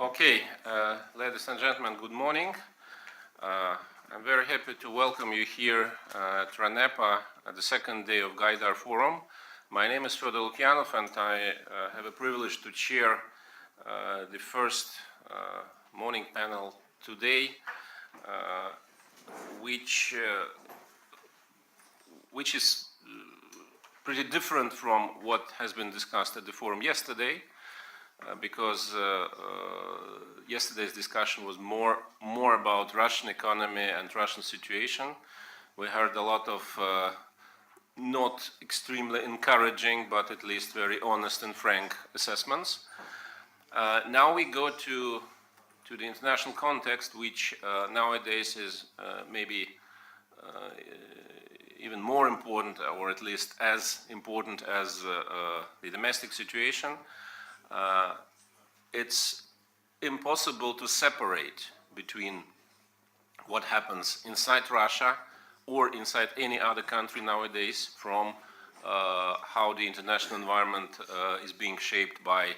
Okay, ladies and gentlemen, good morning. I'm very happy to welcome you here at RANEPA at the second day of Gaidar Forum. My name is Fyodor Lukyanov, and I have a privilege to chair the first morning panel today, which is pretty different from what has been discussed at the forum yesterday, because yesterday's discussion was more about Russian economy and Russian situation. We heard a lot of not extremely encouraging, but at least very honest and frank assessments. Now we go to the international context, which nowadays is maybe even more important, or at least as important as the domestic situation. It's impossible to separate between what happens inside Russia or inside any other country nowadays from how the international environment is being shaped by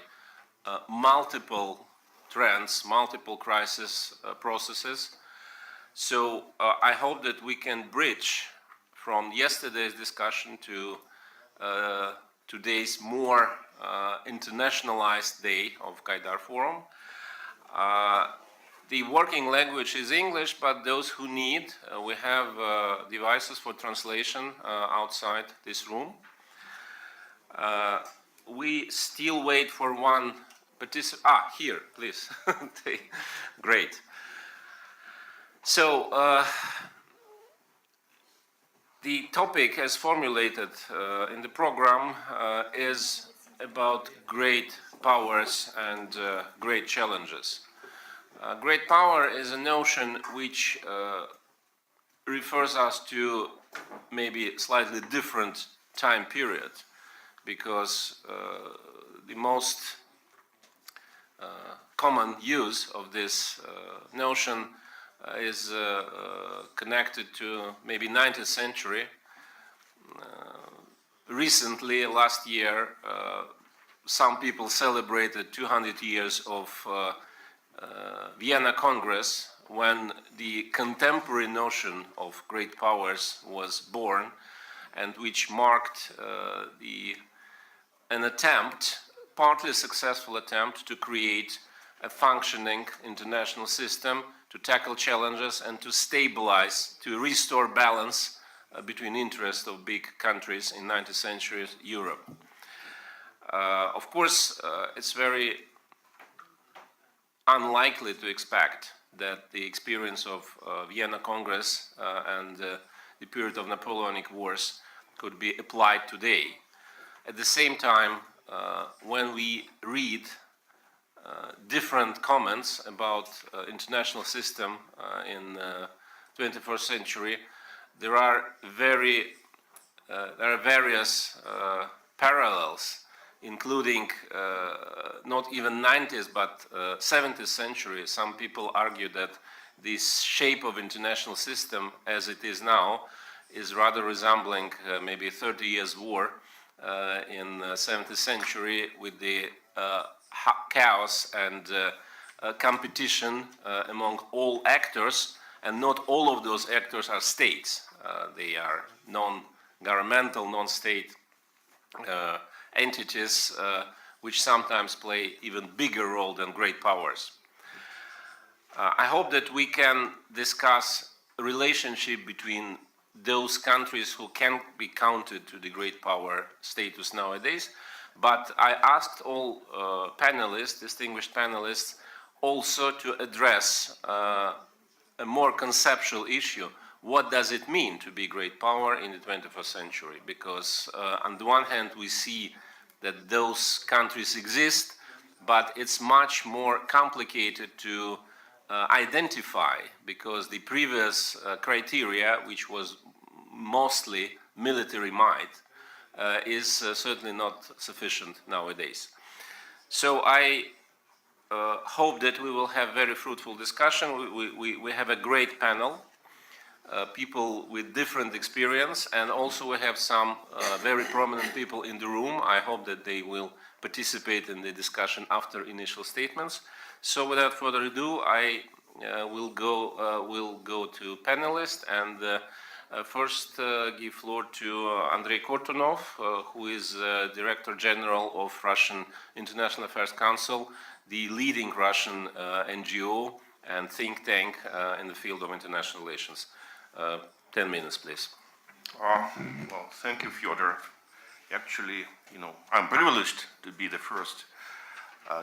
multiple trends, multiple crisis processes. So I hope that we can bridge from yesterday's discussion to today's more internationalized day of Gaidar Forum. The working language is English, but those who need, we have devices for translation outside this room. We still wait for one participant. Here, please. Great. So, the topic as formulated in the program is about great powers and great challenges. Great power is a notion which refers us to maybe slightly different time period, because the most common use of this notion is connected to maybe 19th century. Recently, last year, some people celebrated 200 years of Vienna Congress, when the contemporary notion of great powers was born, and which marked an attempt, partly a successful attempt, to create a functioning international system to tackle challenges and to stabilize, to restore balance between interests of big countries in 19th century Europe. Of course, it's very unlikely to expect that the experience of Vienna Congress and the period of Napoleonic Wars could be applied today. At the same time, when we read different comments about international system in 21st century, there are various parallels, including not even 90th but 70th century. Some people argue that this shape of international system as it is now is rather resembling maybe 30 years war in 70th century, with the chaos and competition among all actors, and not all of those actors are states. They are non-governmental, non-state entities, which sometimes play even bigger role than great powers. I hope that we can discuss a relationship between those countries who can be counted to the great power status nowadays. But I asked all panelists, distinguished panelists, also to address a more conceptual issue. What does it mean to be great power in the 21st century? Because on the one hand, we see that those countries exist, but it's much more complicated to identify, because the previous criteria, which was mostly military might, is certainly not sufficient nowadays. So I hope that we will have very fruitful discussion. We have a great panel, people with different experience, and also we have some very prominent people in the room. I hope that they will participate in the discussion after initial statements. So without further ado, I will go to panelists, and first give floor to Andrei Kortunov, who is Director General of Russian International Affairs Council, the leading Russian NGO and think tank in the field of international relations. 10 minutes, please. Well, thank you, Fyodor. Actually, I'm privileged to be the first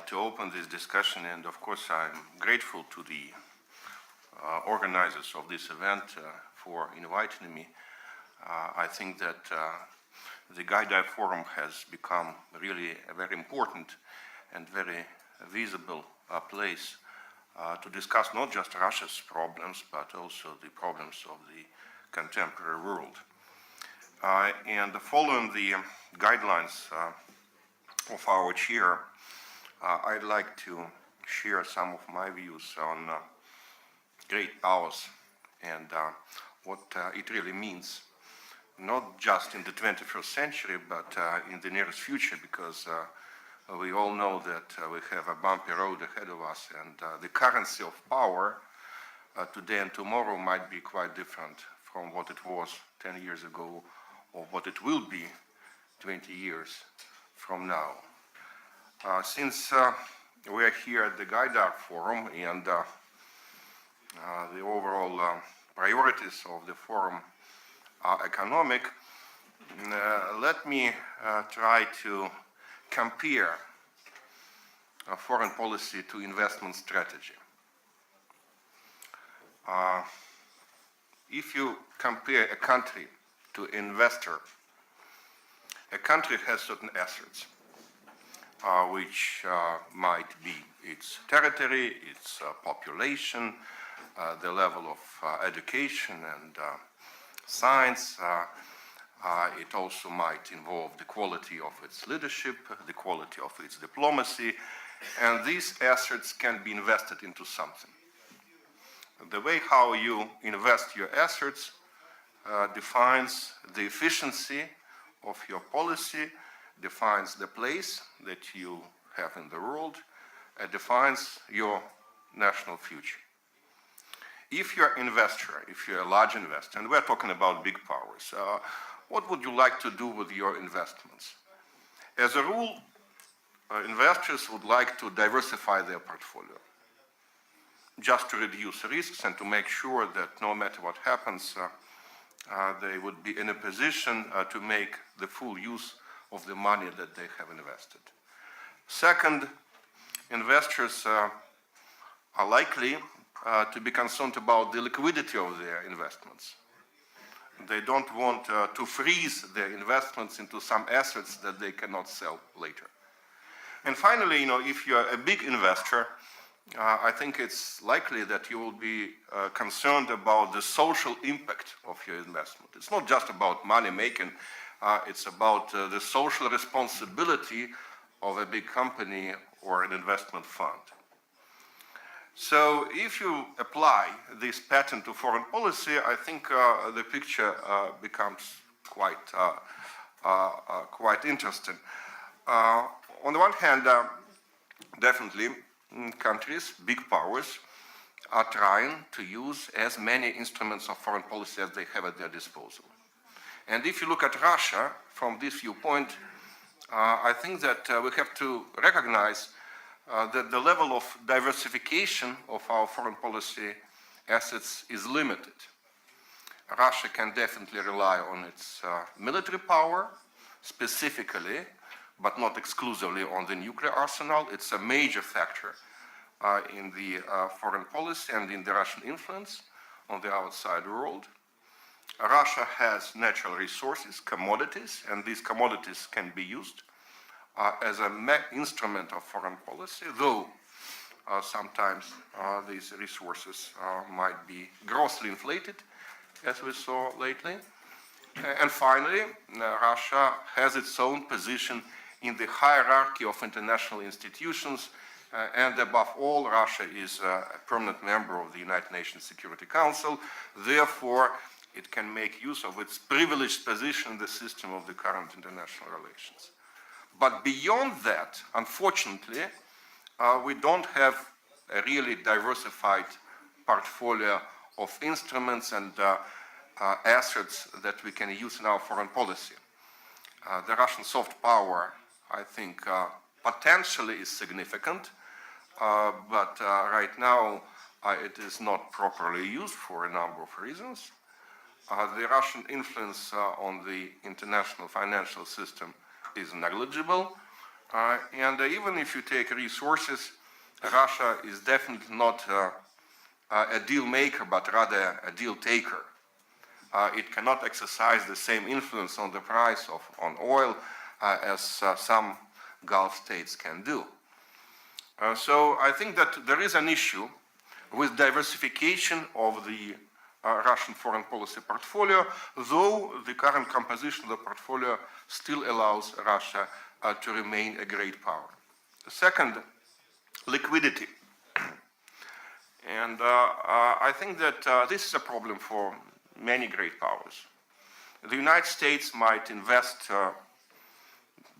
to open this discussion, and of course I'm grateful to the organizers of this event for inviting me. I think that the Gaidai Forum has become really a very important and very visible place to discuss not just Russia's problems, but also the problems of the contemporary world. And following the guidelines of our chair, I'd like to share some of my views on great powers and what it really means, not just in the 21st century, but in the nearest future, because we all know that we have a bumpy road ahead of us, and the currency of power today and tomorrow might be quite different from what it was 10 years ago or what it will be 20 years from now. Since we are here at the Gaidar Forum and the overall priorities of the forum are economic, let me try to compare foreign policy to investment strategy. If you compare a country to investor, a country has certain assets, which might be its territory, its population, the level of education and science. It also might involve the quality of its leadership, the quality of its diplomacy, and these assets can be invested into something. The way how you invest your assets defines the efficiency of your policy, defines the place that you have in the world, and defines your national future. If you're an investor, if you're a large investor, and we're talking about big powers, what would you like to do with your investments? As a rule, investors would like to diversify their portfolio, just to reduce risks and to make sure that no matter what happens, they would be in a position to make the full use of the money that they have invested. Second, investors are likely to be concerned about the liquidity of their investments. They don't want to freeze their investments into some assets that they cannot sell later. And finally, if you're a big investor, I think it's likely that you will be concerned about the social impact of your investment. It's not just about money making, it's about the social responsibility of a big company or an investment fund. So if you apply this pattern to foreign policy, I think the picture becomes quite interesting. On the one hand, definitely countries, big powers, are trying to use as many instruments of foreign policy as they have at their disposal. And if you look at Russia from this viewpoint, I think that we have to recognize that the level of diversification of our foreign policy assets is limited. Russia can definitely rely on its military power, specifically, but not exclusively on the nuclear arsenal. It's a major factor in the foreign policy and in the Russian influence on the outside world. Russia has natural resources, commodities, and these commodities can be used as an instrument of foreign policy, though sometimes these resources might be grossly inflated, as we saw lately. And finally, Russia has its own position in the hierarchy of international institutions, and above all, Russia is a permanent member of the United Nations Security Council. Therefore, it can make use of its privileged position in the system of the current international relations. But beyond that, unfortunately, we don't have a really diversified portfolio of instruments and assets that we can use in our foreign policy. The Russian soft power, I think, potentially is significant, but right now it is not properly used for a number of reasons. The Russian influence on the international financial system is negligible, and even if you take resources, Russia is definitely not a deal maker, but rather a deal taker. It cannot exercise the same influence on the price on oil as some Gulf states can do. So I think that there is an issue with diversification of the Russian foreign policy portfolio, though the current composition of the portfolio still allows Russia to remain a great power. The second, liquidity. And I think that this is a problem for many great powers. The United States might invest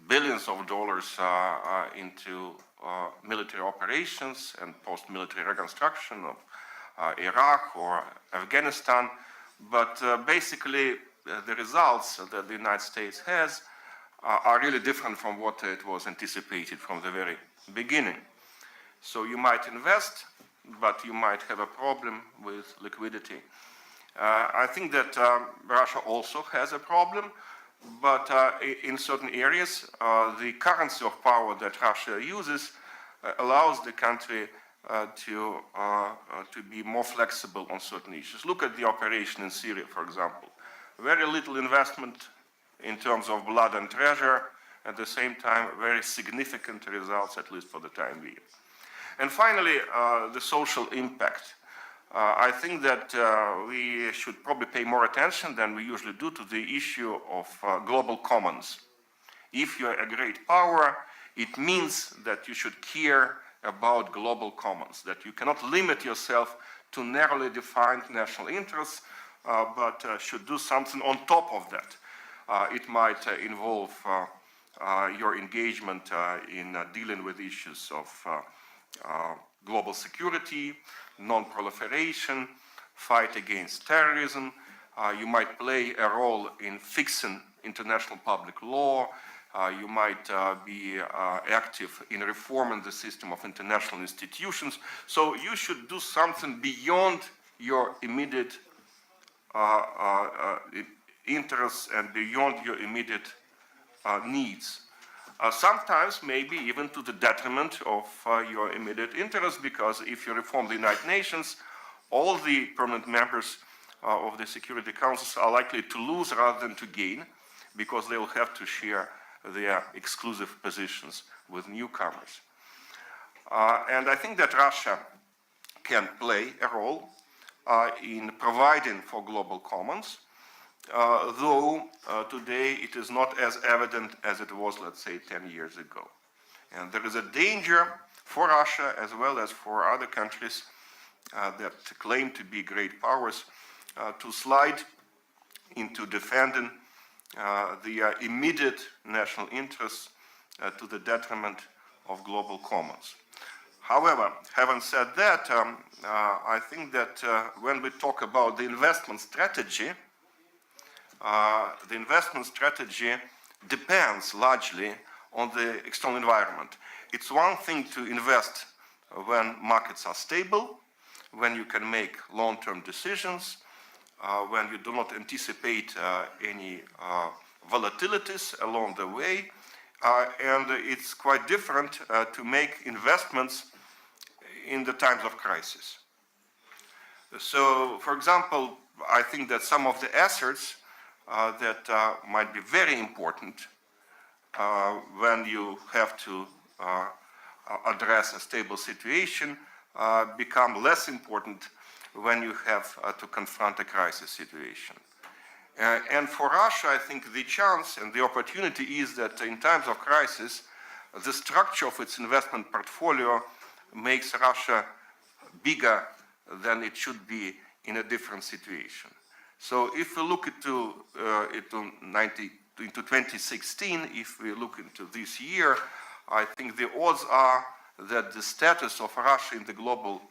billions of dollars into military operations and post-military reconstruction of Iraq or Afghanistan, but basically the results that the United States has are really different from what it was anticipated from the very beginning. So you might invest, but you might have a problem with liquidity. I think that Russia also has a problem, but in certain areas, the currency of power that Russia uses allows the country to be more flexible on certain issues. Look at the operation in Syria, for example. Very little investment in terms of blood and treasure, at the same time, very significant results, at least for the time being. And finally, the social impact. I think that we should probably pay more attention than we usually do to the issue of global commons. If you're a great power, it means that you should care about global commons, that you cannot limit yourself to narrowly defined national interests, but should do something on top of that. It might involve your engagement in dealing with issues of global security, non-proliferation, fight against terrorism. You might play a role in fixing international public law. You might be active in reforming the system of international institutions. So you should do something beyond your immediate interests and beyond your immediate needs. Sometimes maybe even to the detriment of your immediate interests, because if you reform the United Nations, all the permanent members of the Security Councils are likely to lose rather than to gain, because they will have to share their exclusive positions with newcomers. And I think that Russia can play a role in providing for global commons, though today it is not as evident as it was, let's say, 10 years ago. And there is a danger for Russia as well as for other countries that claim to be great powers to slide into defending the immediate national interests to the detriment of global commons. However, having said that, I think that when we talk about the investment strategy depends largely on the external environment. It's one thing to invest when markets are stable, when you can make long-term decisions, when you do not anticipate any volatilities along the way, and it's quite different to make investments in the times of crisis. So, for example, I think that some of the assets that might be very important when you have to address a stable situation become less important when you have to confront a crisis situation. And for Russia, I think the chance and the opportunity is that in times of crisis, the structure of its investment portfolio makes Russia bigger than it should be in a different situation. So if we look into into 2016, if we look into this year, I think the odds are that the status of Russia in the global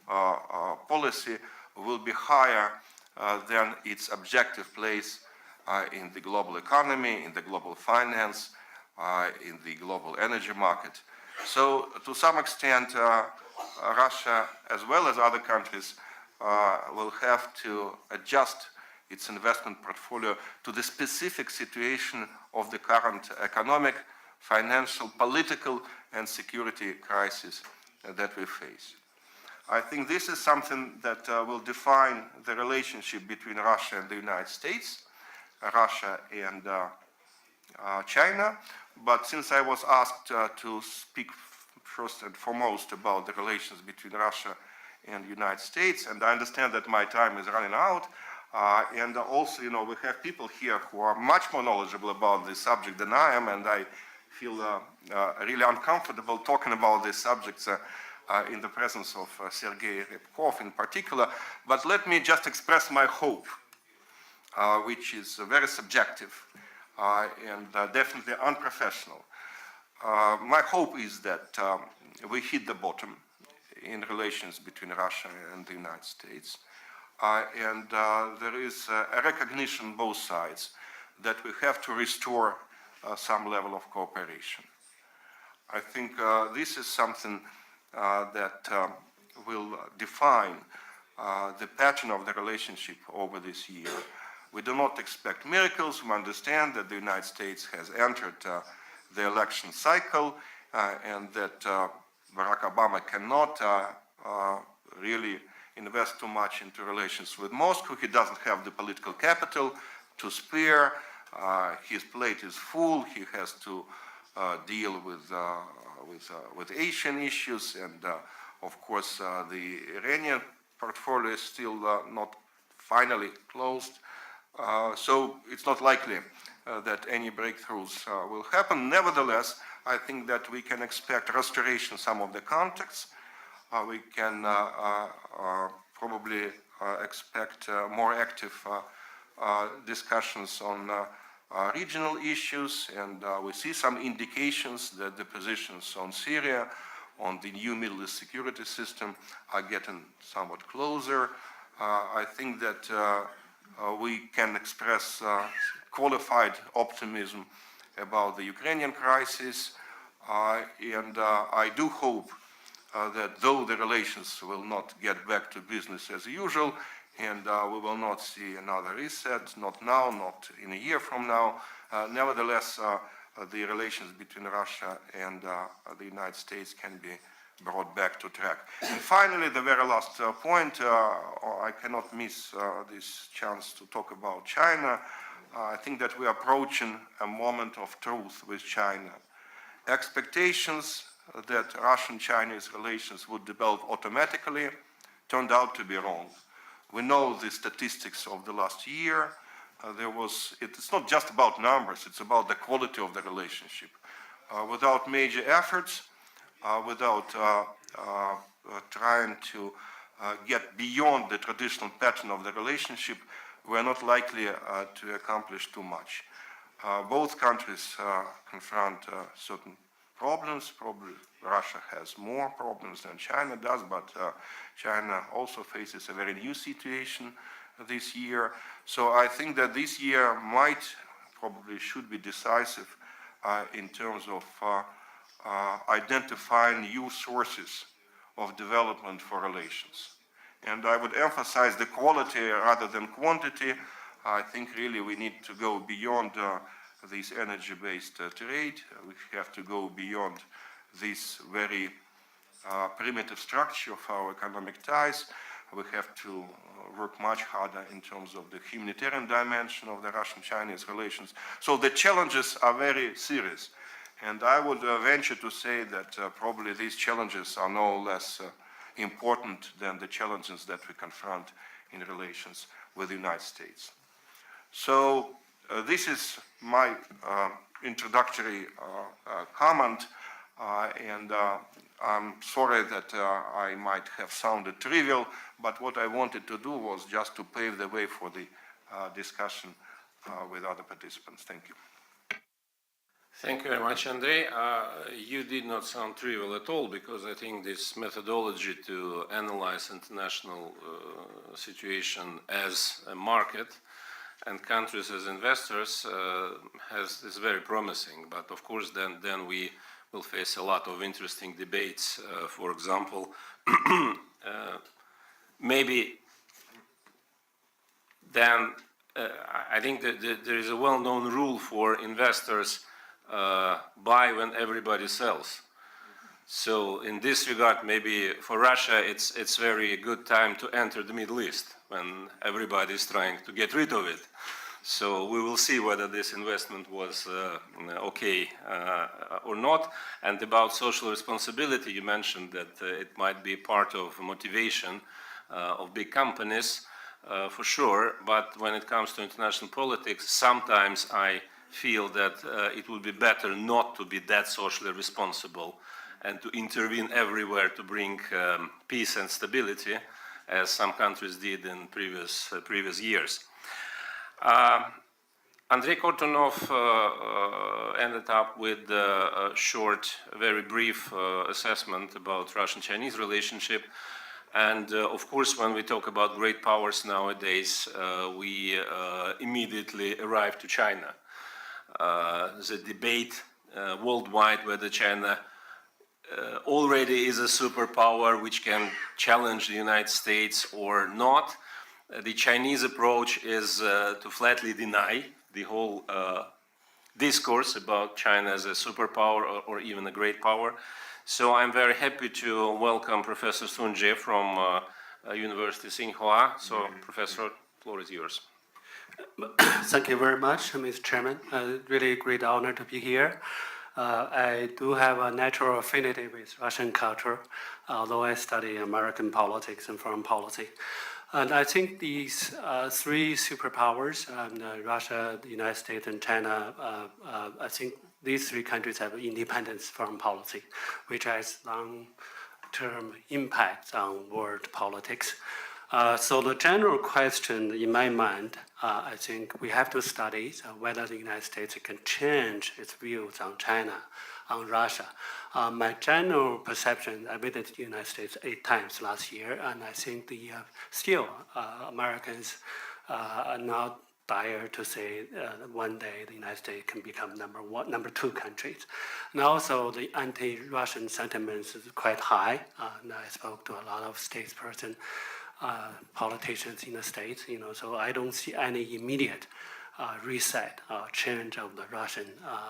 policy will be higher than its objective place in the global economy, in the global finance, in the global energy market. So to some extent, Russia, as well as other countries, will have to adjust its investment portfolio to the specific situation of the current economic, financial, political, and security crisis that we face. I think this is something that will define the relationship between Russia and the United States, Russia and China. But since I was asked to speak first and foremost about the relations between Russia and the United States, and I understand that my time is running out, and also, you know, we have people here who are much more knowledgeable about this subject than I am, and I feel really uncomfortable talking about these subjects in the presence of Sergei Ryabkov in particular. But let me just express my hope, which is very subjective and definitely unprofessional. My hope is that we hit the bottom in relations between Russia and the United States. And there is a recognition on both sides that we have to restore some level of cooperation. I think this is something that will define the pattern of the relationship over this year. We do not expect miracles. We understand that the United States has entered the election cycle and that Barack Obama cannot really invest too much into relations with Moscow. He doesn't have the political capital to spare. His plate is full. He has to deal with Asian issues, and of course the Iranian portfolio is still not finally closed. So it's not likely that any breakthroughs will happen. Nevertheless, I think that we can expect restoration of some of the contacts. We can probably expect more active discussions on regional issues, and we see some indications that the positions on Syria, on the new Middle East security system, are getting somewhat closer. I think that we can express qualified optimism about the Ukrainian crisis, and I do hope that though the relations will not get back to business as usual, and we will not see another reset, not now, not in a year from now, nevertheless, the relations between Russia and the United States can be brought back to track. And finally, the very last point, I cannot miss this chance to talk about China. I think that we are approaching a moment of truth with China. Expectations that Russian-Chinese relations would develop automatically turned out to be wrong. We know the statistics of the last year. It's not just about numbers, it's about the quality of the relationship. Without major efforts, without trying to get beyond the traditional pattern of the relationship, we're not likely to accomplish too much. Both countries confront certain problems. Probably Russia has more problems than China does, but China also faces a very new situation this year. So I think that this year probably should be decisive in terms of identifying new sources of development for relations. And I would emphasize the quality rather than quantity. I think really we need to go beyond this energy-based trade. We have to go beyond this very primitive structure of our economic ties. We have to work much harder in terms of the humanitarian dimension of the Russian-Chinese relations. So the challenges are very serious. And I would venture to say that probably these challenges are no less important than the challenges that we confront in relations with the United States. So this is my introductory comment, and I'm sorry that I might have sounded trivial, but what I wanted to do was just to pave the way for the discussion with other participants. Thank you. Thank you very much, Andrei. You did not sound trivial at all, because I think this methodology to analyze international situation as a market and countries as investors is very promising. But of course, then we will face a lot of interesting debates. For example, maybe then I think that there is a well-known rule for investors: buy when everybody sells. So in this regard, maybe for Russia, it's very good time to enter the Middle East when everybody is trying to get rid of it. So we will see whether this investment was okay or not. And about social responsibility, you mentioned that it might be part of motivation of big companies, for sure. But when it comes to international politics, sometimes I feel that it would be better not to be that socially responsible and to intervene everywhere to bring peace and stability, as some countries did in previous years. Andrei Kortunov ended up with a short, very brief assessment about Russian-Chinese relationship. And of course, when we talk about great powers nowadays, we immediately arrive to China. The debate worldwide whether China already is a superpower which can challenge the United States or not. The Chinese approach is to flatly deny the whole discourse about China as a superpower or even a great power. So I'm very happy to welcome Professor Sun Jie from University Tsinghua. So, Professor, the floor is yours. Thank you very much, Mr. Chairman. Really a great honor to be here. I do have a natural affinity with Russian culture, although I study American politics and foreign policy. And I think these three superpowers, Russia, the United States, and China, I think these three countries have independent foreign policy, which has long-term impact on world politics. So the general question in my mind, I think we have to study whether the United States can change its views on China, on Russia. My general perception, I visited the United States 8 times last year, and I think still Americans are not dire to say one day the United States can become number 2 countries. And also the anti-Russian sentiments is quite high. And I spoke to a lot of statesperson, politicians in the States, so I don't see any immediate reset or change of the Russian-US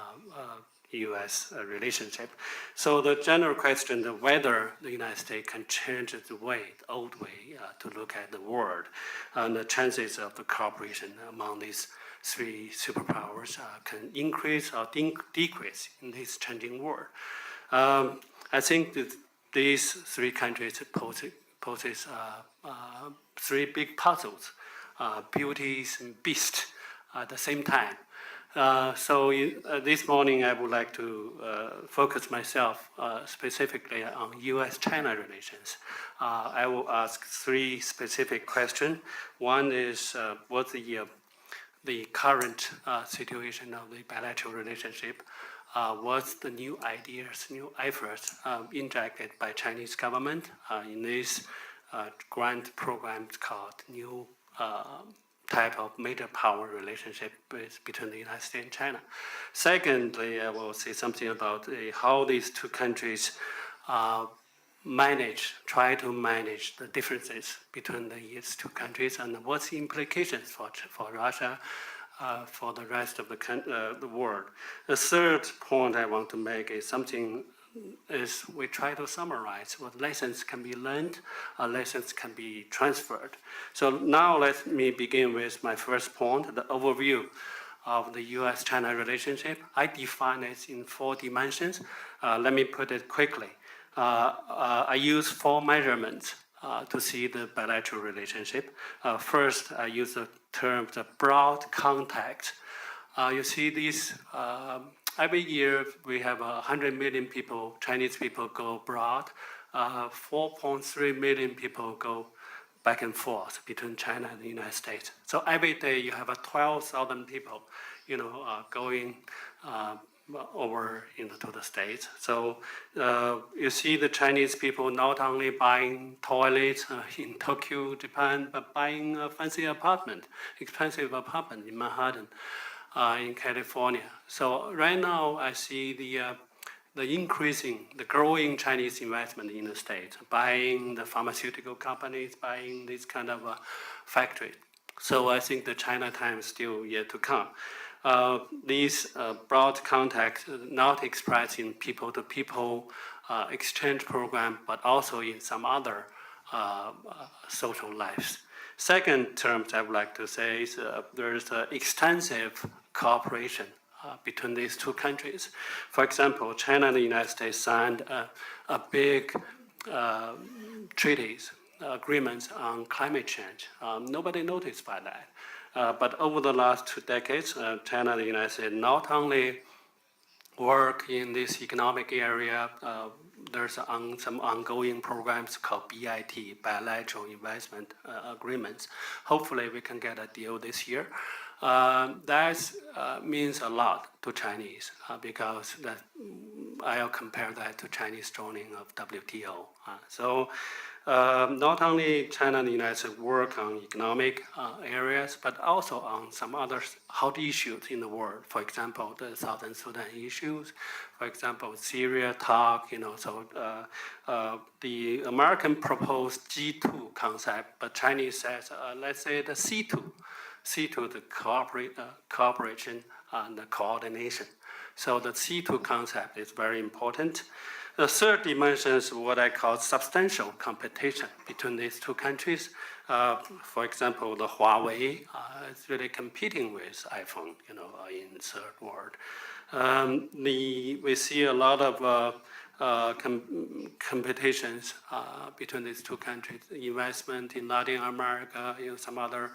relationship. So the general question of whether the United States can change its way, the old way, to look at the world, and the chances of the cooperation among these three superpowers can increase or decrease in this changing world. I think that these three countries poses three big puzzles, beauties and beasts at the same time. So this morning I would like to focus myself specifically on US-China relations. I will ask 3 specific questions. One is what's the current situation of the bilateral relationship? What's the new ideas, new efforts injected by Chinese government in this grant program called new type of major power relationship between the United States and China. Secondly, I will say something about how these 2 countries try to manage the differences between these 2 countries, and what's the implications for Russia, for the rest of the world. The third point I want to make is we try to summarize what lessons can be learned, lessons can be transferred. So now let me begin with my first point, the overview of the US-China relationship. I define it in 4 dimensions. Let me put it quickly. I use 4 measurements to see the bilateral relationship. First, I use the term, the broad context. You see these, every year we have 100 million people, Chinese people go abroad. 4.3 million people go back and forth between China and the United States. So every day you have 12,000 people, going over to the States. So you see the Chinese people not only buying toilets in Tokyo, Japan, but buying a fancy apartment, expensive apartment in Manhattan, in California. So right now I see the growing Chinese investment in the States, buying the pharmaceutical companies, buying this kind of factory. So I think the China time is still yet to come. These broad contacts not expressed in people-to-people exchange program, but also in some other social lives. Second term I would like to say is there is extensive cooperation between these two countries. For example, China and the United States signed a big treaties, agreements on climate change. Nobody noticed by that. But over the last 2 decades, China and the United States not only work in this economic area, there's some ongoing programs called BIT, Bilateral Investment Agreements. Hopefully we can get a deal this year. That means a lot to Chinese because I'll compare that to Chinese joining of WTO. So not only China and the United States work on economic areas, but also on some other hot issues in the world. For example, the Southern Sudan issues. For example, Syria talk. So the American proposed G2 concept, but Chinese says let's say the C2, the cooperation and the coordination. So the C2 concept is very important. The third dimension is what I call substantial competition between these two countries. For example, the Huawei is really competing with iPhone, in the third world. We see a lot of competitions between these two countries, investment in Latin America, some other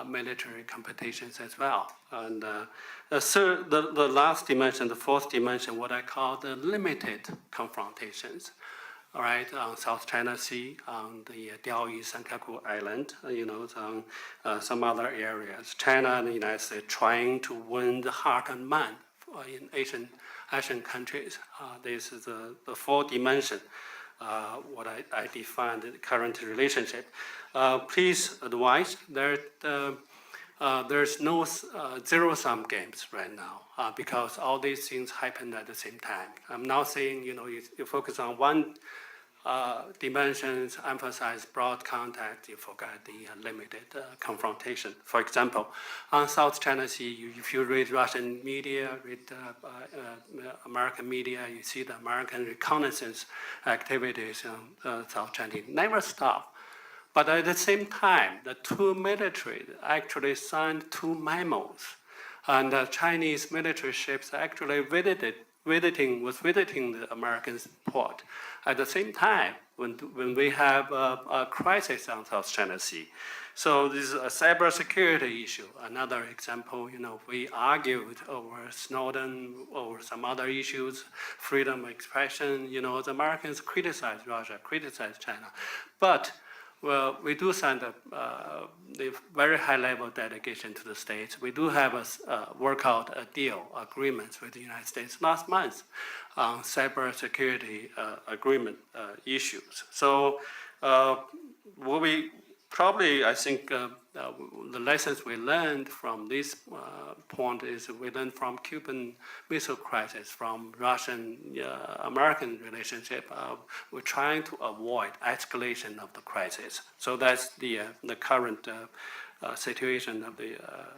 military competitions as well. And the last dimension, the fourth dimension, what I call the limited confrontations, all right, on South China Sea, on the Diaoyu Sankaku Island, some other areas. China and the United States trying to win the heart and mind in Asian countries. This is the fourth dimension. What I define the current relationship. Please advise there's no zero-sum games right now because all these things happen at the same time. I'm not saying you focus on one dimensions, emphasize broad contact, you forget the limited confrontation. For example, on South China Sea, if you read Russian media, read American media, you see the American reconnaissance activities in South China never stop. But at the same time, the two militaries actually signed 2 memos, and the Chinese military ships actually visiting the American port. At the same time, when we have a crisis on South China Sea. So this is a cybersecurity issue. Another example, we argued over Snowden, over some other issues, freedom of expression. The Americans criticize Russia, criticize China. But well, we do send the very high-level delegation to the States. We do have work out a deal, agreements with the United States last month on cybersecurity agreement issues. So what we probably, I think, the lessons we learned from this point is we learned from Cuban Missile Crisis, from Russian-American relationship. We're trying to avoid escalation of the crisis. So that's the current situation of the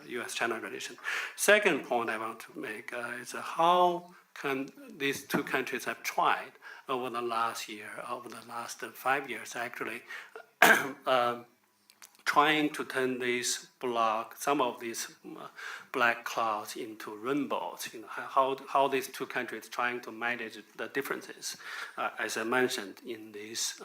U.S.-China relation. Second point I want to make is how can these two countries have tried over the last year, over the last 5 years actually, trying to turn some of these black clouds into rainbows. How these two countries trying to manage the differences, as I mentioned, in these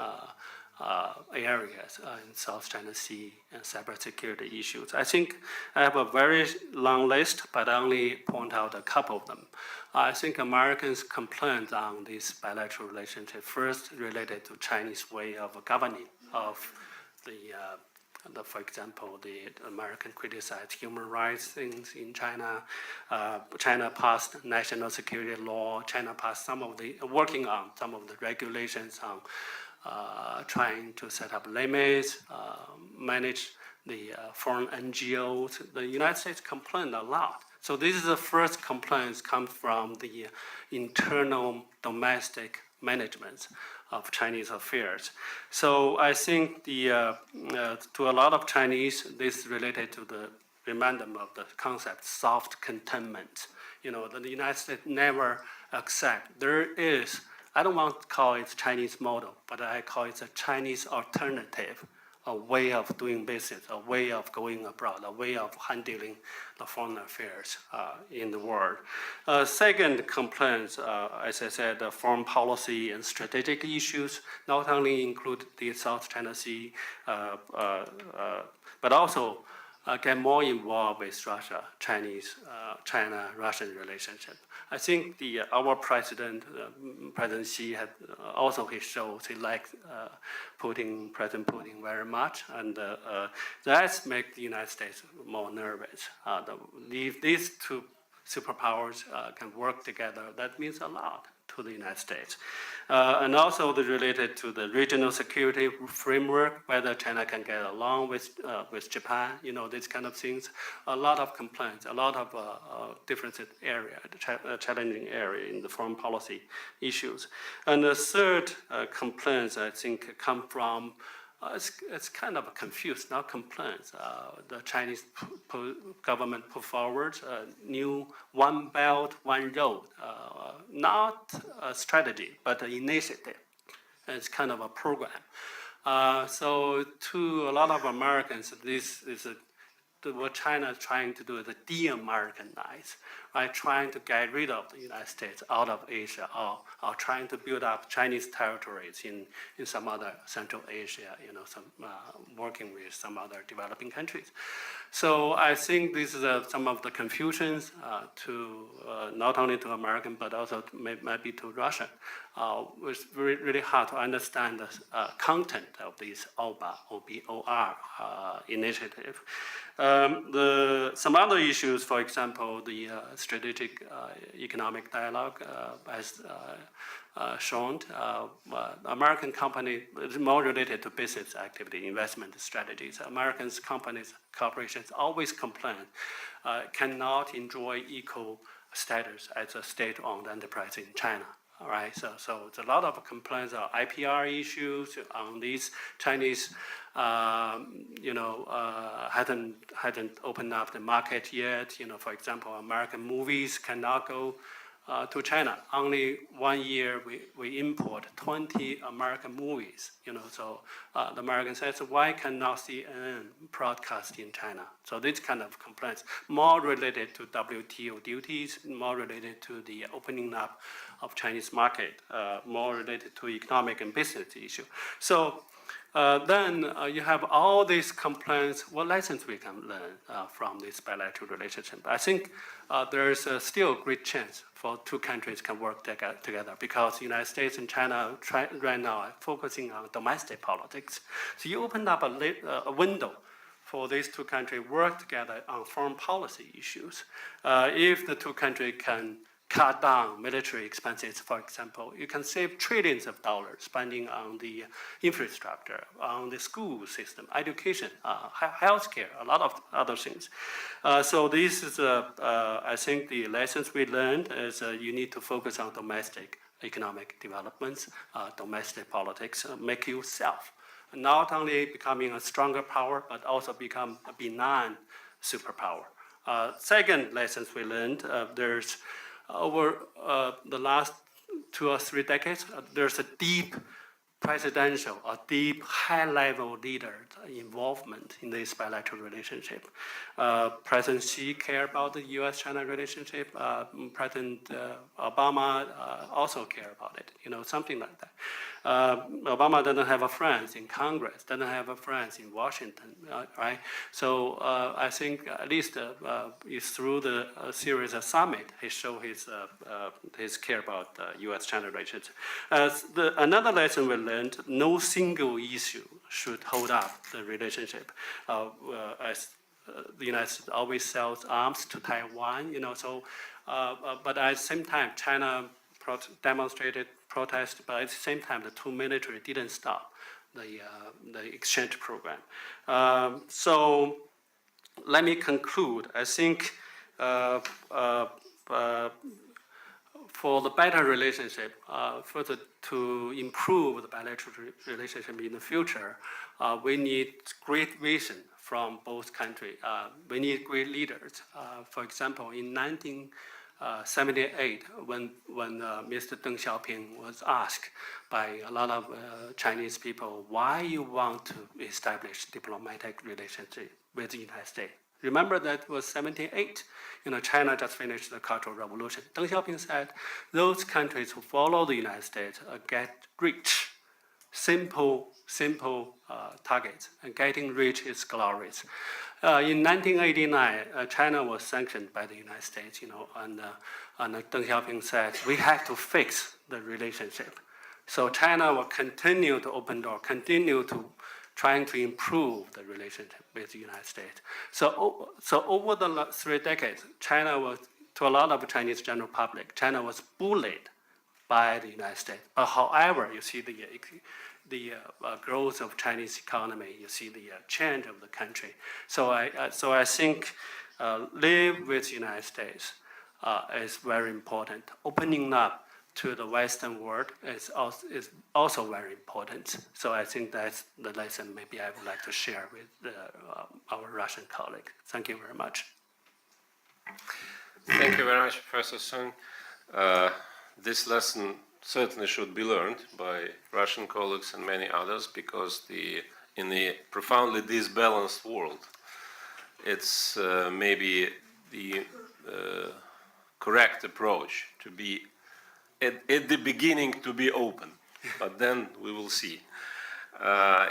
areas in South China Sea and cybersecurity issues. I think I have a very long list, but I only point out a couple of them. I think Americans' complaints on this bilateral relationship first related to Chinese way of governing of the For example, the American criticized human rights things in China. China passed national security law. China passed working on some of the regulations on trying to set up limits, manage the foreign NGOs. The United States complained a lot. So this is the first complaints come from the internal domestic management of Chinese affairs. So I think to a lot of Chinese, this is related to the remind them of the concept soft containment. The United States never accept. There is, I don't want to call it Chinese model, but I call it a Chinese alternative, a way of doing business, a way of going abroad, a way of handling the foreign affairs in the world. Second complaints, as I said, foreign policy and strategic issues not only include the South China Sea, but also get more involved with Russia, China-Russian relationship. I think our president, President Xi, had also his shows. He likes President Putin very much, and that's make the United States more nervous. If these two superpowers can work together, that means a lot to the United States. And also related to the regional security framework, whether China can get along with Japan, these kind of things. A lot of complaints, a lot of different area, challenging area in the foreign policy issues. And the third complaints, I think, come from it's kind of confused, not complaints. The Chinese government put forward a new one belt, one road, not a strategy, but an initiative. It's kind of a program. So to a lot of Americans, this is what China is trying to do is de-Americanize, right? Trying to get rid of the United States out of Asia, or trying to build up Chinese territories in some other Central Asia, working with some other developing countries. So I think this is some of the confusions to not only to American, but also maybe to Russian. It's really hard to understand the content of this OBOR initiative. Some other issues, for example, the strategic economic dialogue as shown. American company is more related to business activity, investment strategies. American companies, corporations always complain cannot enjoy equal status as a state-owned enterprise in China. All right, so it's a lot of complaints on IPR issues on these Chinese, hadn't opened up the market yet. For example, American movies cannot go to China. Only 1 year we import 20 American movies. So the American says, why cannot CNN broadcast in China? So this kind of complaints, more related to WTO duties, more related to the opening up of Chinese market, more related to economic and business issue. So then you have all these complaints. What lessons we can learn from this bilateral relationship? I think there is still a great chance for two countries can work together because the United States and China right now are focusing on domestic politics. So you opened up a window for these two countries work together on foreign policy issues. If the two countries can cut down military expenses, for example, you can save trillions of dollars spending on the infrastructure, on the school system, education, healthcare, a lot of other things. So this is, I think the lessons we learned is you need to focus on domestic economic developments, domestic politics, make yourself not only becoming a stronger power, but also become a benign superpower. Second lessons we learned, there's over the last 2 or 3 decades, there's a deep presidential, a deep high-level leader involvement in this bilateral relationship. President Xi cares about the U.S.-China relationship. President Obama also cares about it, something like that. Obama doesn't have a friends in Congress, doesn't have a friends in Washington, right? So I think at least through the series of summit, he showed his care about U.S.-China relationship. Another lesson we learned: no single issue should hold up the relationship. As the United States always sells arms to Taiwan, so, but at the same time, China demonstrated protest, but at the same time, the two military didn't stop the exchange program. So let me conclude. I think for the better relationship, further to improve the bilateral relationship in the future, we need great vision from both countries. We need great leaders. For example, in 1978, when Mr. Deng Xiaoping was asked by a lot of Chinese people why you want to establish diplomatic relationship with the United States. Remember that was 78. China just finished the Cultural Revolution. Deng Xiaoping said, those countries who follow the United States get rich. Simple targets, and getting rich is glorious. In 1989, China was sanctioned by the United States, and Deng Xiaoping said, we have to fix the relationship. So China will continue to open door, continue to trying to improve the relationship with the United States. So over the last 3 decades, China was, to a lot of Chinese general public, China was bullied by the United States. But however, you see the growth of Chinese economy, you see the change of the country. So I think live with the United States is very important. Opening up to the Western world is also very important. So I think that's the lesson maybe I would like to share with our Russian colleague. Thank you very much. Thank you very much, Professor Sun. This lesson certainly should be learned by Russian colleagues and many others, because in the profoundly disbalanced world, it's maybe the correct approach to be at the beginning to be open, but then we will see.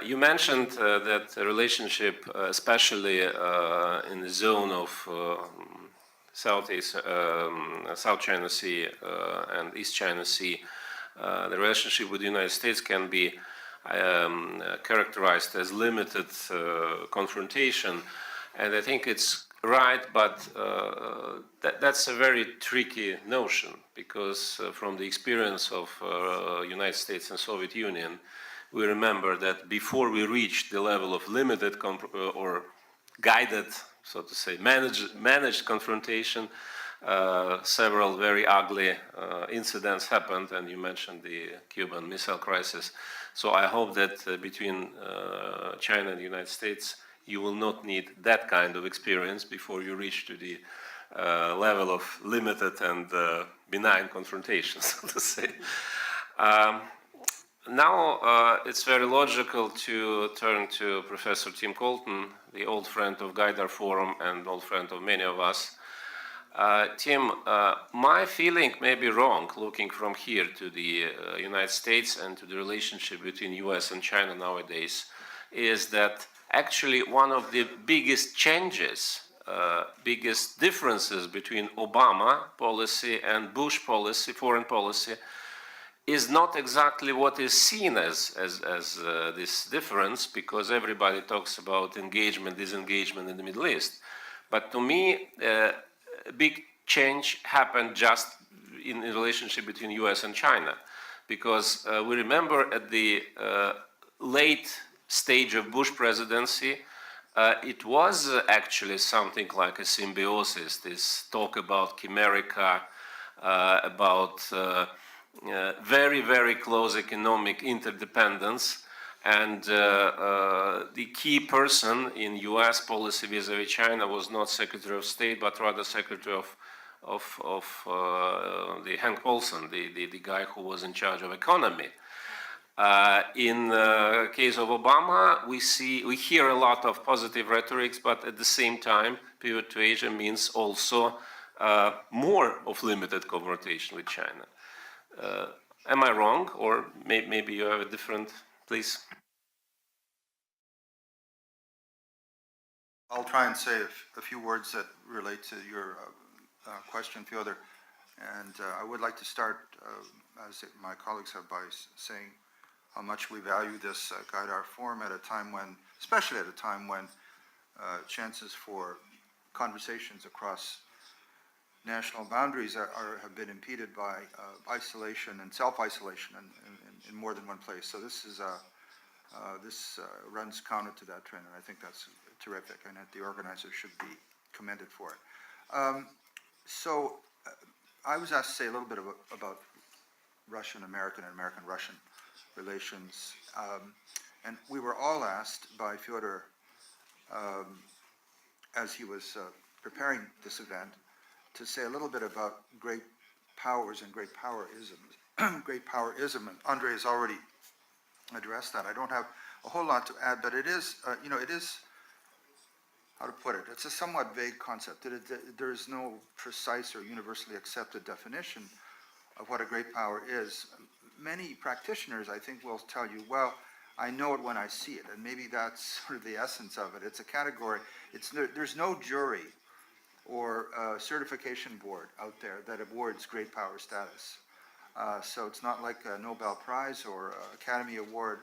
You mentioned that the relationship, especially in the zone of South China Sea and East China Sea, the relationship with the United States can be characterized as limited confrontation, and I think it's right, but that's a very tricky notion, because from the experience of United States and Soviet Union, we remember that before we reached the level of limited or guided, so to say, managed confrontation, several very ugly incidents happened, and you mentioned the Cuban Missile Crisis. So I hope that between China and the United States, you will not need that kind of experience before you reach to the level of limited and benign confrontation, so to say. Now it's very logical to turn to Professor Tim Colton, the old friend of Gaidar Forum and old friend of many of us. Tim, my feeling may be wrong, looking from here to the United States and to the relationship between US and China nowadays, is that actually one of the biggest changes, biggest differences between Obama policy and Bush policy, foreign policy, is not exactly what is seen as this difference, because everybody talks about engagement, disengagement in the Middle East. But to me, a big change happened just in the relationship between US and China, because we remember at the late stage of Bush presidency, it was actually something like a symbiosis, this talk about Chimerica, about very, very close economic interdependence, and the key person in US policy vis-a-vis China was not Secretary of State, but rather Secretary of the Hank Paulson, the guy who was in charge of economy. In the case of Obama, we hear a lot of positive rhetorics, but at the same time, pivot to Asia means also more of limited confrontation with China. Am I wrong, or maybe you have a different, please? I'll try and say a few words that relate to your question, Fyodor. And I would like to start, as my colleagues have, by saying how much we value this Gaidar Forum at a time when, especially at a time when chances for conversations across national boundaries have been impeded by isolation and self-isolation in more than one place. So this is this runs counter to that trend, and I think that's terrific, and that the organizers should be commended for it. I was asked to say a little bit about Russian-American and American-Russian relations, and we were all asked by Fyodor as he was preparing this event to say a little bit about great powers and great powerism. Great powerism, and Andre has already addressed that. I don't have a whole lot to add, but it is, it is, how to put it, it's a somewhat vague concept. There is no precise or universally accepted definition of what a great power is. Many practitioners, I think, will tell you, well, I know it when I see it, and maybe that's sort of the essence of it. It's a category. There's no jury or certification board out there that awards great power status. So it's not like a Nobel Prize or Academy Award.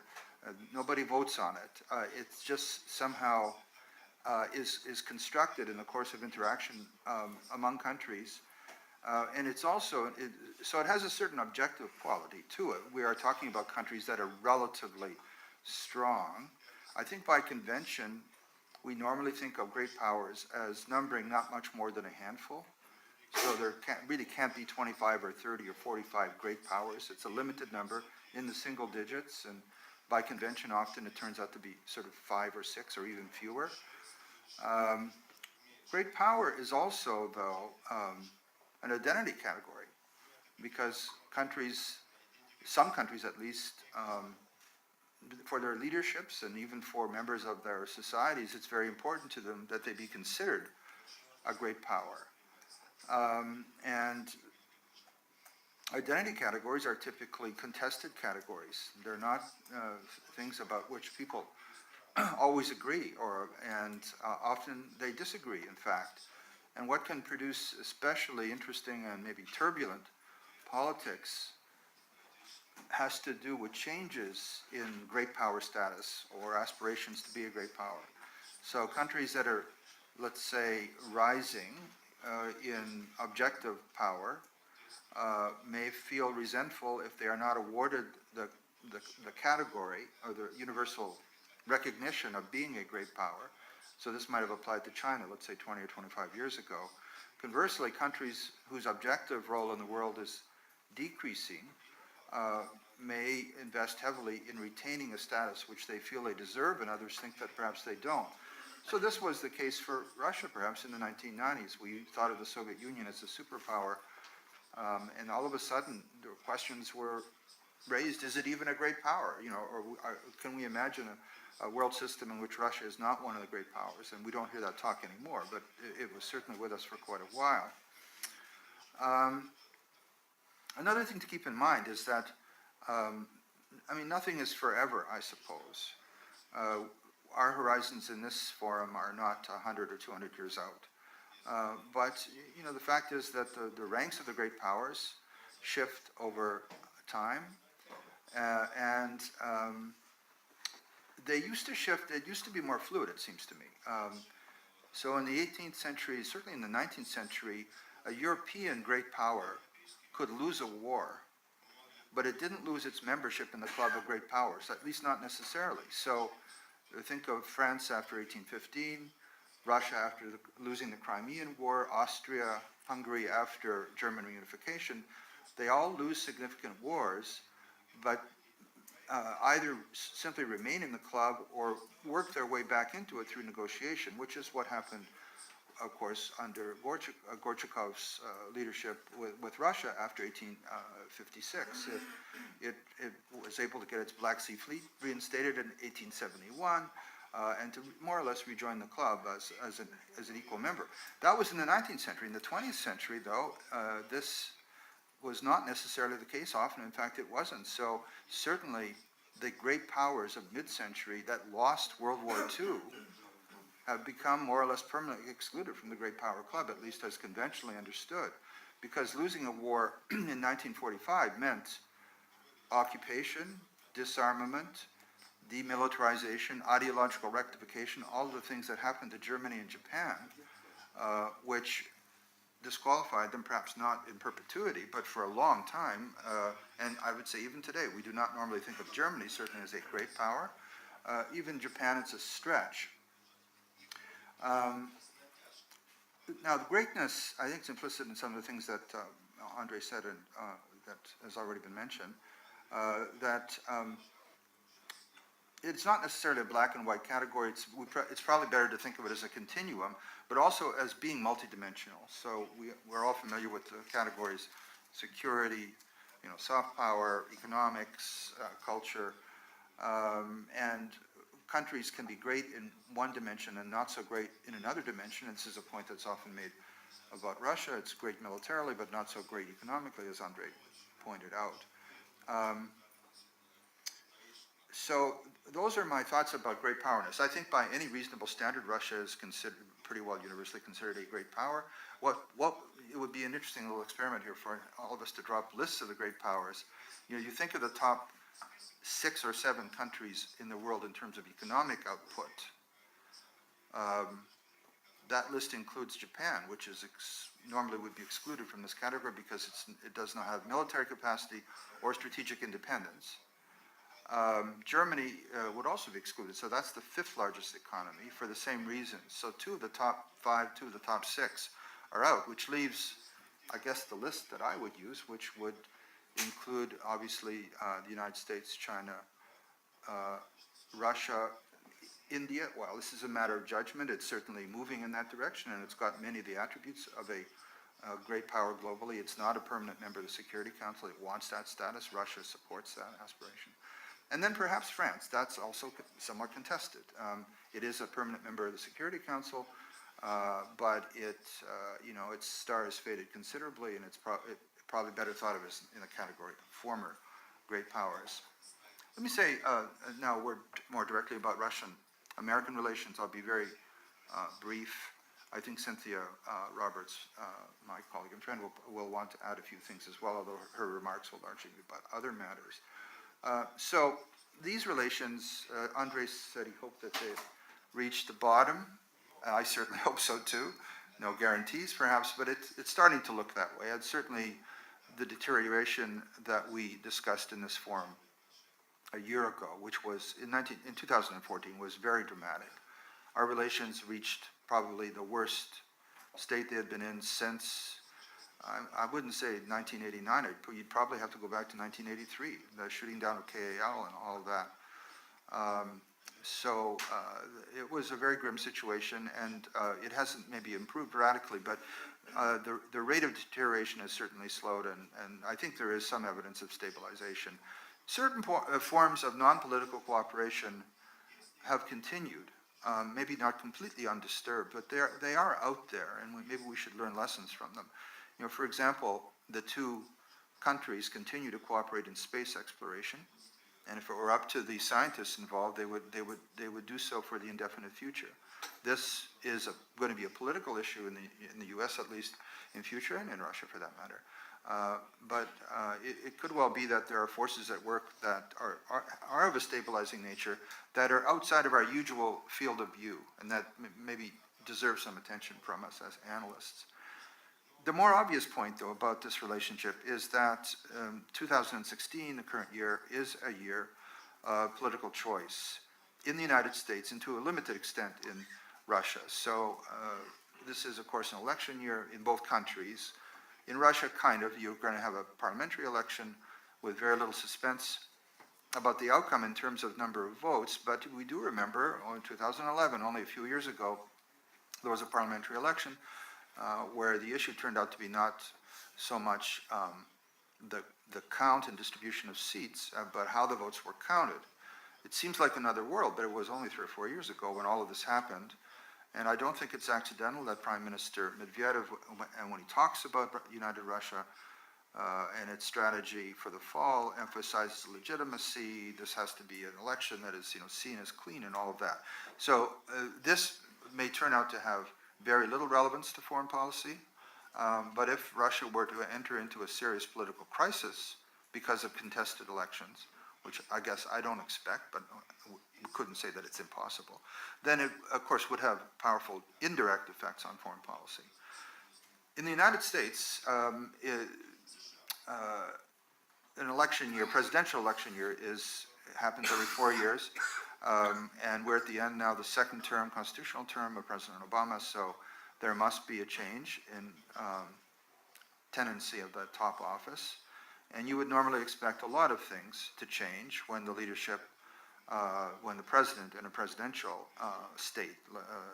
Nobody votes on it. It's just somehow is constructed in the course of interaction among countries. And it's also, so it has a certain objective quality to it. We are talking about countries that are relatively strong. I think by convention, we normally think of great powers as numbering not much more than a handful. So there really can't be 25 or 30 or 45 great powers. It's a limited number in the single digits, and by convention, often it turns out to be sort of 5 or 6 or even fewer. Great power is also, though, an identity category, because countries, some countries at least, for their leaderships and even for members of their societies, it's very important to them that they be considered a great power. And identity categories are typically contested categories. They're not things about which people always agree, and often they disagree, in fact. And what can produce especially interesting and maybe turbulent politics has to do with changes in great power status or aspirations to be a great power. So countries that are, let's say, rising in objective power may feel resentful if they are not awarded the category or the universal recognition of being a great power. So this might have applied to China, let's say 20 or 25 years ago. Conversely, countries whose objective role in the world is decreasing may invest heavily in retaining a status which they feel they deserve, and others think that perhaps they don't. So this was the case for Russia, perhaps, in the 1990s. We thought of the Soviet Union as a superpower, and all of a sudden, the questions were raised, is it even a great power? Or can we imagine a world system in which Russia is not one of the great powers? And we don't hear that talk anymore, but it was certainly with us for quite a while. Another thing to keep in mind is that, nothing is forever, I suppose. Our horizons in this forum are not 100 or 200 years out. But the fact is that the ranks of the great powers shift over time, and they used to shift. It used to be more fluid, it seems to me. So in the 18th century, certainly in the 19th century, a European great power could lose a war, but it didn't lose its membership in the club of great powers, at least not necessarily. So think of France after 1815, Russia after losing the Crimean War, Austria, Hungary after German reunification. They all lose significant wars, but either simply remain in the club or work their way back into it through negotiation, which is what happened, of course, under Gorchakov's leadership with Russia after 1856. It was able to get its Black Sea Fleet reinstated in 1871 and to more or less rejoin the club as an equal member. That was in the 19th century. In the 20th century, though, this was not necessarily the case often. In fact, it wasn't. So certainly the great powers of mid-century that lost World War II have become more or less permanently excluded from the great power club, at least as conventionally understood. Because losing a war in 1945 meant occupation, disarmament, demilitarization, ideological rectification, all of the things that happened to Germany and Japan, which disqualified them, perhaps not in perpetuity, but for a long time. And I would say even today, we do not normally think of Germany certainly as a great power. Even Japan, it's a stretch. Now, the greatness, I think, is implicit in some of the things that Andre said and that has already been mentioned, that it's not necessarily a black and white category. It's probably better to think of it as a continuum, but also as being multidimensional. So we're all familiar with the categories: security, soft power, economics, culture, and countries can be great in one dimension and not so great in another dimension. And this is a point that's often made about Russia. It's great militarily, but not so great economically, as Andre pointed out. So those are my thoughts about great powerness. I think by any reasonable standard, Russia is considered pretty well universally considered a great power. It would be an interesting little experiment here for all of us to draw up lists of the great powers. You think of the top 6 or 7 countries in the world in terms of economic output. That list includes Japan, which is normally would be excluded from this category because it does not have military capacity or strategic independence. Germany would also be excluded, so that's the 5th largest economy for the same reasons. So 2 of the top 5, 2 of the top 6 are out, which leaves, I guess, the list that I would use, which would include, obviously, the United States, China, Russia, India. Well, this is a matter of judgment. It's certainly moving in that direction, and it's got many of the attributes of a great power globally. It's not a permanent member of the Security Council. It wants that status. Russia supports that aspiration. And then perhaps France. That's also somewhat contested. It is a permanent member of the Security Council, but its star has faded considerably, and it's probably better thought of as in the category of former great powers. Let me say now a word more directly about Russian-American relations. I'll be very brief. I think Cynthia Roberts, my colleague and friend, will want to add a few things as well, although her remarks will largely be about other matters. So these relations, Andre said he hoped that they reached the bottom. I certainly hope so too. No guarantees perhaps, but it's starting to look that way. And certainly the deterioration that we discussed in this forum a year ago, which was in 2014, was very dramatic. Our relations reached probably the worst state they had been in since, I wouldn't say 1989, you'd probably have to go back to 1983, the shooting down of KAL and all of that. So it was a very grim situation, and it hasn't maybe improved radically, but the rate of deterioration has certainly slowed, and I think there is some evidence of stabilization. Certain forms of non-political cooperation have continued, maybe not completely undisturbed, but they are out there, and maybe we should learn lessons from them. For example, the 2 countries continue to cooperate in space exploration, and if it were up to the scientists involved, they would do so for the indefinite future. This is going to be a political issue in the U.S. at least in future, and in Russia for that matter. But it could well be that there are forces at work that are of a stabilizing nature that are outside of our usual field of view, and that maybe deserve some attention from us as analysts. The more obvious point, though, about this relationship is that 2016, the current year, is a year of political choice in the United States and to a limited extent in Russia. So this is, of course, an election year in both countries. In Russia, kind of, you're going to have a parliamentary election with very little suspense about the outcome in terms of number of votes, but we do remember, in 2011, only a few years ago, there was a parliamentary election where the issue turned out to be not so much the count and distribution of seats, but how the votes were counted. It seems like another world, but it was only 3 or 4 years ago when all of this happened. And I don't think it's accidental that Prime Minister Medvedev, and when he talks about United Russia, and its strategy for the fall emphasizes legitimacy. This has to be an election that is, seen as clean and all of that. So this may turn out to have very little relevance to foreign policy, but if Russia were to enter into a serious political crisis because of contested elections, which I guess I don't expect, but we couldn't say that it's impossible, then it, of course, would have powerful indirect effects on foreign policy. In the United States, an election year, presidential election year, happens every 4 years, and we're at the end now, the second term, constitutional term of President Obama, so there must be a change in tendency of the top office, and you would normally expect a lot of things to change when the leadership, when the president in a presidential state,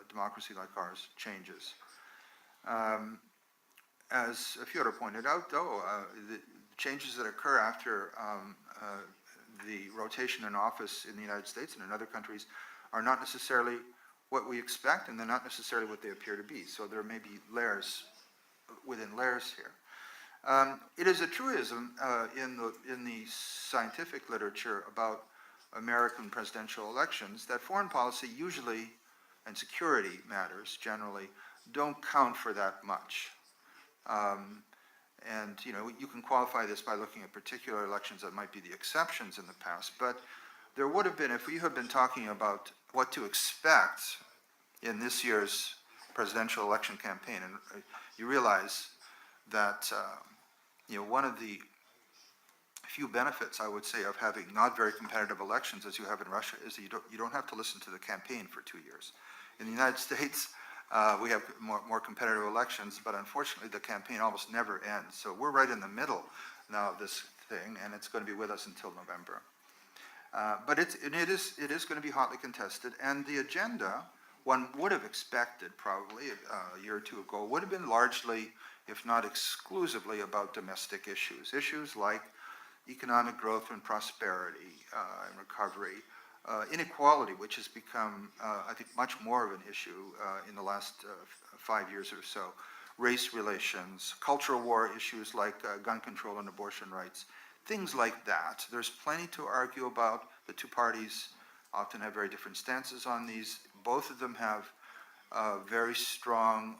democracy like ours, changes. As Fyodor pointed out, though, the changes that occur after the rotation in office in the United States and in other countries are not necessarily what we expect, and they're not necessarily what they appear to be. So there may be layers within layers here. It is a truism in the scientific literature about American presidential elections that foreign policy usually, and security matters generally, don't count for that much. And you can qualify this by looking at particular elections that might be the exceptions in the past, but there would have been, if we had been talking about what to expect in this year's presidential election campaign, and you realize that one of the few benefits, I would say, of having not very competitive elections as you have in Russia is that you don't have to listen to the campaign for 2 years. In the United States, we have more competitive elections, but unfortunately the campaign almost never ends. So we're right in the middle now of this thing, and it's going to be with us until November. But it is going to be hotly contested, and the agenda, one would have expected probably a year or two ago, would have been largely, if not exclusively, about domestic issues. Issues like economic growth and prosperity and recovery, inequality, which has become, I think, much more of an issue in the last 5 years or so, race relations, cultural war issues like gun control and abortion rights, things like that. There's plenty to argue about. The two parties often have very different stances on these. Both of them have very strong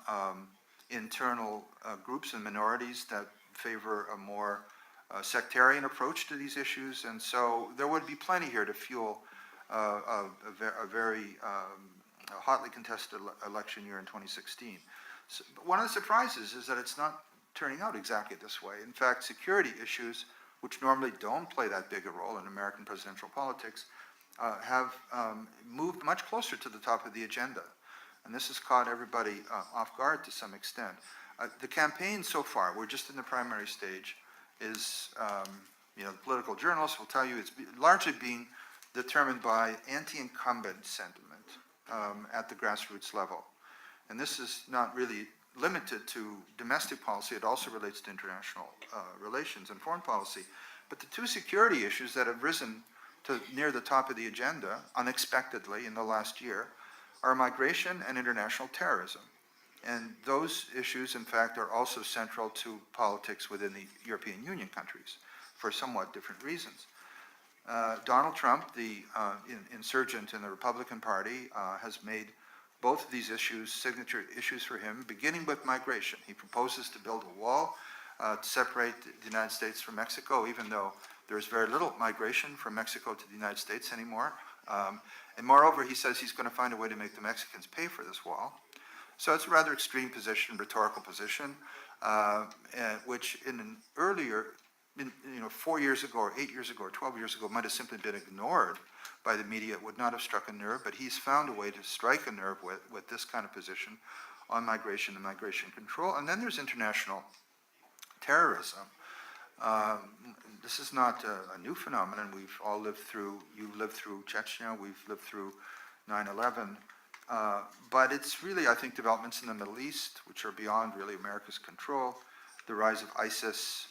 internal groups and minorities that favor a more sectarian approach to these issues, and so there would be plenty here to fuel a very hotly contested election year in 2016. So, but one of the surprises is that it's not turning out exactly this way. In fact, security issues, which normally don't play that big a role in American presidential politics, have moved much closer to the top of the agenda. And this has caught everybody off guard to some extent. The campaign so far, we're just in the primary stage, is, the political journalists will tell you it's largely being determined by anti-incumbent sentiment at the grassroots level. And this is not really limited to domestic policy, it also relates to international relations and foreign policy. But the two security issues that have risen to near the top of the agenda unexpectedly in the last year are migration and international terrorism. And those issues, in fact, are also central to politics within the European Union countries for somewhat different reasons. Donald Trump, the insurgent in the Republican Party, has made both of these issues signature issues for him, beginning with migration. He proposes to build a wall to separate the United States from Mexico, even though there's very little migration from Mexico to the United States anymore. And moreover, he says he's going to find a way to make the Mexicans pay for this wall. So it's a rather extreme position, rhetorical position, which in an earlier, 4 years ago or 8 years ago or 12 years ago might have simply been ignored by the media. It would not have struck a nerve, but he's found a way to strike a nerve with this kind of position on migration and migration control. And then there's international terrorism. This is not a new phenomenon. We've all lived through, you've lived through Chechnya, we've lived through 9/11. But it's really, I think, developments in the Middle East, which are beyond really America's control, the rise of ISIS,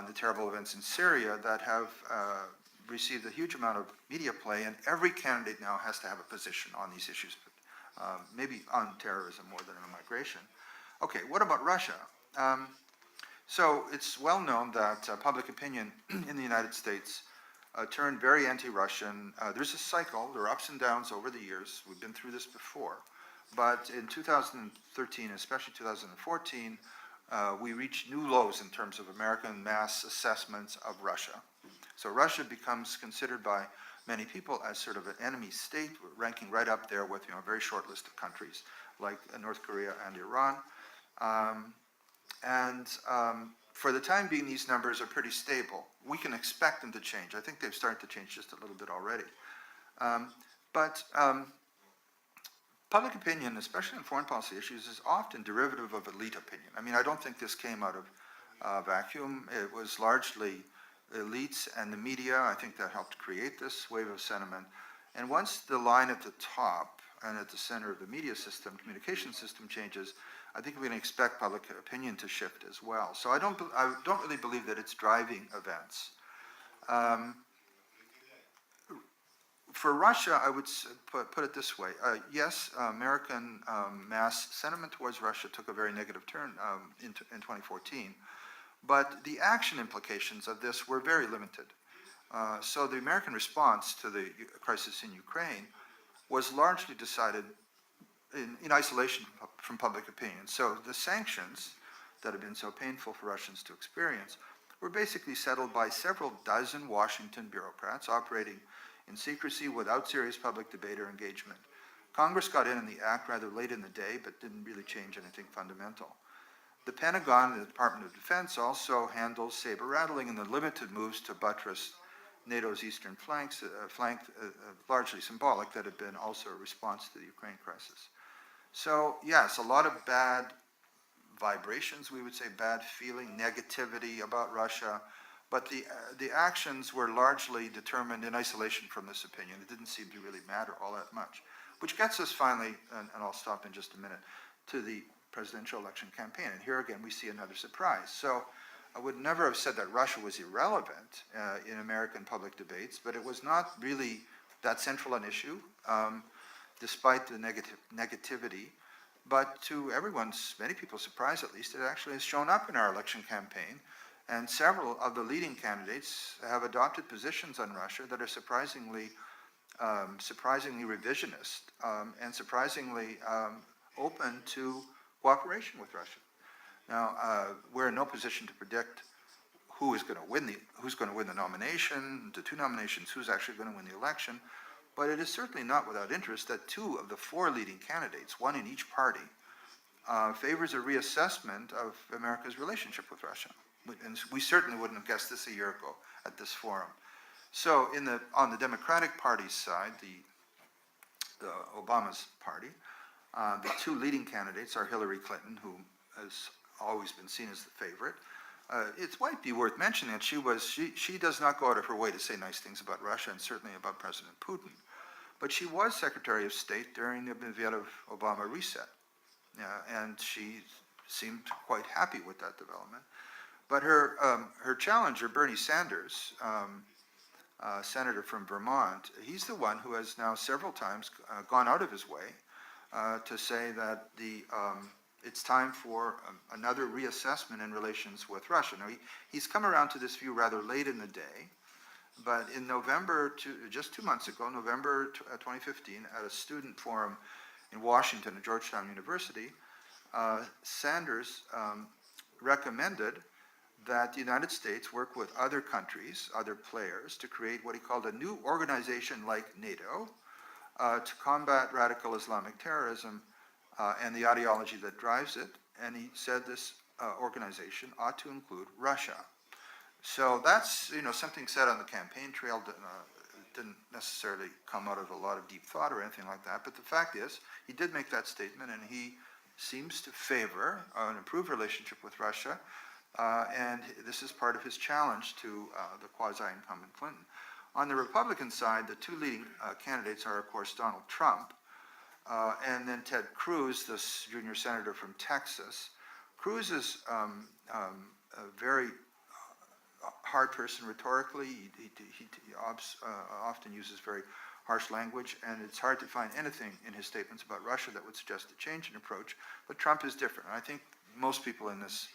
the terrible events in Syria that have received a huge amount of media play, and every candidate now has to have a position on these issues, maybe on terrorism more than on migration. Okay, what about Russia? So it's well known that public opinion in the United States turned very anti-Russian. There's a cycle, there are ups and downs over the years. We've been through this before. But in 2013, especially 2014, we reached new lows in terms of American mass assessments of Russia. So Russia becomes considered by many people as sort of an enemy state, ranking right up there with a very short list of countries like North Korea and Iran. For the time being, these numbers are pretty stable. We can expect them to change. I think they've started to change just a little bit already. Public opinion, especially on foreign policy issues, is often derivative of elite opinion. I mean, I don't think this came out of a vacuum. It was largely elites and the media, I think, that helped create this wave of sentiment. And once the line at the top and at the center of the media system, communication system changes, I think we can expect public opinion to shift as well. So I don't really believe that it's driving events. For Russia, I would put it this way. Yes, American mass sentiment towards Russia took a very negative turn in 2014, but the action implications of this were very limited. So the American response to the crisis in Ukraine was largely decided in isolation from public opinion. So the sanctions that have been so painful for Russians to experience were basically settled by several dozen Washington bureaucrats operating in secrecy without serious public debate or engagement. Congress got in the act rather late in the day, but didn't really change anything fundamental. The Pentagon and the Department of Defense also handles saber-rattling in the limited moves to buttress NATO's eastern flank, largely symbolic, that had been also a response to the Ukraine crisis. So yes, a lot of bad vibrations, we would say, bad feeling, negativity about Russia, but the actions were largely determined in isolation from this opinion. It didn't seem to really matter all that much, which gets us finally, and I'll stop in just a minute, to the presidential election campaign. And here again, we see another surprise. So I would never have said that Russia was irrelevant in American public debates, but it was not really that central an issue, despite the negativity. But to many people's surprise at least, it actually has shown up in our election campaign. And several of the leading candidates have adopted positions on Russia that are surprisingly revisionist and surprisingly open to cooperation with Russia. Now, we're in no position to predict who's going to win the nomination, the two nominations, who's actually going to win the election. But it is certainly not without interest that two of the four leading candidates, one in each party, favors a reassessment of America's relationship with Russia. And we certainly wouldn't have guessed this a year ago at this forum. So on the Democratic Party's side, the Obama's party, the two leading candidates are Hillary Clinton, who has always been seen as the favorite. It might be worth mentioning that she does not go out of her way to say nice things about Russia and certainly about President Putin. But she was Secretary of State during the Medvedev-Obama reset. And she seemed quite happy with that development. But her challenger, Bernie Sanders, senator from Vermont, he's the one who has now several times gone out of his way to say that it's time for another reassessment in relations with Russia. Now, he's come around to this view rather late in the day, but in November, just 2 months ago, November 2015, at a student forum in Washington at Georgetown University, Sanders recommended that the United States work with other countries, other players, to create what he called a new organization like NATO to combat radical Islamic terrorism and the ideology that drives it. And he said this organization ought to include Russia. So that's something said on the campaign trail. Didn't necessarily come out of a lot of deep thought or anything like that. But the fact is, he did make that statement, and he seems to favor an improved relationship with Russia. And this is part of his challenge to the quasi-incumbent Clinton. On the Republican side, the two leading candidates are, of course, Donald Trump and then Ted Cruz, this junior senator from Texas. Cruz is a very hard person rhetorically. He often uses very harsh language, and it's hard to find anything in his statements about Russia that would suggest a change in approach. But Trump is different. And I think most people in this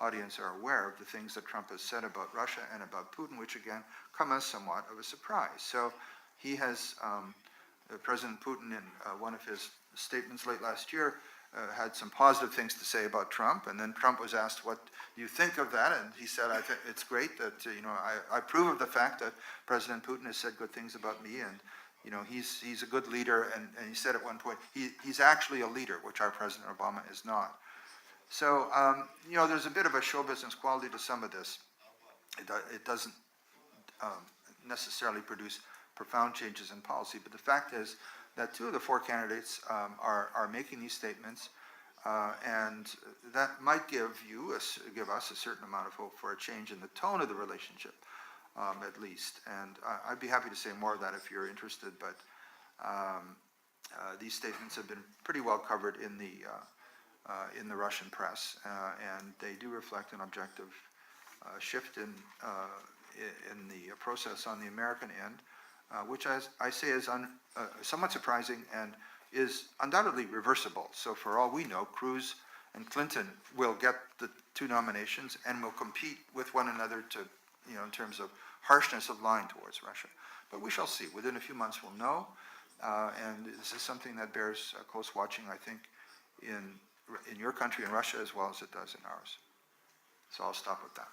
audience are aware of the things that Trump has said about Russia and about Putin, which again come as somewhat of a surprise. So he has, President Putin, in one of his statements late last year, had some positive things to say about Trump, and then Trump was asked, what do you think of that? And he said, I think it's great that, I approve of the fact that President Putin has said good things about me, and, he's a good leader, and he said at one point, he's actually a leader, which our President Obama is not. So, there's a bit of a show business quality to some of this. It doesn't necessarily produce profound changes in policy, but the fact is that 2 of the 4 candidates are making these statements, and that might give us a certain amount of hope for a change in the tone of the relationship, at least. And I'd be happy to say more of that if you're interested, but these statements have been pretty well covered in the Russian press, and they do reflect an objective shift in the process on the American end, which I say is somewhat surprising and is undoubtedly reversible. So for all we know, Cruz and Clinton will get the 2 nominations and will compete with one another to, in terms of harshness of line towards Russia. But we shall see. Within a few months we'll know, and this is something that bears close watching, I think, in your country, in Russia, as well as it does in ours. So I'll stop with that.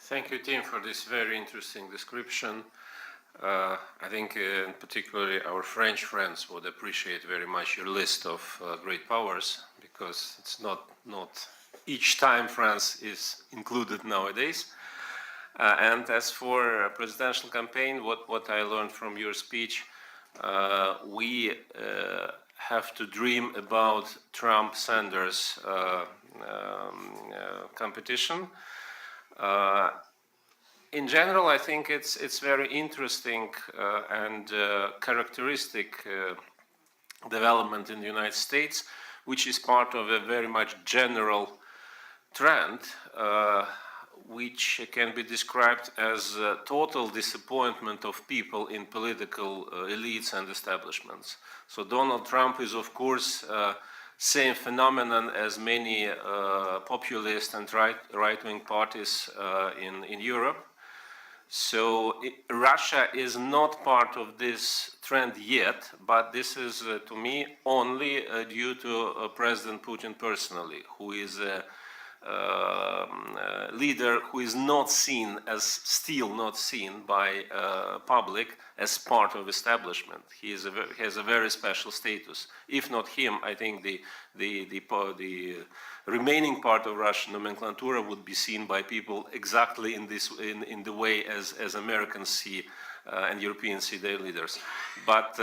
Thank you, Tim, for this very interesting description. I think particularly our French friends would appreciate very much your list of great powers, because it's not each time France is included nowadays. And as for a presidential campaign, what I learned from your speech, we have to dream about Trump-Sanders competition. In general, I think it's very interesting and characteristic development in the United States, which is part of a very much general trend, which can be described as total disappointment of people in political elites and establishments. So Donald Trump is, of course, same phenomenon as many populist and right-wing parties in Europe. So Russia is not part of this trend yet, but this is, to me, only due to President Putin personally, who is a leader who is not seen still not seen by public as part of establishment. He has a very special status. If not him, I think the remaining part of Russian nomenclatura would be seen by people exactly in the way as Americans see and Europeans see their leaders. But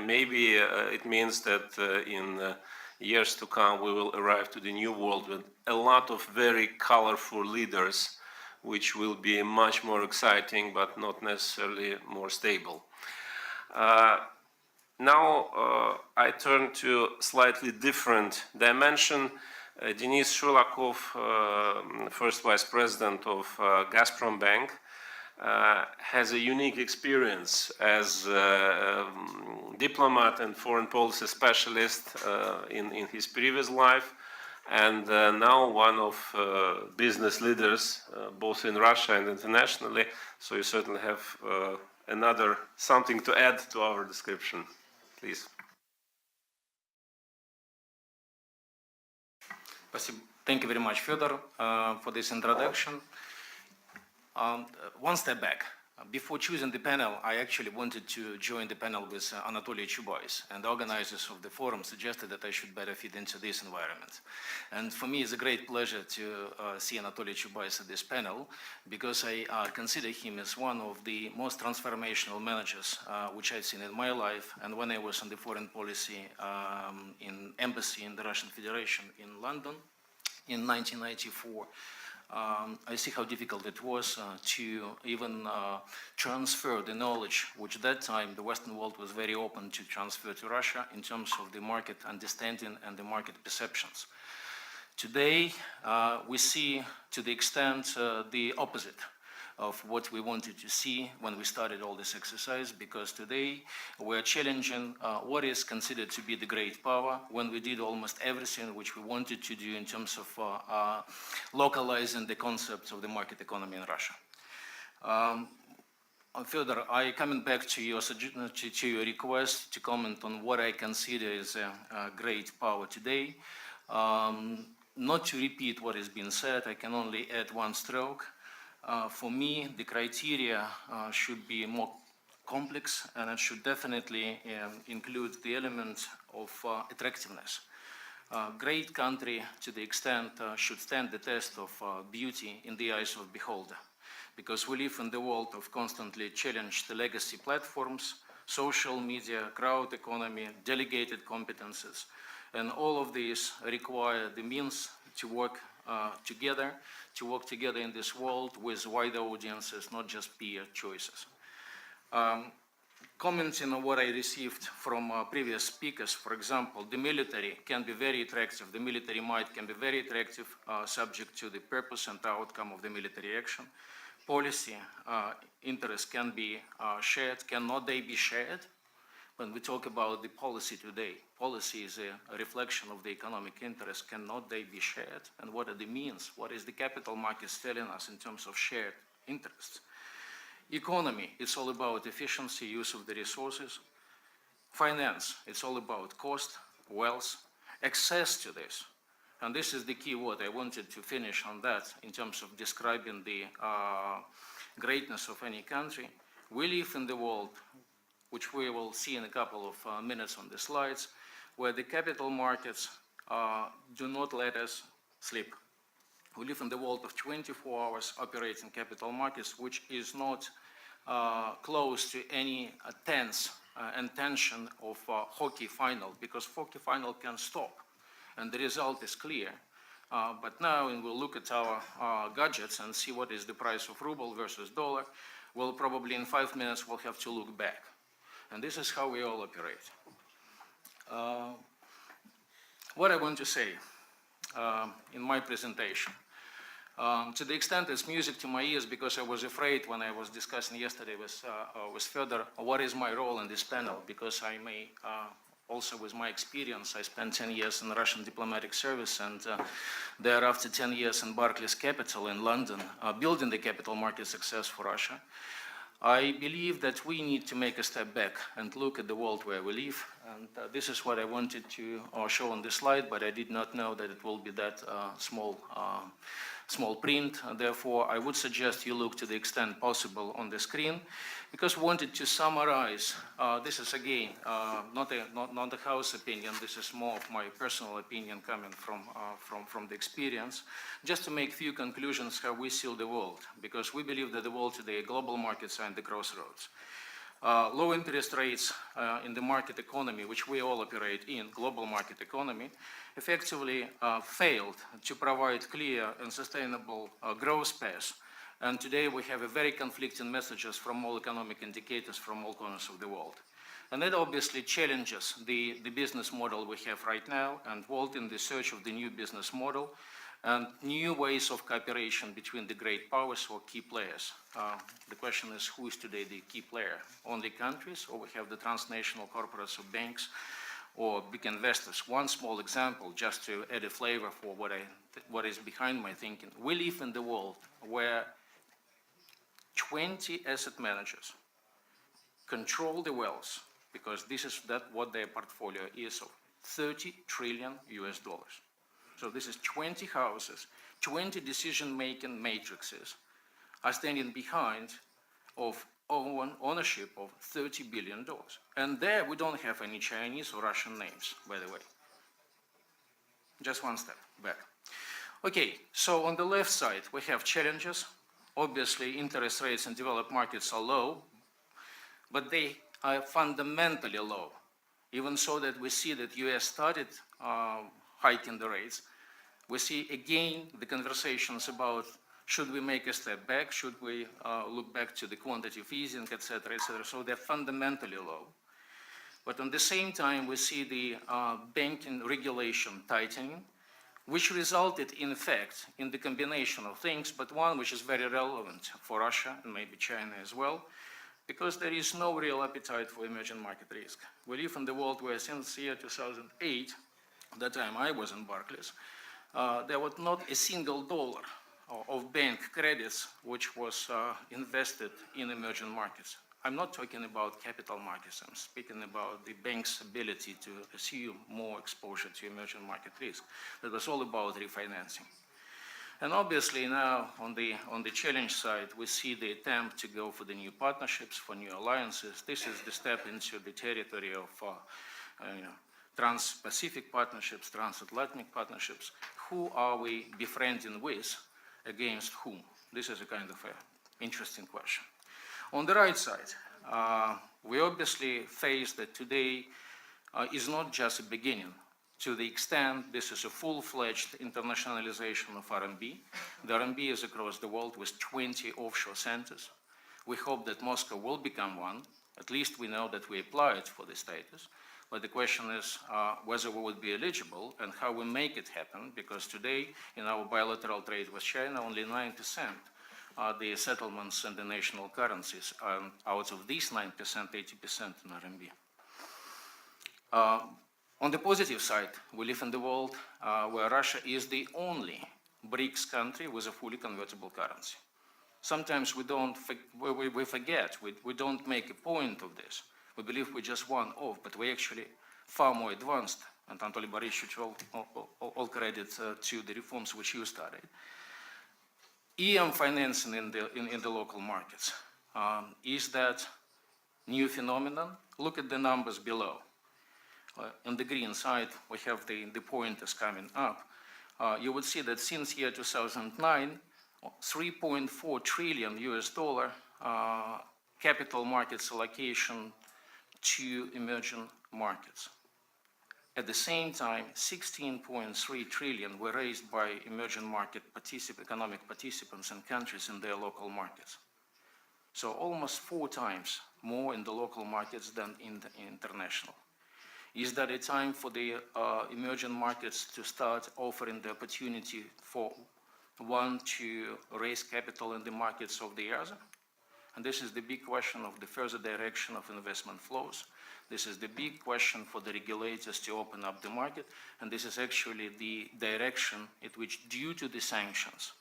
maybe it means that in years to come we will arrive to the new world with a lot of very colorful leaders, which will be much more exciting but not necessarily more stable. Now I turn to slightly different dimension. Denis Shulakov, first vice president of Gazprom Bank, has a unique experience as a diplomat and foreign policy specialist in his previous life, and now one of business leaders both in Russia and internationally. So you certainly have something to add to our description. Please. Thank you very much, Fyodor, for this introduction. One step back. Before choosing the panel, I actually wanted to join the panel with Anatoly Chubais, and the organizers of the forum suggested that I should better fit into this environment. And for me, it's a great pleasure to see Anatoly Chubais at this panel, because I consider him as one of the most transformational managers which I've seen in my life. And when I was on the foreign policy in embassy in the Russian Federation in London in 1994, I see how difficult it was to even transfer the knowledge which at that time the Western world was very open to transfer to Russia in terms of the market understanding and the market perceptions. Today, we see to the extent the opposite. of what we wanted to see when we started all this exercise, because today we're challenging what is considered to be the great power when we did almost everything which we wanted to do in terms of localizing the concepts of the market economy in Russia. Fyodor, I coming back to your request to comment on what I consider is a great power today. Not to repeat what has been said, I can only add one stroke. For me, the criteria should be more complex, and it should definitely include the element of attractiveness. Great country, to the extent, should stand the test of beauty in the eyes of beholder, because we live in the world of constantly challenged legacy platforms, social media, crowd economy, delegated competences, and all of these require the means to work together in this world with wider audiences, not just peer choices. Commenting on what I received from previous speakers, for example, the military can be very attractive, the military might can be very attractive, subject to the purpose and outcome of the military action. Policy interests can be shared, cannot they be shared? When we talk about the policy today, policy is a reflection of the economic interests, cannot they be shared? And what are the means? What is the capital markets telling us in terms of shared interests? Economy, it's all about efficiency, use of the resources. Finance, it's all about cost, wealth, access to this. And this is the key word. I wanted to finish on that in terms of describing the greatness of any country. We live in the world, which we will see in a couple of minutes on the slides, where the capital markets do not let us sleep. We live in the world of 24 hours operating capital markets, which is not close to any tense and tension of hockey final, because hockey final can stop, and the result is clear. But now, when we'll look at our gadgets and see what is the price of ruble versus dollar, we'll probably in 5 minutes we'll have to look back. And this is how we all operate. What I want to say in my presentation, to the extent it's music to my ears, because I was afraid when I was discussing yesterday with Fyodor, what is my role in this panel, because I may, also with my experience, I spent 10 years in the Russian diplomatic service, and thereafter 10 years in Barclays Capital in London, building the capital market success for Russia. I believe that we need to make a step back and look at the world where we live, and this is what I wanted to show on this slide, but I did not know that it will be that small print. Therefore, I would suggest you look to the extent possible on the screen, because we wanted to summarize. This is again not a house opinion. This is more of my personal opinion coming from the experience, just to make few conclusions how we see the world, because we believe that the world today, global markets are in the crossroads. Low interest rates in the market economy, which we all operate in, global market economy, effectively failed to provide clear and sustainable growth path. And today we have a very conflicting messages from all economic indicators from all corners of the world. And that obviously challenges the business model we have right now, and world in the search of the new business model and new ways of cooperation between the great powers or key players. The question is, who is today the key player? Only countries, or we have the transnational corporates or banks or big investors? One small example, just to add a flavor for what is behind my thinking. We live in the world where 20 asset managers control the wealth, because this is what their portfolio is of, $30 trillion. So this is 20 houses, 20 decision-making matrices are standing behind of ownership of $30 billion. And there we don't have any Chinese or Russian names, by the way. Just one step back. Okay, so on the left side, we have challenges. Obviously, interest rates in developed markets are low, but they are fundamentally low. Even so that we see that US started hiking the rates, we see again the conversations about should we make a step back, should we look back to the quantitative easing, et cetera, so they're fundamentally low. But at the same time, we see the banking regulation tightening, which resulted, in fact, in the combination of things, but one which is very relevant for Russia and maybe China as well, because there is no real appetite for emerging market risk. We live in the world where since the year 2008, at that time I was in Barclays, there was not a single dollar of bank credits which was invested in emerging markets. I'm not talking about capital markets, I'm speaking about the bank's ability to assume more exposure to emerging market risk. That was all about refinancing. And obviously now on the challenge side, we see the attempt to go for the new partnerships, for new alliances. This is the step into the territory of trans-Pacific partnerships, transatlantic partnerships. Who are we befriending with, against whom? This is a kind of interesting question. On the right side, we obviously face that today is not just a beginning. To the extent this is a full-fledged internationalization of RMB. The RMB is across the world with 20 offshore centers. We hope that Moscow will become one. At least we know that we applied for the status. But the question is whether we would be eligible and how we make it happen, because today in our bilateral trade with China, only 9% are the settlements in the national currencies. Out of these 9%, 80% in RMB. On the positive side, we live in the world where Russia is the only BRICS country with a fully convertible currency. Sometimes we forget, we don't make a point of this. We believe we're just one off, but we're actually far more advanced, and Anatoly Borисovich, all credit to the reforms which you started. EM financing in the local markets. Is that new phenomenon? Look at the numbers below. On the green side, we have the pointers coming up. You would see that since year 2009, $3.4 trillion US capital markets allocation to emerging markets. At the same time, 16.3 trillion were raised by emerging market economic participants and countries in their local markets. So almost 4 times more in the local markets than in the international. Is that a time for the emerging markets to start offering the opportunity for one to raise capital in the markets of the other? And this is the big question of the further direction of investment flows. This is the big question for the regulators to open up the market, and this is actually the direction at which, due to the sanctions,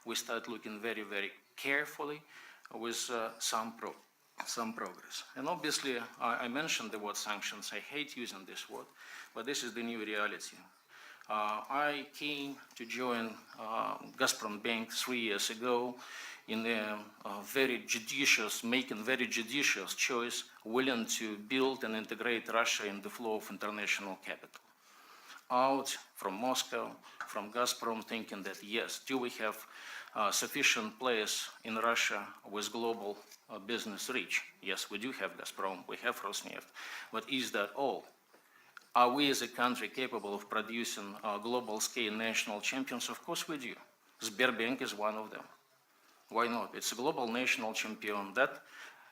we start looking very, very carefully with some progress. And obviously, I mentioned the word sanctions. I hate using this word, but this is the new reality. I came to join Gazprom Bank 3 years ago in a making very judicious choice, willing to build and integrate Russia in the flow of international capital. Out from Moscow, from Gazprom, thinking that yes, do we have sufficient players in Russia with global business reach? Yes, we do have Gazprom, we have Rosneft, but is that all? Are we as a country capable of producing global scale national champions? Of course we do. Sberbank is one of them. Why not? It's a global national champion. That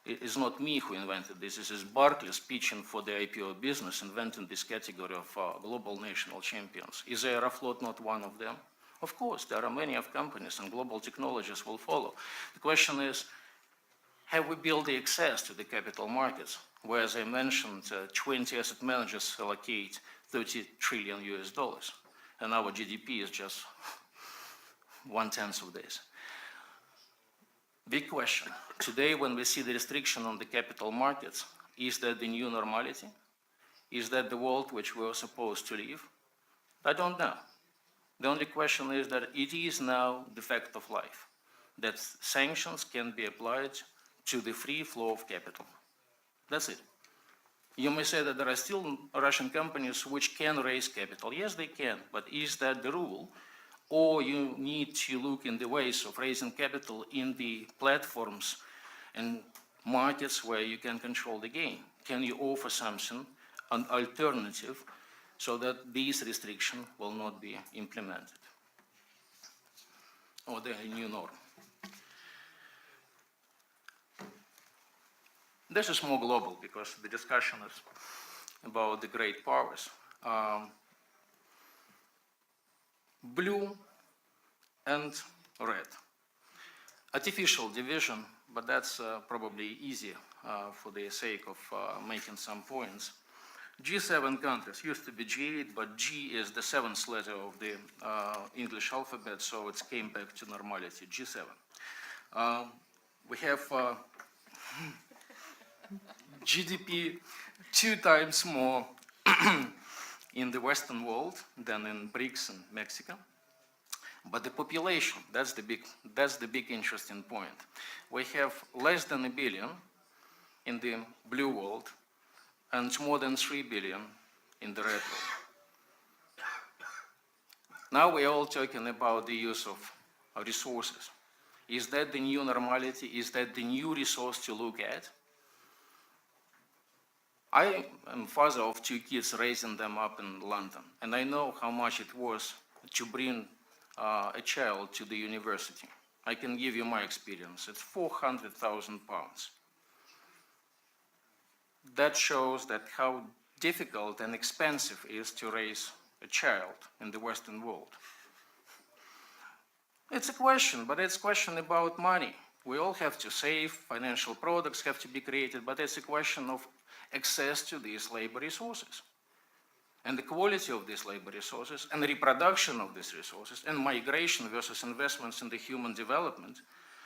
is not me who invented this. This is Barclays pitching for the IPO business, inventing this category of global national champions. Is Aeroflot not one of them? Of course, there are many of companies and global technologies will follow. The question is, have we built the access to the capital markets? Where, as I mentioned, 20 asset managers allocate $30 trillion US, and our GDP is just 1/10 of this. Big question. Today, when we see the restriction on the capital markets, is that the new normality? Is that the world which we are supposed to live? I don't know. The only question is that it is now the fact of life, that sanctions can be applied to the free flow of capital. That's it. You may say that there are still Russian companies which can raise capital. Yes, they can, but is that the rule? Or you need to look in the ways of raising capital in the platforms and markets where you can control the game. Can you offer something, an alternative, so that these restrictions will not be implemented? Or the new norm. This is more global because the discussion is about the great powers. blue and red. Artificial division, but that's probably easy for the sake of making some points. G7 countries used to be G8, but G is the 7th letter of the English alphabet, so it came back to normality, G7. We have GDP 2 times more in the Western world than in BRICS and Mexico. But the population, that's the big interesting point. We have less than 1 billion in the blue world and more than 3 billion in the red world. Now we're all talking about the use of resources. Is that the new normality? Is that the new resource to look at? I am father of 2 kids, raising them up in London, and I know how much it was to bring a child to the university. I can give you my experience. It's £400,000. That shows that how difficult and expensive it is to raise a child in the Western world. It's a question, but it's a question about money. We all have to save, financial products have to be created, but it's a question of access to these labor resources. And the quality of these labor resources, and the reproduction of these resources, and migration versus investments in the human development,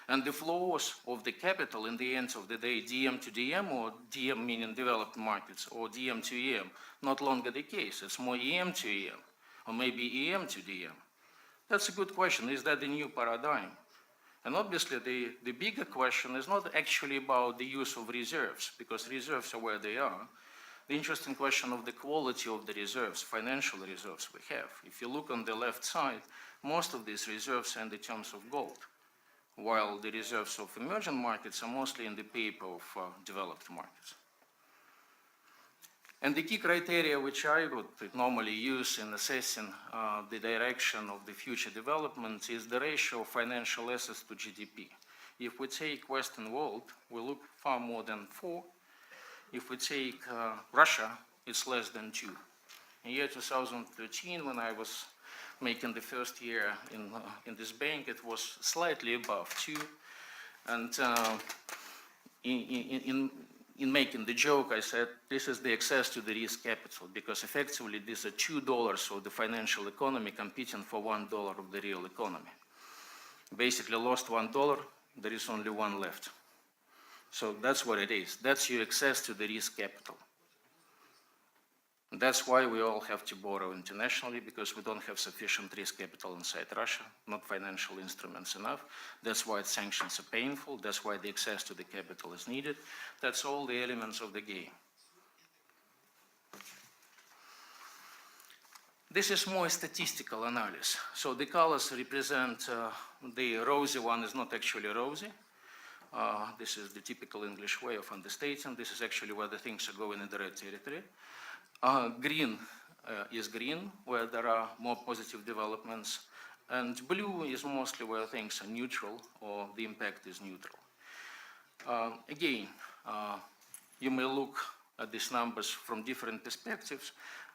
and the flows of the capital in the end of the day, DM to DM, or DM meaning developed markets, or DM to EM, not longer the case. It's more EM to EM, or maybe EM to DM. That's a good question. Is that the new paradigm? And obviously, the bigger question is not actually about the use of reserves, because reserves are where they are. The interesting question of the quality of the reserves, financial reserves we have. If you look on the left side, most of these reserves are in the terms of gold, while the reserves of emerging markets are mostly in the paper of developed markets. And the key criteria which I would normally use in assessing the direction of the future development is the ratio of financial assets to GDP. If we take Western world, we look far more than 4. If we take Russia, it's less than 2. In year 2013, when I was making the first year in this bank, it was slightly above 2. And in making the joke, I said, this is the access to the risk capital, because effectively these are $2 of the financial economy competing for $1 of the real economy. Basically lost $1, there is only 1 left. So that's what it is. That's your access to the risk capital. That's why we all have to borrow internationally, because we don't have sufficient risk capital inside Russia, not financial instruments enough. That's why sanctions are painful. That's why the access to the capital is needed. That's all the elements of the game. This is more statistical analysis. So the colors represent, the rosy one is not actually rosy. This is the typical English way of understating. This is actually where the things are going in the red territory. Green is green, where there are more positive developments. And blue is mostly where things are neutral, or the impact is neutral. Again, you may look at these numbers from different perspectives,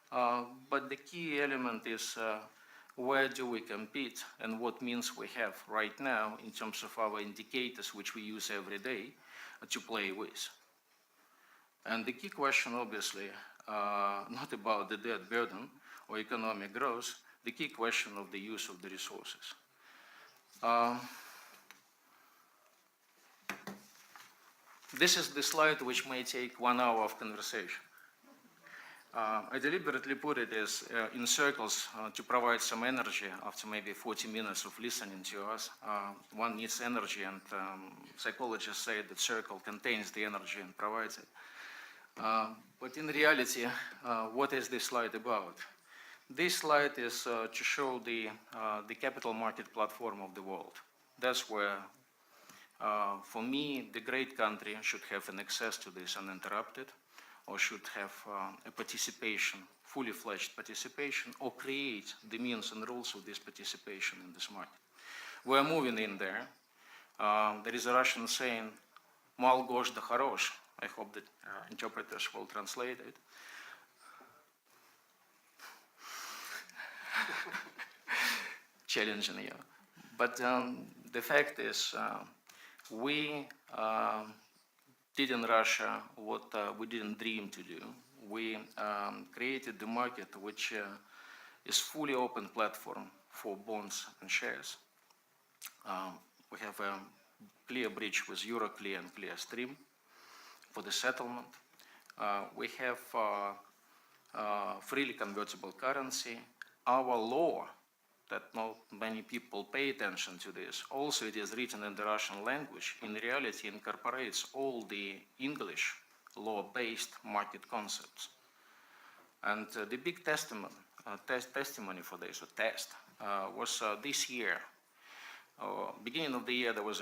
but the key element is where do we compete and what means we have right now in terms of our indicators, which we use every day to play with. And the key question, obviously, not about the debt burden or economic growth, the key question of the use of the resources. This is the slide which may take 1 hour of conversation. I deliberately put it as in circles to provide some energy after maybe 40 minutes of listening to us. One needs energy, and psychologists say that circle contains the energy and provides it. But in reality, what is this slide about? This slide is to show the capital market platform of the world. That's where, for me, the great country should have an access to this uninterrupted, or should have a participation, fully fledged participation, or create the means and rules of this participation in this market. We're moving in there. There is a Russian saying, "Mal gosh da хорош." I hope that interpreters will translate it. challenging you. But the fact is, we did in Russia what we didn't dream to do. We created the market, which is fully open platform for bonds and shares. We have a clear bridge with Euroclear and Clearstream for the settlement. We have freely convertible currency. Our law, that not many people pay attention to this, also it is written in the Russian language, in reality incorporates all the English law-based market concepts. And the big testimony for this, or test, was this year. Beginning of the year, there was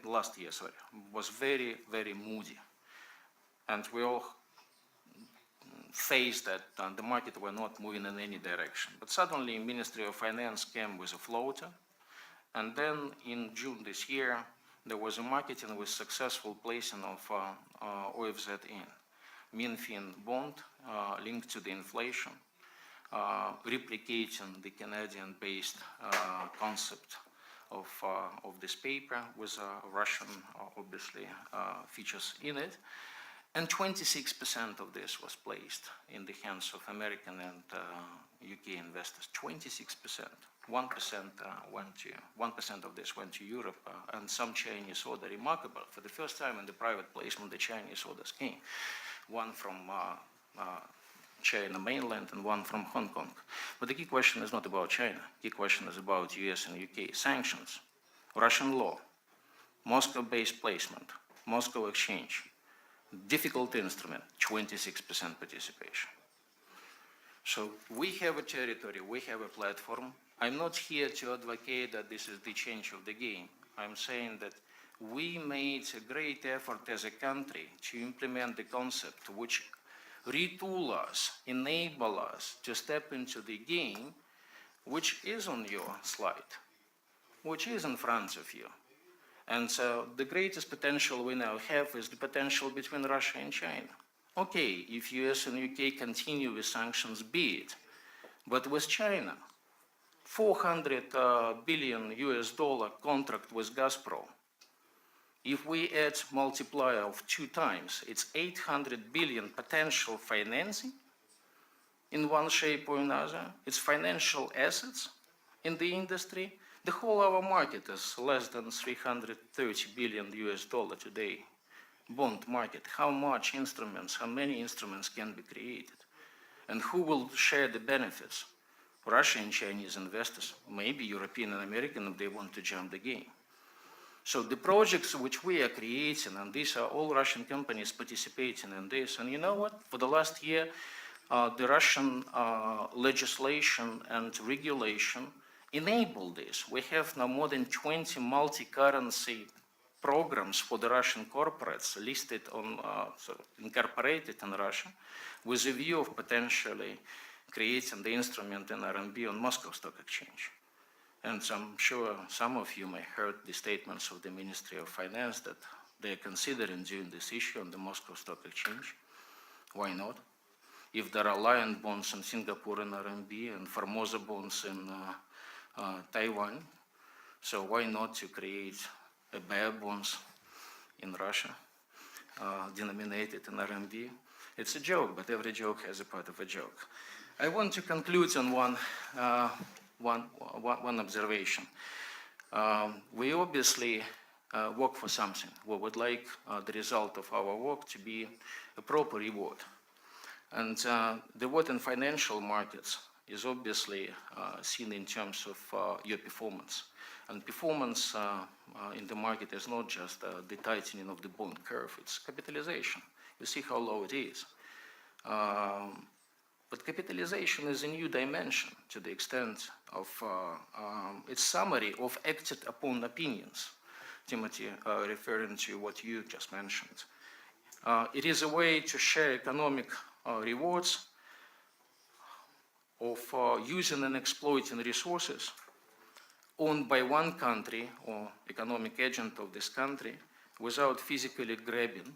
last year, sorry, was very, very moody. And we all faced that the market were not moving in any direction. But suddenly, Ministry of Finance came with a floater. And then in June this year, there was a marketing with successful placing of OFZ in Minfin bond linked to the inflation, replicating the Canadian-based concept of this paper with Russian, obviously, features in it. And 26% of this was placed in the hands of American and UK investors. 26%. 1% of this went to Europe, and some Chinese order. Remarkable. For the first time in the private placement, the Chinese orders came. One from China mainland and one from Hong Kong. But the key question is not about China. The key question is about US and UK. Sanctions, Russian law, Moscow-based placement, Moscow exchange. Difficult instrument, 26% participation. So we have a territory, we have a platform. I'm not here to advocate that this is the change of the game. I'm saying that we made a great effort as a country to implement the concept which retool us, enable us to step into the game, which is on your slide, which is in front of you. And so the greatest potential we now have is the potential between Russia and China. Okay, if US and UK continue with sanctions, be it. But with China, $400 billion contract with Gazprom. If we add multiplier of 2 times, it's 800 billion potential financing in one shape or another. It's financial assets in the industry. The whole our market is less than $330 billion today. Bond market. How much instruments, how many instruments can be created? And who will share the benefits? Russian and Chinese investors, maybe European and American if they want to jump the game. So the projects which we are creating, and these are all Russian companies participating in this, and you know what? For the last year, the Russian legislation and regulation enable this. We have now more than 20 multi-currency programs for the Russian corporates listed on, incorporated in Russia, with a view of potentially creating the instrument in RMB on Moscow Stock Exchange. And I'm sure some of you may have heard the statements of the Ministry of Finance that they're considering doing this issue on the Moscow Stock Exchange. Why not? If there are lion bonds in Singapore and RMB and Formosa bonds in Taiwan, so why not to create a bear bonds in Russia, denominated in RMB? It's a joke, but every joke has a part of a joke. I want to conclude on one observation. We obviously work for something. We would like the result of our work to be a proper reward. And the reward in financial markets is obviously seen in terms of your performance. And performance in the market is not just the tightening of the bond curve, it's capitalization. You see how low it is. But capitalization is a new dimension to the extent of its summary of acted upon opinions. Timothy, referring to what you just mentioned. It is a way to share economic rewards of using and exploiting resources owned by one country or economic agent of this country without physically grabbing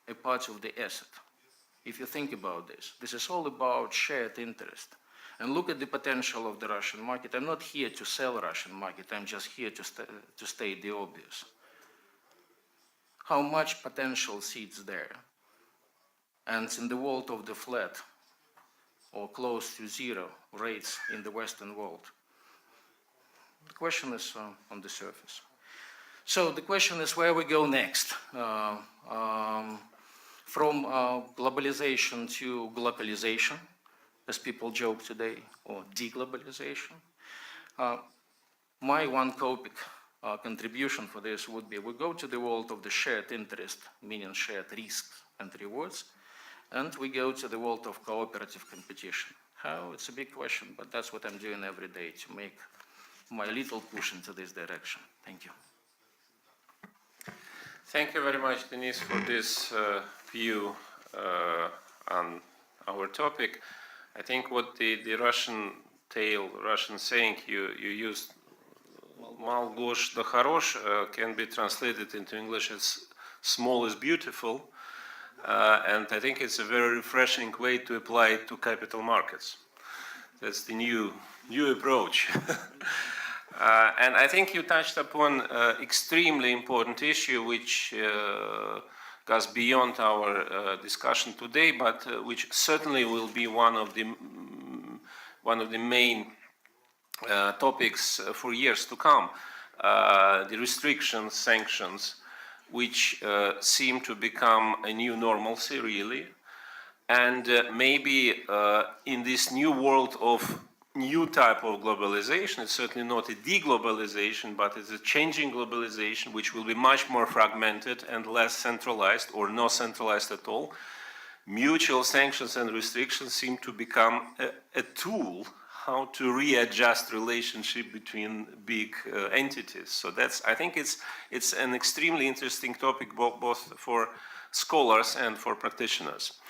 a part of the asset. If you think about this, this is all about shared interest. and look at the potential of the Russian market. I'm not here to sell Russian market, I'm just here to state the obvious. How much potential sits there? And in the world of the flat or close to zero rates in the Western world, the question is on the surface. So the question is where we go next. From globalization to globalization, as people joke today, or deglobalization. My one topic contribution for this would be we go to the world of the shared interest, meaning shared risks and rewards, and we go to the world of cooperative competition. How? It's a big question, but that's what I'm doing every day to make my little push into this direction. Thank you. Thank you very much, Denis, for this view on our topic. I think what the Russian tale, Russian saying you used, "Mal gosh da хорош," can be translated into English as "small is beautiful," and I think it's a very refreshing way to apply it to capital markets. That's the new approach. And I think you touched upon an extremely important issue which goes beyond our discussion today, but which certainly will be one of the main topics for years to come. The restrictions, sanctions, which seem to become a new normalcy, really. And maybe in this new world of new type of globalization, it's certainly not a deglobalization, but it's a changing globalization which will be much more fragmented and less centralized or not centralized at all. Mutual sanctions and restrictions seem to become a tool how to readjust relationship between big entities. So I think it's an extremely interesting topic both for scholars and for practitioners.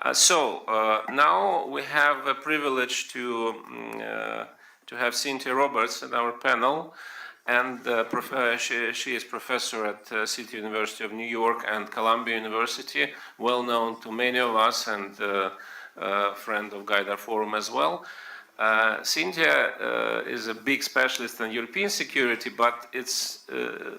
Now we have a privilege to have Cynthia Roberts at our panel, and she is professor at City University of New York and Columbia University, well known to many of us and a friend of Gaidar Forum as well. Cynthia is a big specialist on European security, but it's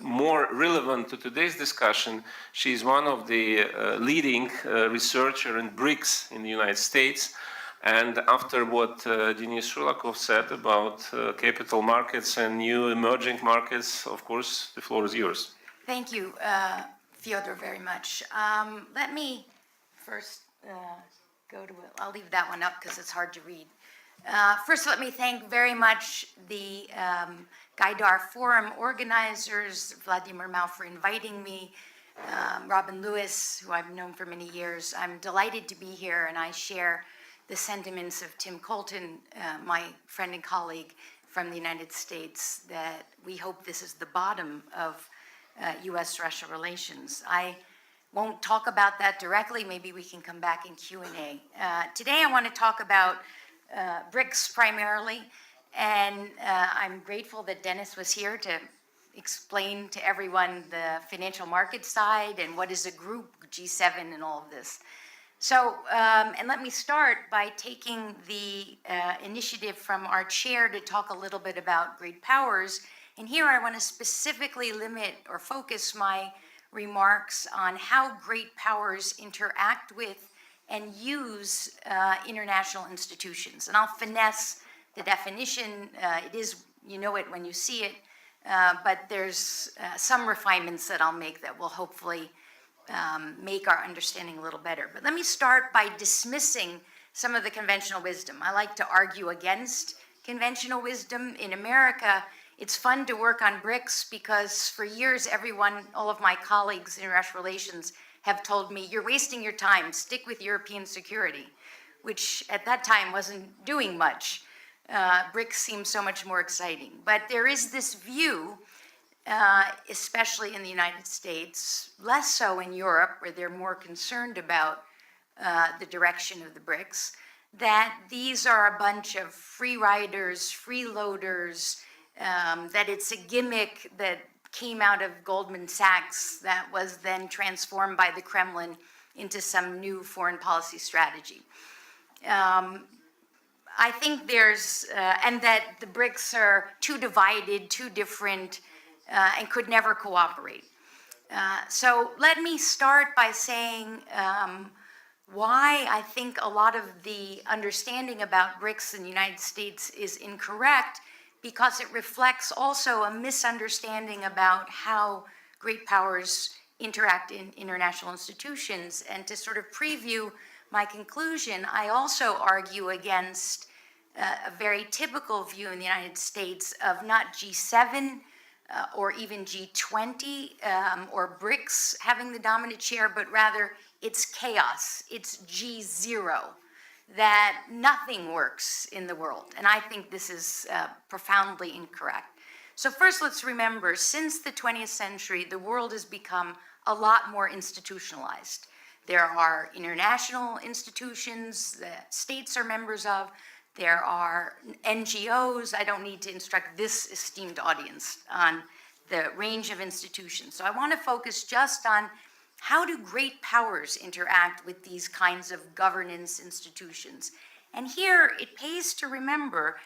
more relevant to today's discussion. She's one of the leading researcher in BRICS in the United States. And after what Denis Shulakov said about capital markets and new emerging markets, of course, the floor is yours. Thank you, Fyodor, very much. Let me first go to it. I'll leave that one up because it's hard to read. First, let me thank very much the Gaidar Forum organizers, Vladimir Mao for inviting me, Robin Lewis, who I've known for many years. I'm delighted to be here, and I share the sentiments of Tim Colton, my friend and colleague from the United States, that we hope this is the bottom of U.S.-Russia relations. I won't talk about that directly. Maybe we can come back in Q&A. Today, I want to talk about BRICS primarily, and I'm grateful that Dennis was here to explain to everyone the financial market side and what is a group, G7 and all of this. So, and let me start by taking the initiative from our chair to talk a little bit about great powers. And here I want to specifically limit or focus my remarks on how great powers interact with and use international institutions. And I'll finesse the definition. It is, you know it when you see it, but there's some refinements that I'll make that will hopefully make our understanding a little better. But let me start by dismissing some of the conventional wisdom. I like to argue against conventional wisdom. In America, it's fun to work on BRICS because for years, all of my colleagues in international relations have told me, you're wasting your time, stick with European security, which at that time wasn't doing much. BRICS seems so much more exciting. But there is this view, especially in the United States, less so in Europe, where they're more concerned about the direction of the BRICS, that these are a bunch of free riders, freeloaders, that it's a gimmick that came out of Goldman Sachs that was then transformed by the Kremlin into some new foreign policy strategy. I think there's, and that the BRICS are too divided, too different, and could never cooperate. So let me start by saying why I think a lot of the understanding about BRICS in the United States is incorrect, because it reflects also a misunderstanding about how great powers interact in international institutions. And to sort of preview my conclusion, I also argue against a very typical view in the United States of not G7 or even G20 or BRICS having the dominant share, but rather it's chaos, it's G0, that nothing works in the world. And I think this is profoundly incorrect. So first, let's remember, since the 20th century, the world has become a lot more institutionalized. There are international institutions that states are members of. There are NGOs. I don't need to instruct this esteemed audience on the range of institutions. So I want to focus just on how do great powers interact with these kinds of governance institutions. And here it pays to remember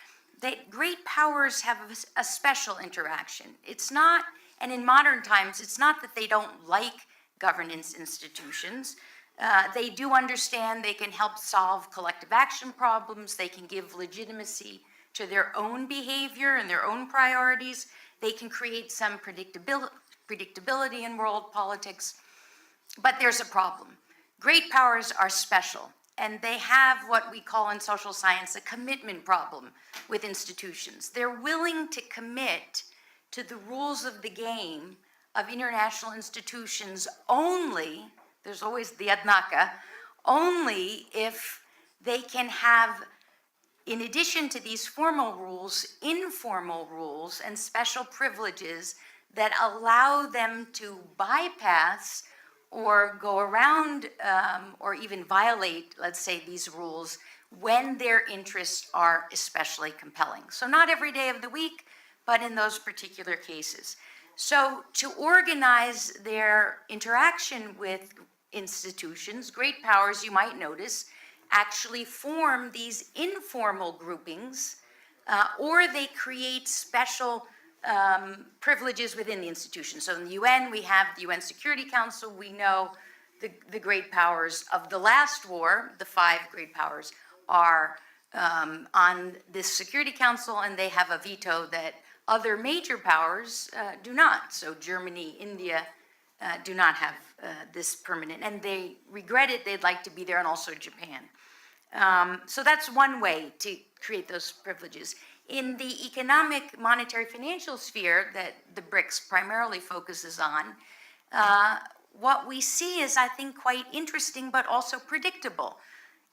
that great powers have a special interaction. It's not, and in modern times, it's not that they don't like governance institutions. They do understand they can help solve collective action problems. They can give legitimacy to their own behavior and their own priorities. They can create some predictability in world politics. But there's a problem. Great powers are special, and they have what we call in social science a commitment problem with institutions. They're willing to commit to the rules of the game of international institutions only, there's always the adnaka, only if they can have, in addition to these formal rules, informal rules and special privileges that allow them to bypass or go around or even violate, let's say, these rules when their interests are especially compelling. So not every day of the week, but in those particular cases. So to organize their interaction with institutions, great powers, you might notice, actually form these informal groupings, or they create special privileges within the institution. So in the UN, we have the UN Security Council. We know the great powers of the last war, the 5 great powers, are on this Security Council, and they have a veto that other major powers do not. So Germany, India do not have this permanent, and they regret it. They'd like to be there, and also Japan. So that's one way to create those privileges. In the economic, monetary, financial sphere that the BRICS primarily focuses on, what we see is, I think, quite interesting, but also predictable.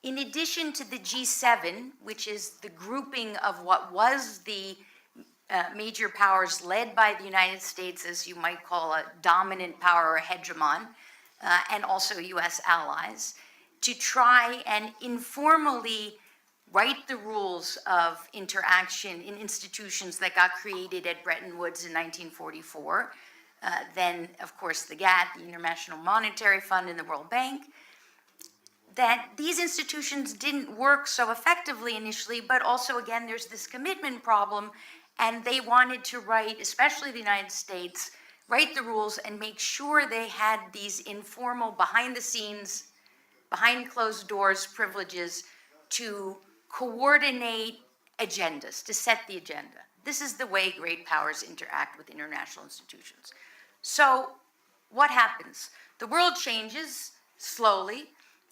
In addition to the G7, which is the grouping of what was the major powers led by the United States, as you might call a dominant power or hegemon, and also US allies, to try and informally write the rules of interaction in institutions that got created at Bretton Woods in 1944. Then, of course, the GATT, the International Monetary Fund, and the World Bank, that these institutions didn't work so effectively initially, but also, again, there's this commitment problem, and they wanted to write, especially the United States, write the rules and make sure they had these informal, behind the scenes, behind closed doors privileges to coordinate agendas, to set the agenda. This is the way great powers interact with international institutions. So what happens? The world changes slowly,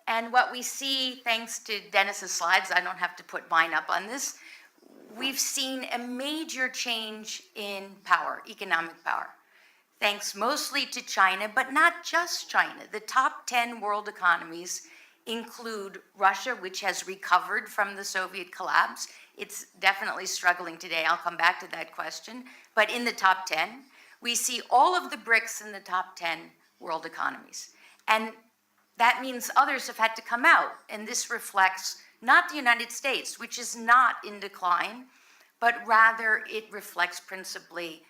and what we see, thanks to Dennis's slides, I don't have to put mine up on this, we've seen a major change in power, economic power, thanks mostly to China, but not just China. The top 10 world economies include Russia, which has recovered from the Soviet collapse. It's definitely struggling today. I'll come back to that question. But in the top 10, we see all of the BRICS in the top 10 world economies. And that means others have had to come out. And this reflects not the United States, which is not in decline, but rather it reflects principally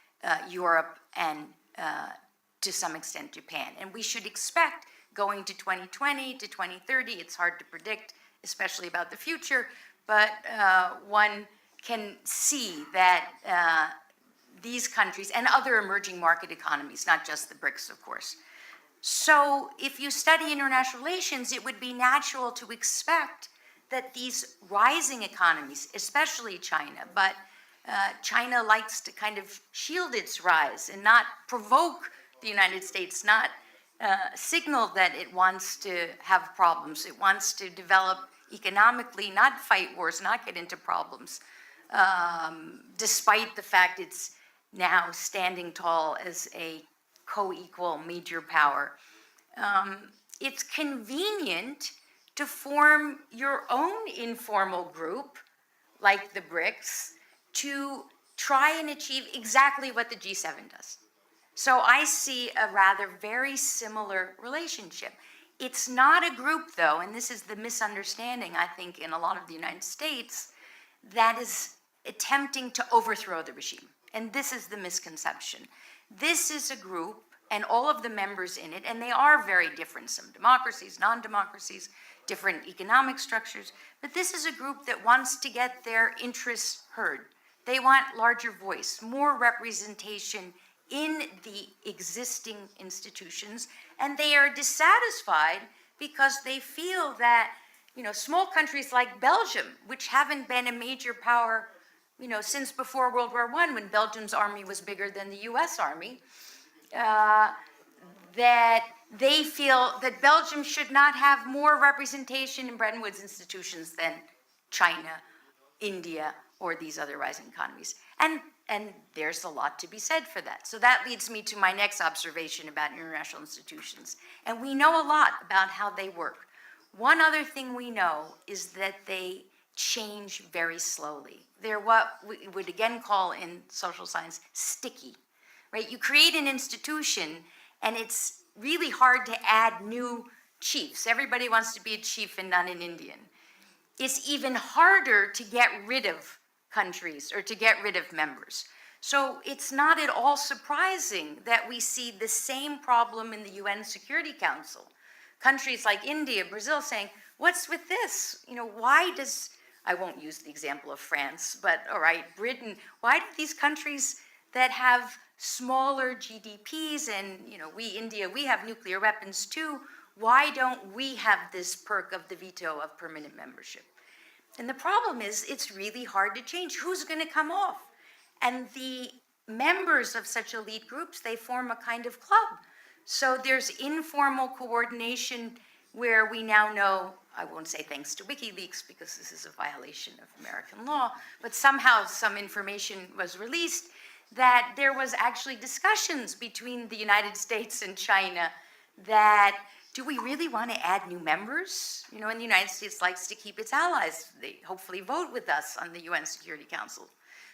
Europe and to some extent Japan. And we should expect going to 2020 to 2030, it's hard to predict, especially about the future, but one can see that these countries and other emerging market economies, not just the BRICS, of course. So if you study international relations, it would be natural to expect that these rising economies, especially China, but China likes to kind of shield its rise and not provoke the United States, not signal that it wants to have problems. It wants to develop economically, not fight wars, not get into problems, despite the fact it's now standing tall as a co-equal major power. It's convenient to form your own informal group, like the BRICS, to try and achieve exactly what the G7 does. So I see a rather very similar relationship. It's not a group, though, and this is the misunderstanding, I think, in a lot of the United States, that is attempting to overthrow the regime. And this is the misconception. This is a group, and all of the members in it, and they are very different, some democracies, non-democracies, different economic structures, but this is a group that wants to get their interests heard. They want larger voice, more representation in the existing institutions, and they are dissatisfied because they feel that, small countries like Belgium, which haven't been a major power, since before World War I, when Belgium's army was bigger than the US Army, that they feel that Belgium should not have more representation in Bretton Woods institutions than China, India, or these other rising economies. And there's a lot to be said for that. So that leads me to my next observation about international institutions. And we know a lot about how they work. One other thing we know is that they change very slowly. They're what we would again call in social science sticky, right? You create an institution and it's really hard to add new chiefs. Everybody wants to be a chief and not an Indian. It's even harder to get rid of countries or to get rid of members. So it's not at all surprising that we see the same problem in the UN Security Council. Countries like India, Brazil saying, what's with this? Why does, I won't use the example of France, but all right, Britain, why do these countries that have smaller GDPs and, we, India, we have nuclear weapons too, why don't we have this perk of the veto of permanent membership? And the problem is, it's really hard to change. Who's going to come off? And the members of such elite groups, they form a kind of club. So there's informal coordination where we now know, I won't say thanks to WikiLeaks because this is a violation of American law, but somehow some information was released that there was actually discussions between the United States and China that, do we really want to add new members? And the United States likes to keep its allies. They hopefully vote with us on the UN Security Council.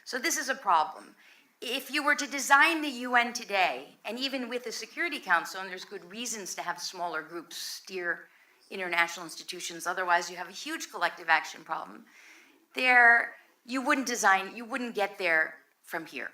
So this is a problem. If you were to design the UN today, and even with the Security Council, and there's good reasons to have smaller groups steer international institutions, otherwise you have a huge collective action problem, you wouldn't get there from here.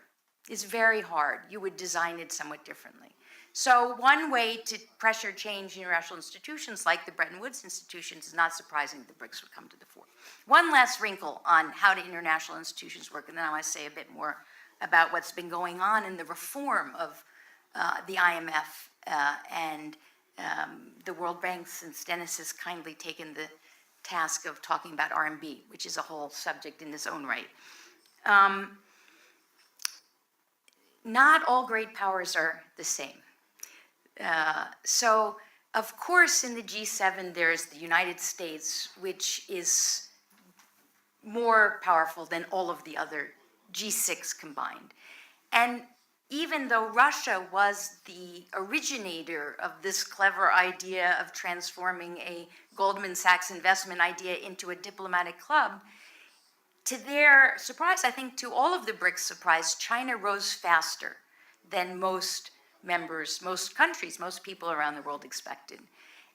It's very hard. You would design it somewhat differently. So one way to pressure change international institutions like the Bretton Woods institutions is not surprising the BRICS would come to the fore. One last wrinkle on how the international institutions work, and then I want to say a bit more about what's been going on in the reform of the IMF and the World Bank, since Dennis has kindly taken the task of talking about RMB, which is a whole subject in its own right. Not all great powers are the same. So, of course, in the G7, there's the United States, which is more powerful than all of the other G6 combined. And even though Russia was the originator of this clever idea of transforming a Goldman Sachs investment idea into a diplomatic club, to their surprise, I think to all of the BRICS' surprise, China rose faster than most members, most countries, most people around the world expected.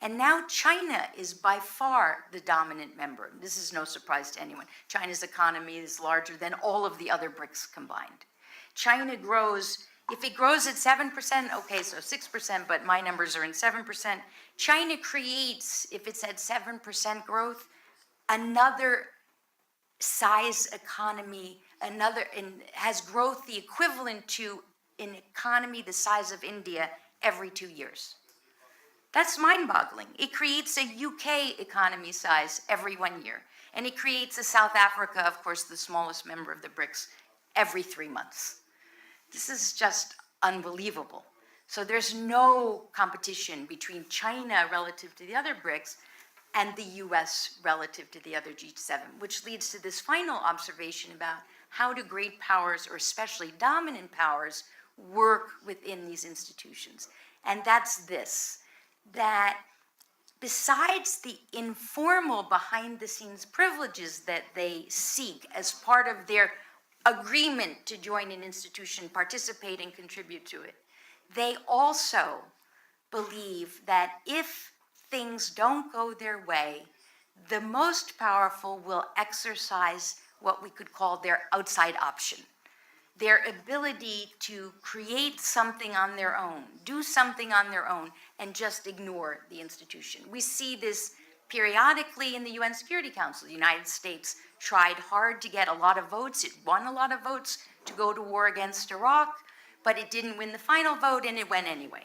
And now China is by far the dominant member. This is no surprise to anyone. China's economy is larger than all of the other BRICS combined. China grows, if it grows at 7%, okay, so 6%, but my numbers are in 7%. China creates, if it's at 7% growth, another size economy, has growth the equivalent to an economy the size of India every 2 years. That's mind-boggling. It creates a UK economy size every 1 year. And it creates a South Africa, of course, the smallest member of the BRICS, every 3 months. This is just unbelievable. So there's no competition between China relative to the other BRICS and the US relative to the other G7, which leads to this final observation about how do great powers, or especially dominant powers, work within these institutions. And that's this, that besides the informal behind-the-scenes privileges that they seek as part of their agreement to join an institution, participate and contribute to it, they also believe that if things don't go their way, the most powerful will exercise what we could call their outside option, their ability to create something on their own, do something on their own, and just ignore the institution. We see this periodically in the UN Security Council. The United States tried hard to get a lot of votes. It won a lot of votes to go to war against Iraq, but it didn't win the final vote, and it went anyway.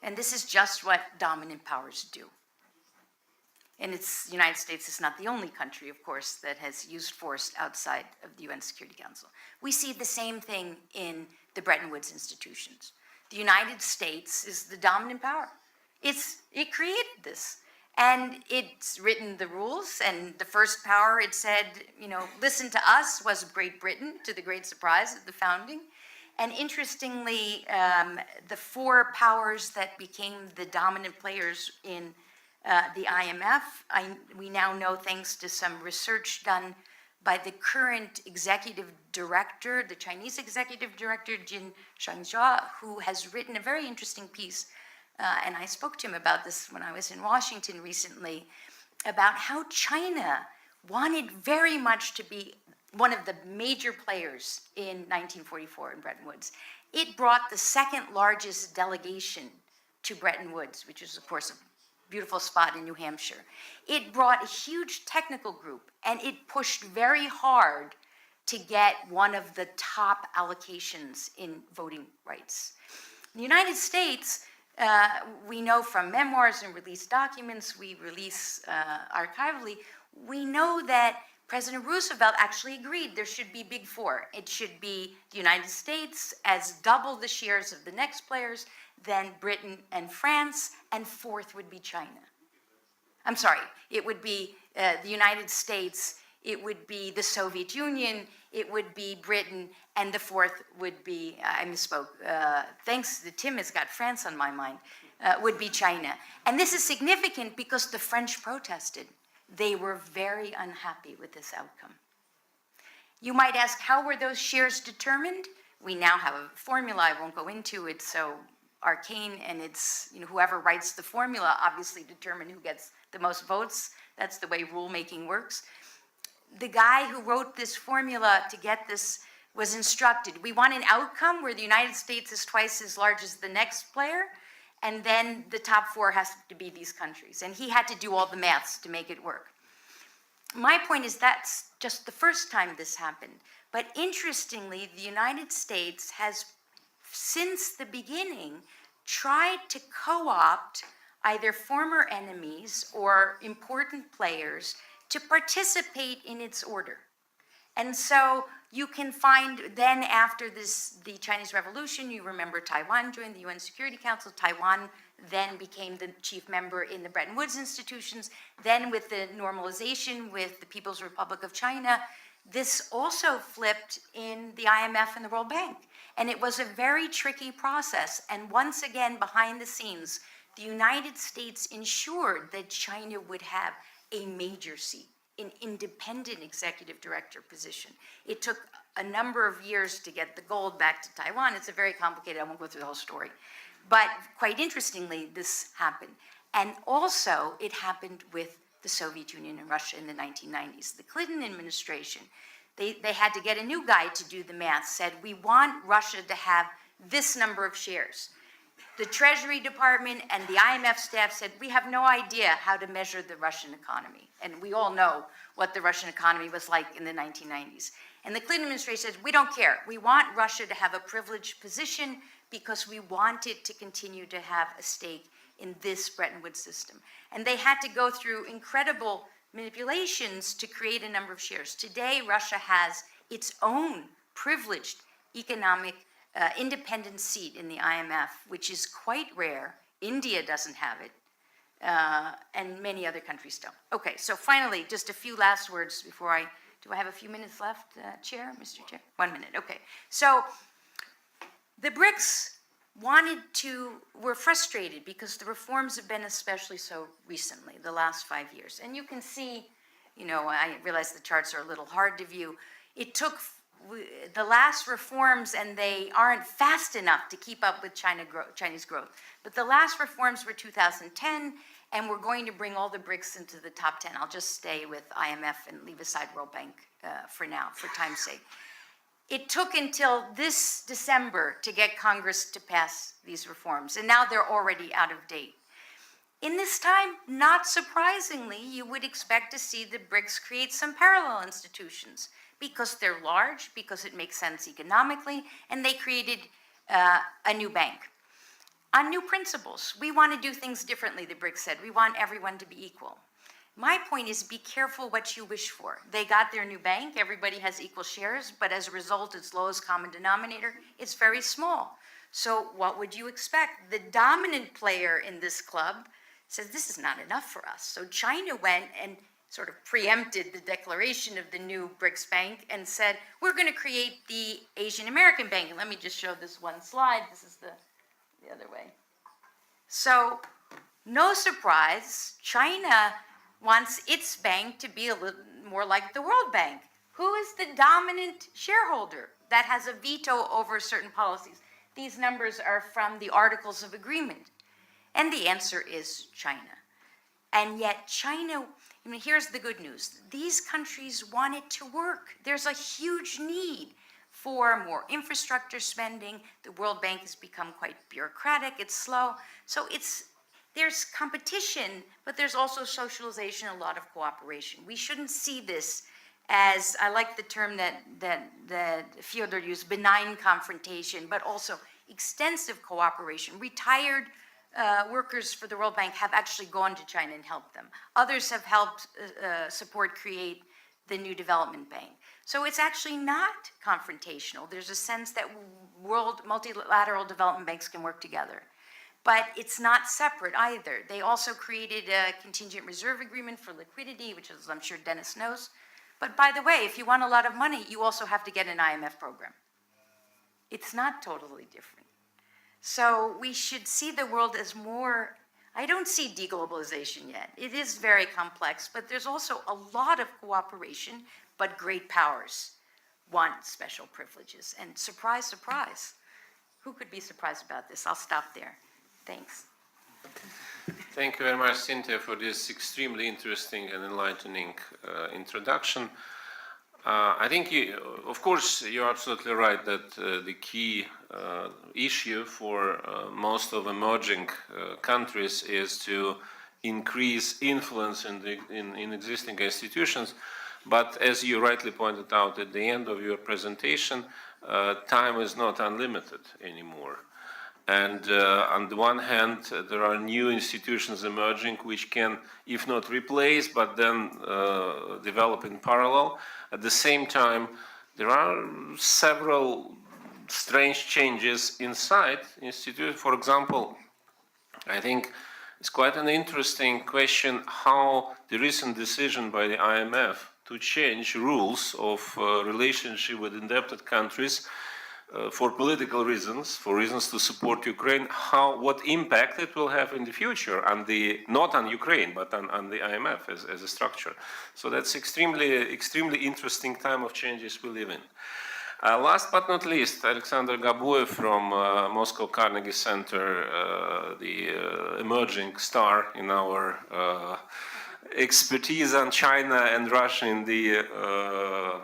And this is just what dominant powers do. And the United States is not the only country, of course, that has used force outside of the UN Security Council. We see the same thing in the Bretton Woods institutions. The United States is the dominant power. It created this. And it's written the rules, and the first power, it said, listen to us, was Great Britain, to the great surprise of the founding. And interestingly, the 4 powers that became the dominant players in the IMF, we now know, thanks to some research done by the current executive director, the Chinese executive director, Jin Shangjia, who has written a very interesting piece, and I spoke to him about this when I was in Washington recently, about how China wanted very much to be one of the major players in 1944 in Bretton Woods. It brought the second largest delegation to Bretton Woods, which is, of course, a beautiful spot in New Hampshire. It brought a huge technical group, and it pushed very hard to get one of the top allocations in voting rights. In the United States, we know from memoirs and released documents we release archivally, we know that President Roosevelt actually agreed there should be big 4. It should be the United States as double the shares of the next players, then Britain and France, and 4th would be China. I'm sorry, it would be the United States, it would be the Soviet Union, it would be Britain, and the 4th would be, I misspoke, thanks to Tim has got France on my mind, would be China. And this is significant because the French protested. They were very unhappy with this outcome. You might ask, how were those shares determined? We now have a formula. I won't go into it, so arcane, and it's, whoever writes the formula obviously determine who gets the most votes. That's the way rulemaking works. The guy who wrote this formula to get this was instructed, we want an outcome where the United States is twice as large as the next player, and then the top 4 has to be these countries. And he had to do all the maths to make it work. My point is that's just the first time this happened. But interestingly, the United States has, since the beginning, tried to co-opt either former enemies or important players to participate in its order. And so you can find then after the Chinese Revolution, you remember Taiwan joined the UN Security Council. Taiwan then became the chief member in the Bretton Woods institutions. Then with the normalization with the People's Republic of China, this also flipped in the IMF and the World Bank. And it was a very tricky process. And once again, behind the scenes, the United States ensured that China would have a major seat, an independent executive director position. It took a number of years to get the gold back to Taiwan. It's a very complicated, I won't go through the whole story. But quite interestingly, this happened. And also, it happened with the Soviet Union and Russia in the 1990s. The Clinton administration, they had to get a new guy to do the math, said, we want Russia to have this number of shares. the Treasury Department and the IMF staff said, we have no idea how to measure the Russian economy. And we all know what the Russian economy was like in the 1990s. And the Clinton administration said, we don't care. We want Russia to have a privileged position because we want it to continue to have a stake in this Bretton Woods system. And they had to go through incredible manipulations to create a number of shares. Today, Russia has its own privileged economic independent seat in the IMF, which is quite rare. India doesn't have it, and many other countries don't. Okay, so finally, just a few last words before do I have a few minutes left, Chair, Mr. Chair? 1 minute, okay. So the BRICS were frustrated because the reforms have been especially so recently, the last 5 years. And you can see, I realize the charts are a little hard to view. It took the last reforms, and they aren't fast enough to keep up with Chinese growth. But the last reforms were 2010, and we're going to bring all the BRICS into the top 10. I'll just stay with IMF and leave aside World Bank for now, for time's sake. It took until this December to get Congress to pass these reforms, and now they're already out of date. In this time, not surprisingly, you would expect to see the BRICS create some parallel institutions because they're large, because it makes sense economically, and they created a new bank. On new principles, we want to do things differently, the BRICS said. We want everyone to be equal. My point is, be careful what you wish for. They got their new bank, everybody has equal shares, but as a result, its lowest common denominator is very small. So what would you expect? The dominant player in this club says, this is not enough for us. So China went and sort of preempted the declaration of the new BRICS bank and said, we're going to create the Asian American Bank. And let me just show this one slide. This is the other way. So no surprise, China wants its bank to be a little more like the World Bank. Who is the dominant shareholder that has a veto over certain policies? These numbers are from the Articles of Agreement. And the answer is China. And yet China, here's the good news. These countries want it to work. There's a huge need for more infrastructure spending. The World Bank has become quite bureaucratic. It's slow. So there's competition, but there's also socialization, a lot of cooperation. We shouldn't see this as, I like the term that Fyodor used, benign confrontation, but also extensive cooperation. Retired workers for the World Bank have actually gone to China and helped them. Others have helped create the new development bank. So it's actually not confrontational. There's a sense that multilateral development banks can work together. But it's not separate either. They also created a contingent reserve agreement for liquidity, which is, I'm sure Dennis knows. But by the way, if you want a lot of money, you also have to get an IMF program. It's not totally different. So we should see the world as more, I don't see deglobalization yet. It is very complex, but there's also a lot of cooperation, but great powers want special privileges. And surprise, surprise, who could be surprised about this? I'll stop there. Thanks. Thank you very much, Cynthia, for this extremely interesting and enlightening introduction. I think, of course, you're absolutely right that the key issue for most of emerging countries is to increase influence in existing institutions. But as you rightly pointed out at the end of your presentation, time is not unlimited anymore. And on the one hand, there are new institutions emerging which can, if not replace, but then develop in parallel. At the same time, there are several strange changes inside institutions. For example, I think it's quite an interesting question how the recent decision by the IMF to change rules of relationship with indebted countries for political reasons, for reasons to support Ukraine, what impact it will have in the future on not on Ukraine, but on the IMF as a structure. So that's extremely interesting time of changes we live in. Last but not least, Alexander Gabuev from Moscow Carnegie Center, the emerging star in our expertise on China and Russia in the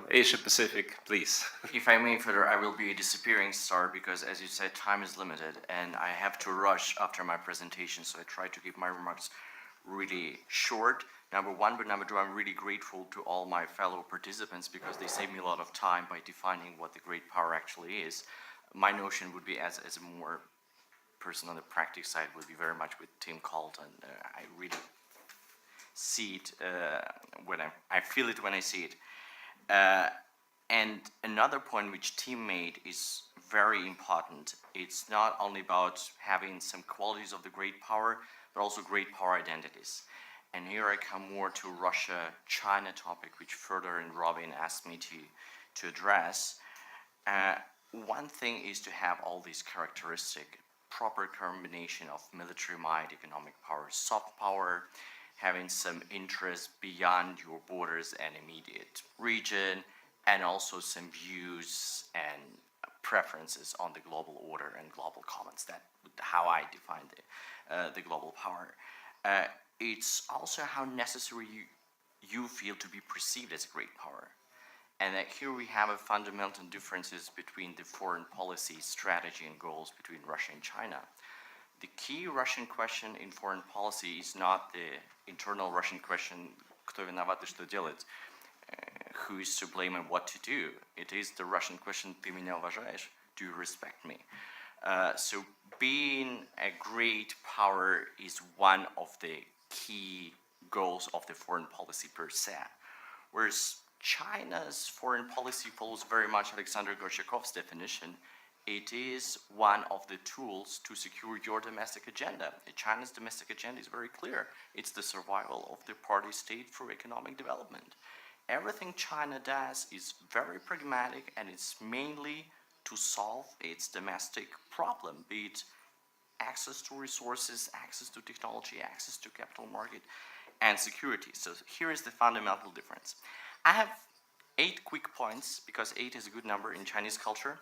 Asia Pacific, please. If I may, Fyodor, I will be a disappearing star because, as you said, time is limited and I have to rush after my presentation, so I try to keep my remarks really short. Number one, but number two, I'm really grateful to all my fellow participants because they saved me a lot of time by defining what the great power actually is. My notion would be, as a more person on the practice side, would be very much with Tim Colton. I really see it when I feel it when I see it. And another point which Tim made is very important. It's not only about having some qualities of the great power, but also great power identities. And here I come more to Russia-China topic, which Fyodor and Robin asked me to address. One thing is to have all these characteristics, proper combination of military might, economic power, soft power, having some interest beyond your borders and immediate region, and also some views and preferences on the global order and global commons. That's how I define the global power. It's also how necessary you feel to be perceived as a great power. And that here we have a fundamental differences between the foreign policy strategy and goals between Russia and China. The key Russian question in foreign policy is not the internal Russian question, кто виноват и что делать, who is to blame and what to do. It is the Russian question, ты меня уважаешь, do you respect me? So being a great power is one of the key goals of the foreign policy per se. Whereas China's foreign policy follows very much Alexander Gorshakov's definition. It is one of the tools to secure your domestic agenda. China's domestic agenda is very clear. It's the survival of the party state for economic development. Everything China does is very pragmatic, and it's mainly to solve its domestic problem, be it access to resources, access to technology, access to capital market, and security. So here is the fundamental difference. I have 8 quick points, because 8 is a good number in Chinese culture.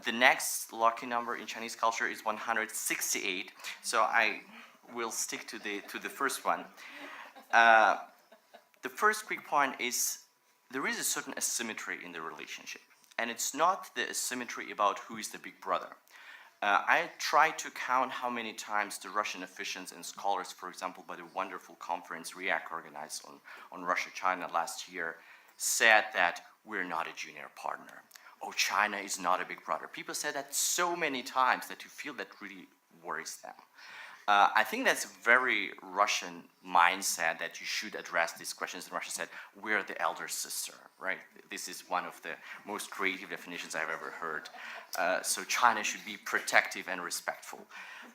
The next lucky number in Chinese culture is 168, so I will stick to the first one. The first quick point is there is a certain asymmetry in the relationship, and it's not the asymmetry about who is the big brother. I tried to count how many times the Russian officials and scholars, for example, by the wonderful conference REACT organized on Russia-China last year, said that we're not a junior partner. Oh, China is not a big brother. People said that so many times that you feel that really worries them. I think that's a very Russian mindset that you should address these questions. And Russia said, we're the elder sister, right? This is one of the most creative definitions I've ever heard. So China should be protective and respectful.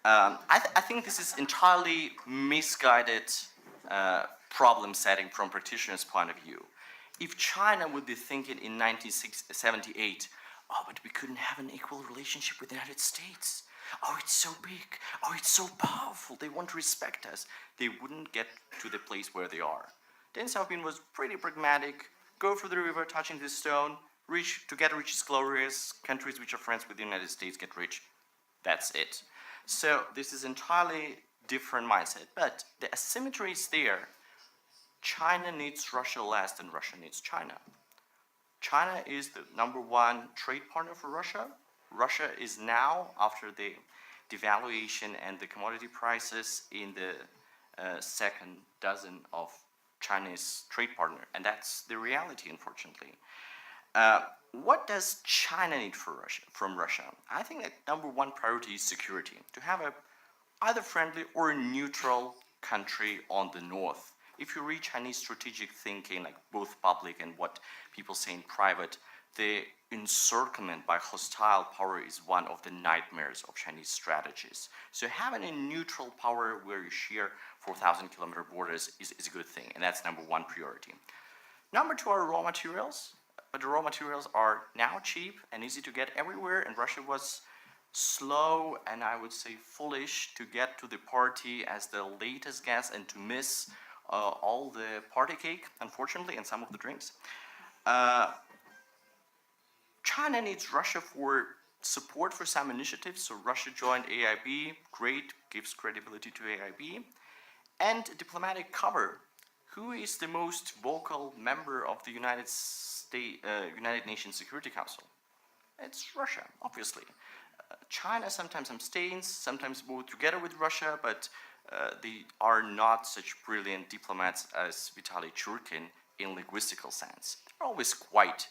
I think this is entirely misguided problem setting from practitioners' point of view. If China would be thinking in 1978, oh, but we couldn't have an equal relationship with the United States. Oh, it's so big. Oh, it's so powerful. They want to respect us. They wouldn't get to the place where they are. Deng Xiaoping was pretty pragmatic. Go through the river, touching the stone. To get rich is glorious. Countries which are friends with the United States get rich. That's it. So this is entirely different mindset. But the asymmetry is there. China needs Russia less than Russia needs China. China is the #1 trade partner for Russia. Russia is now, after the devaluation and the commodity prices, in the second dozen of Chinese trade partner, and that's the reality, unfortunately. What does China need from Russia? I think that #1 priority is security, to have a either friendly or neutral country on the north. If you read Chinese strategic thinking, like both public and what people say in private, the encirclement by hostile power is one of the nightmares of Chinese strategies. So having a neutral power where you share 4,000-kilometer borders is a good thing, and that's #1 priority. #2 are raw materials, but the raw materials are now cheap and easy to get everywhere, and Russia was slow and I would say foolish to get to the party as the latest guest and to miss all the party cake, unfortunately, and some of the drinks. China needs Russia for support for some initiatives. So Russia joined AIB, great, gives credibility to AIB. And diplomatic cover. who is the most vocal member of the United Nations Security Council? It's Russia, obviously. China sometimes abstains, sometimes move together with Russia, but they are not such brilliant diplomats as Vitaly Churkin in linguistical sense. They're always quiet.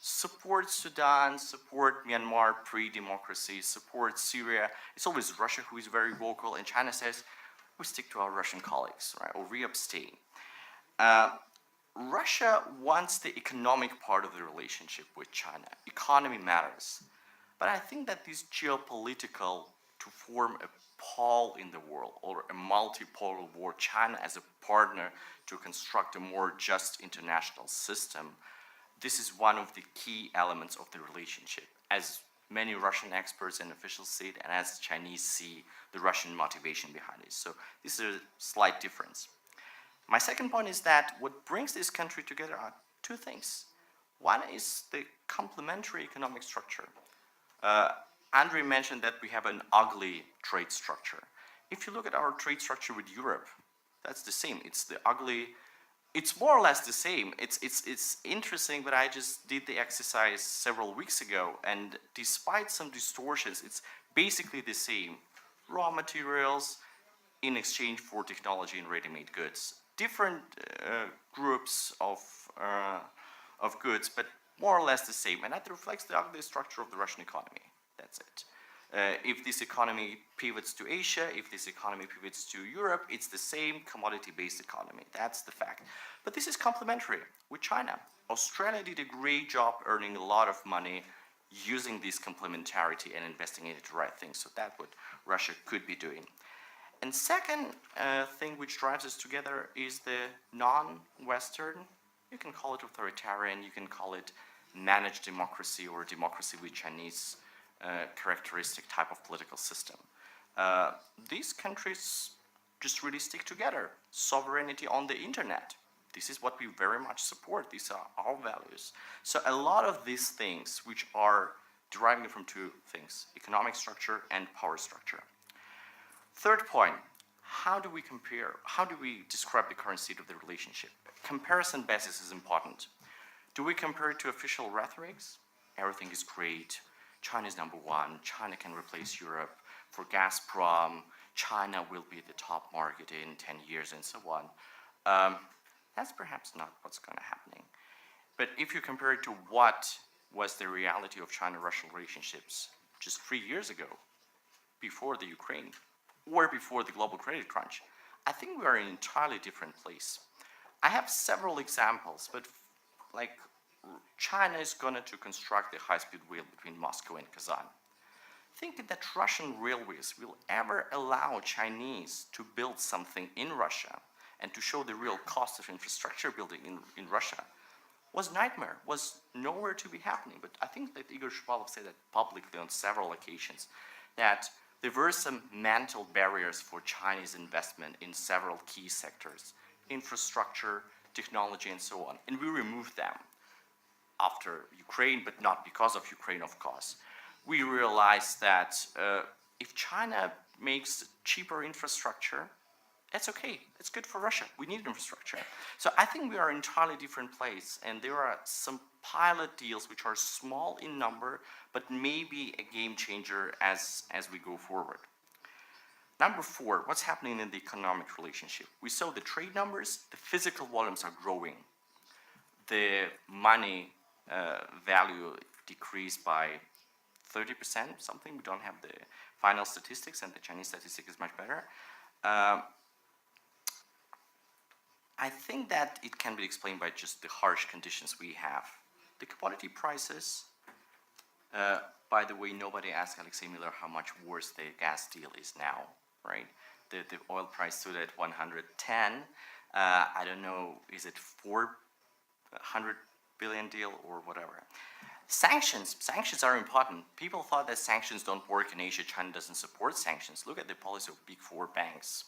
Support Sudan, support Myanmar pre-democracy, support Syria. It's always Russia who is very vocal, and China says, we stick to our Russian colleagues, right, or we abstain. Russia wants the economic part of the relationship with China. Economy matters. But I think that this geopolitical, to form a pole in the world or a multipolar world, China as a partner to construct a more just international system, this is one of the key elements of the relationship, as many Russian experts and officials see it, and as Chinese see the Russian motivation behind it. So this is a slight difference. My second point is that what brings this country together are two things. One is the complementary economic structure. Andrei mentioned that we have an ugly trade structure. If you look at our trade structure with Europe, that's the same. It's more or less the same. It's interesting, but I just did the exercise several weeks ago, and despite some distortions, it's basically the same. Raw materials in exchange for technology and ready-made goods. Different groups of goods, but more or less the same, and that reflects the ugly structure of the Russian economy. That's it. If this economy pivots to Asia, if this economy pivots to Europe, it's the same commodity-based economy. That's the fact. But this is complementary with China. Australia did a great job earning a lot of money using this complementarity and investing in the right things. So that's what Russia could be doing. And second thing which drives us together is the non-Western, you can call it authoritarian, you can call it managed democracy or democracy with Chinese characteristic type of political system. These countries just really stick together. Sovereignty on the internet. This is what we very much support. These are our values. So a lot of these things which are deriving from two things, economic structure and power structure. Third point, how do we compare, how do we describe the current state of the relationship? Comparison basis is important. Do we compare it to official rhetorics? Everything is great. China is number one. China can replace Europe. For Gazprom, China will be the top market in 10 years and so on. That's perhaps not what's going to happen. But if you compare it to what was the reality of China-Russia relationships just 3 years ago, before the Ukraine, or before the global credit crunch, I think we are in an entirely different place. I have several examples, but like China is going to construct the high-speed rail between Moscow and Kazan. Thinking that Russian railways will ever allow Chinese to build something in Russia and to show the real cost of infrastructure building in Russia was nightmare, was nowhere to be happening. But I think that Igor Shvalov said that publicly on several occasions, that there were some mental barriers for Chinese investment in several key sectors, infrastructure, technology, and so on. And we removed them after Ukraine, but not because of Ukraine, of course. We realized that if China makes cheaper infrastructure, that's okay. It's good for Russia. We need infrastructure. So I think we are in an entirely different place, and there are some pilot deals which are small in number, but maybe a game changer as we go forward. Number 4, what's happening in the economic relationship? We saw the trade numbers, the physical volumes are growing. The money value decreased by 30%, something. We don't have the final statistics, and the Chinese statistic is much better. I think that it can be explained by just the harsh conditions we have. The commodity prices, by the way, nobody asked Alexei Miller how much worse the gas deal is now, right? The oil price stood at 110. I don't know, is it 400 billion deal or whatever? Sanctions are important. People thought that sanctions don't work in Asia. China doesn't support sanctions. Look at the policy of big 4 banks.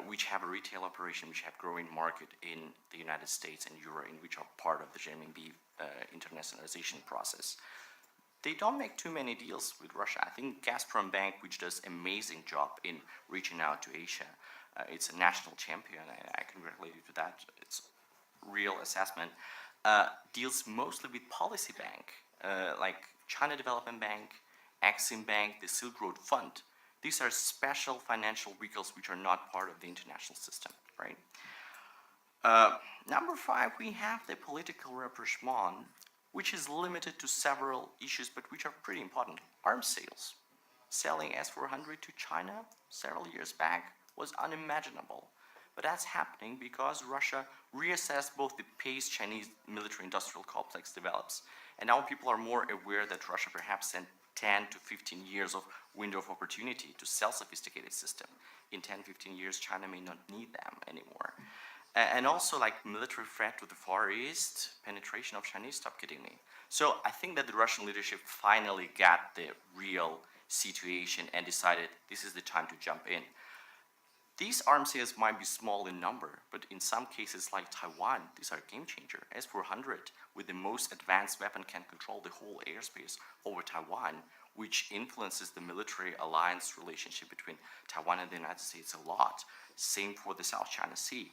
Which have a retail operation, which have growing market in the United States and Euro, and which are part of the renminbi internationalization process. They don't make too many deals with Russia. I think Gazprom Bank, which does amazing job in reaching out to Asia, It's a national champion, and I congratulate you to that. It's real assessment. Deals mostly with policy bank, like China Development Bank, Exim Bank, the Silk Road Fund. These are special financial vehicles which are not part of the international system, right? Number 5, we have the political rapprochement, which is limited to several issues, but which are pretty important. Arms sales. Selling S-400 to China several years back was unimaginable. But that's happening because Russia reassessed both the pace Chinese military-industrial complex develops, and now people are more aware that Russia perhaps sent 10 to 15 years of window of opportunity to sell sophisticated system. In 10, 15 years, China may not need them anymore. And also, like military threat to the Far East, penetration of Chinese stopped kidding me. So I think that the Russian leadership finally got the real situation and decided this is the time to jump in. These arms sales might be small in number, but in some cases like Taiwan, these are a game changer. S-400, with the most advanced weapon, can control the whole airspace over Taiwan, which influences the military alliance relationship between Taiwan and the United States a lot. Same for the South China Sea.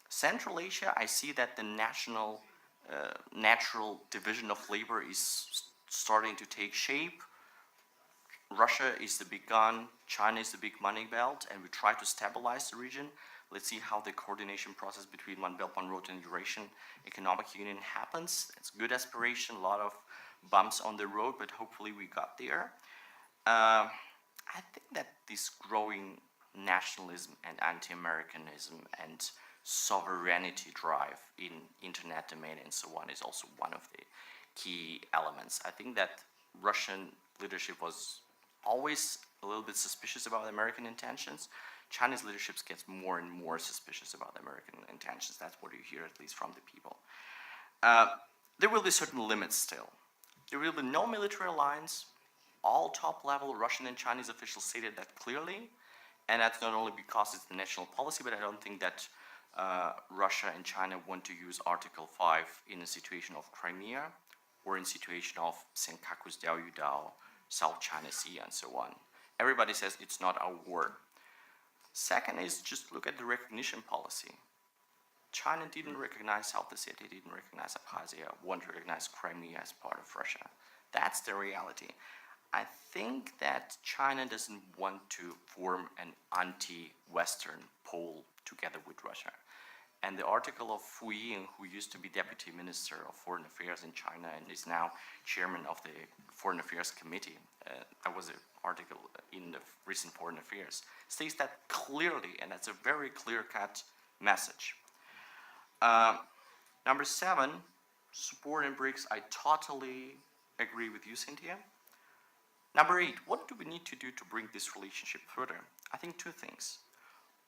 Central Asia, I see that the natural division of labor is starting to take shape. Russia is the big gun, China is the big money belt, and we try to stabilize the region. Let's see how the coordination process between One Belt, One Road and Eurasian Economic Union happens. It's good aspiration, a lot of bumps on the road, but hopefully we got there. I think that this growing nationalism and anti-Americanism and sovereignty drive in internet domain and so on is also one of the key elements. I think that Russian leadership was always a little bit suspicious about American intentions. Chinese leadership gets more and more suspicious about American intentions. That's what you hear, at least from the people. There will be certain limits still. There will be no military alliance. All top-level Russian and Chinese officials stated that clearly, and that's not only because it's the national policy, but I don't think that Russia and China want to use Article 5 in a situation of Crimea or in situation of Senkaku's Diaoyudao, South China Sea, and so on. Everybody says it's not our war. Second is just look at the recognition policy. China didn't recognize South Ossetia, didn't recognize Abkhazia, won't recognize Crimea as part of Russia. That's the reality. I think that China doesn't want to form an anti-Western pole together with Russia. And the article of Fu Ying, who used to be Deputy Minister of Foreign Affairs in China and is now Chairman of the Foreign Affairs Committee, that was an article in the recent Foreign Affairs, states that clearly, and that's a very clear-cut message. Number 7, support in BRICS. I totally agree with you, Cynthia. Number 8, what do we need to do to bring this relationship further? I think 2 things.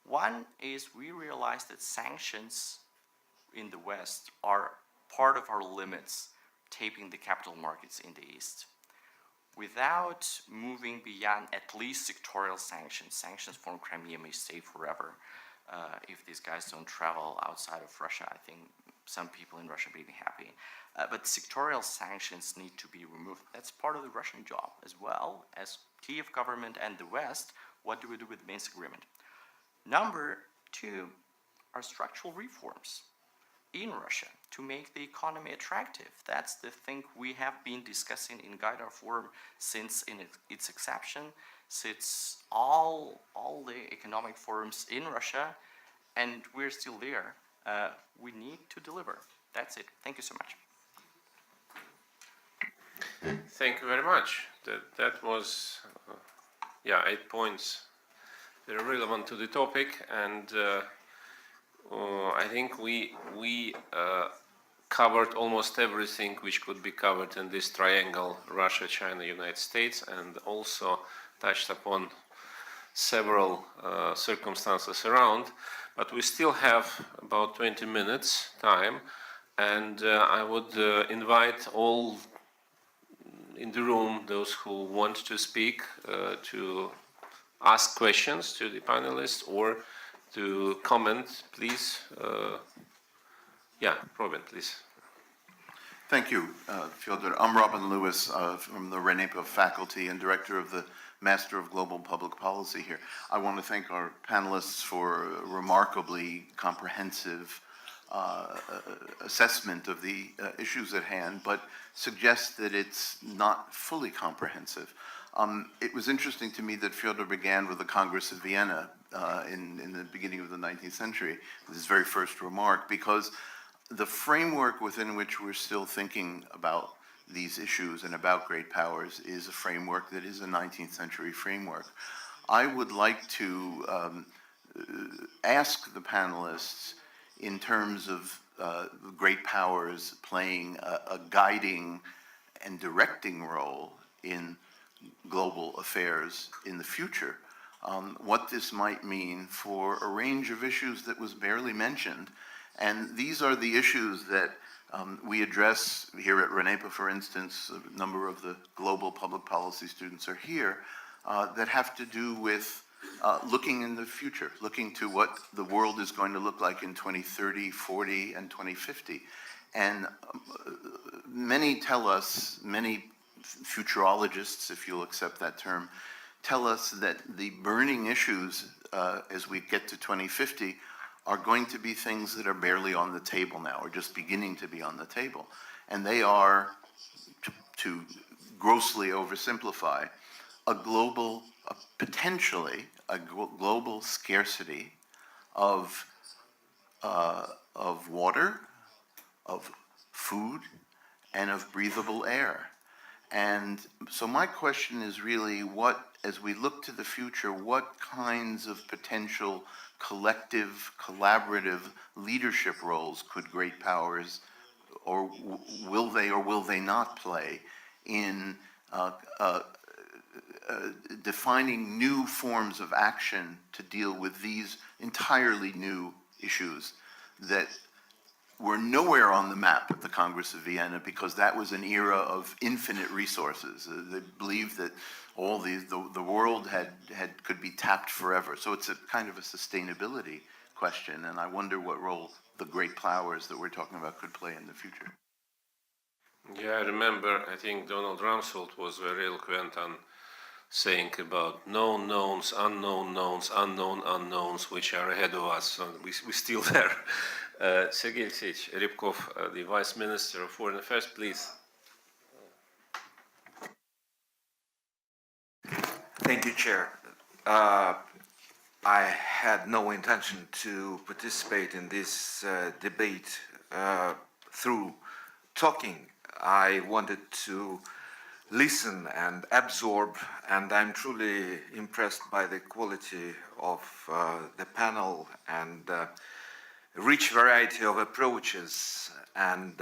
One is we realize that sanctions in the West are part of our limits, taping the capital markets in the East. Without moving beyond at least sectorial sanctions, sanctions from Crimea may stay forever. If these guys don't travel outside of Russia, I think some people in Russia may be happy. But sectorial sanctions need to be removed. That's part of the Russian job, as well as Kiev government and the West. What do we do with the Minsk agreement? Number 2 are structural reforms in Russia to make the economy attractive. That's the thing we have been discussing in Gaidar Forum since its inception, since all the economic forums in Russia, and we're still there. We need to deliver. That's it. Thank you so much. Thank you very much. That was, 8 points. They're relevant to the topic, and I think we covered almost everything which could be covered in this triangle: Russia, China, United States, and also touched upon several circumstances around. But we still have about 20 minutes time, and I would invite all in the room, those who want to speak, to ask questions to the panelists or to comment, please. Robin, please. Thank you, Fyodor. I'm Robin Lewis from the RENEPA faculty and director of the Master of Global Public Policy here. I want to thank our panelists for a remarkably comprehensive assessment of the issues at hand, but suggest that it's not fully comprehensive. It was interesting to me that Fyodor began with the Congress of Vienna in the beginning of the 19th century, with his very first remark, because the framework within which we're still thinking about these issues and about great powers is a framework that is a 19th century framework. I would like to ask the panelists, in terms of great powers playing a guiding and directing role in global affairs in the future, what this might mean for a range of issues that was barely mentioned. And these are the issues that we address here at RENEPA, for instance. A number of the global public policy students are here, that have to do with looking in the future, looking to what the world is going to look like in 2030, 40, and 2050. And many tell us, many futurologists, if you'll accept that term, tell us that the burning issues as we get to 2050 are going to be things that are barely on the table now, or just beginning to be on the table. And they are, to grossly oversimplify, potentially a global scarcity of water, of food, and of breathable air. And so my question is really, as we look to the future, what kinds of potential collective, collaborative leadership roles could great powers, or will they not play in defining new forms of action to deal with these entirely new issues that were nowhere on the map at the Congress of Vienna, because that was an era of infinite resources. They believed that all the world could be tapped forever. So it's a kind of a sustainability question, and I wonder what role the great powers that we're talking about could play in the future. Yeah, I remember, I think Donald Rumsfeld was very eloquent on saying about known knowns, unknown knowns, unknown unknowns, which are ahead of us. So we're still there. Sergei Alexeyevich Rybkov, the Vice Minister of Foreign Affairs, please. Thank you, Chair. I had no intention to participate in this debate through talking. I wanted to listen and absorb, and I'm truly impressed by the quality of the panel and rich variety of approaches and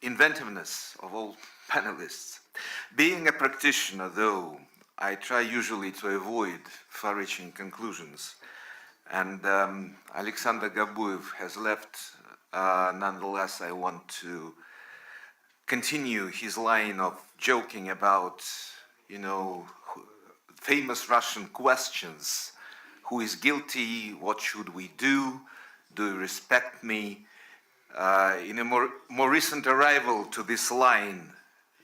inventiveness of all panelists. Being a practitioner, though, I try usually to avoid far-reaching conclusions, and Alexander Gabuev has left. Nonetheless, I want to continue his line of joking about, famous Russian questions. Who is guilty? What should we do? Do you respect me? In a more recent arrival to this line,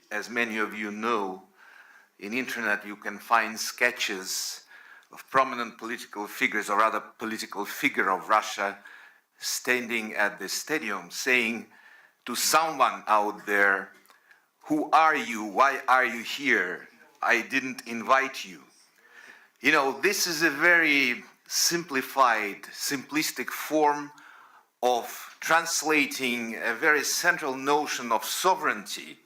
as many of you know, in internet you can find sketches of prominent political figures, or rather political figure of Russia, standing at the stadium saying to someone out there, "Who are you? Why are you here? I didn't invite you." This is a very simplified, simplistic form of translating a very central notion of sovereignty,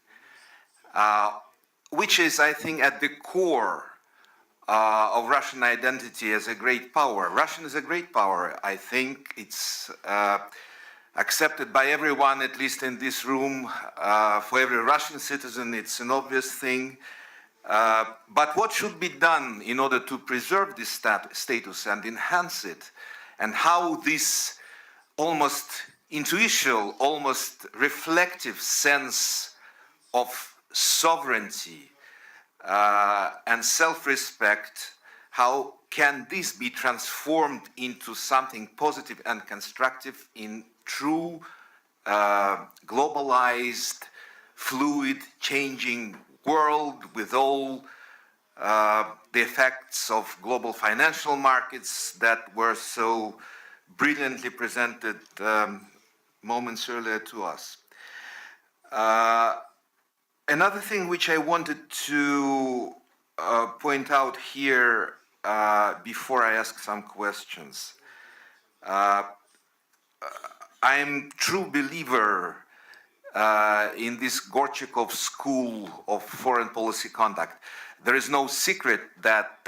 which is, I think, at the core of Russian identity as a great power. Russia is a great power. I think it's accepted by everyone, at least in this room. For every Russian citizen, it's an obvious thing. But what should be done in order to preserve this status and enhance it, and how this almost intuitional, almost reflective sense of sovereignty and self-respect, how can this be transformed into something positive and constructive in true globalized, fluid, changing world with all the effects of global financial markets that were so brilliantly presented moments earlier to us. Another thing which I wanted to point out here before I ask some questions. I'm true believer in this Gorchakov school of foreign policy conduct. There is no secret that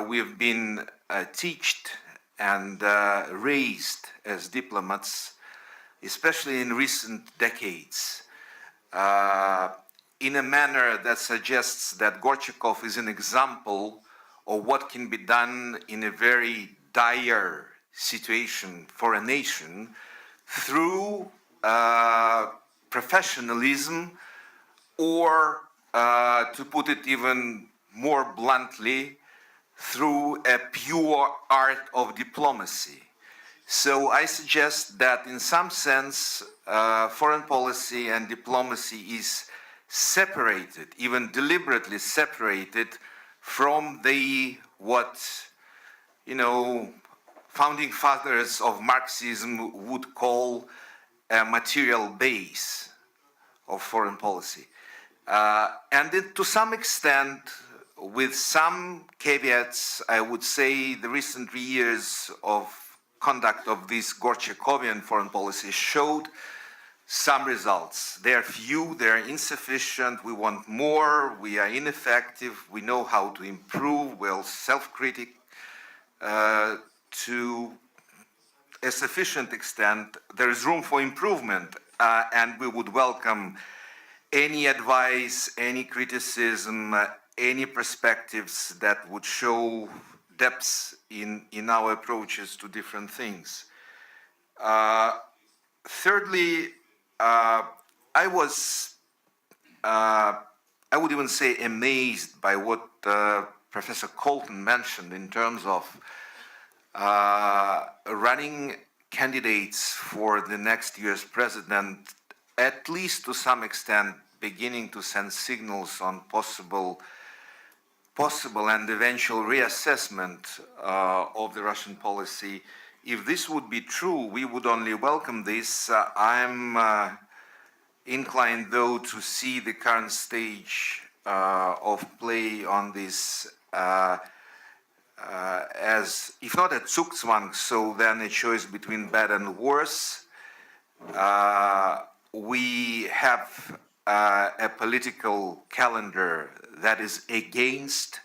we've been taught and raised as diplomats, especially in recent decades, in a manner that suggests that Gorchakov is an example of what can be done in a very dire situation for a nation through professionalism, or to put it even more bluntly, through a pure art of diplomacy. So I suggest that in some sense, foreign policy and diplomacy is separated, even deliberately separated from the, what, founding fathers of Marxism would call a material base of foreign policy. And to some extent, with some caveats, I would say the recent years of conduct of this Gorchakovian foreign policy showed some results. They are few, they are insufficient, we want more, we are ineffective, we know how to improve, we're self-critic to a sufficient extent. There is room for improvement, and we would welcome any advice, any criticism, any perspectives that would show depths in our approaches to different things. Thirdly, I would even say amazed by what Professor Colton mentioned in terms of running candidates for the next US president, at least to some extent, beginning to send signals on possible and eventual reassessment of the Russian policy. If this would be true, we would only welcome this. I'm inclined, though, to see the current stage of play on this as, if not a Zugzwang, so then a choice between bad and worse. We have a political calendar that is against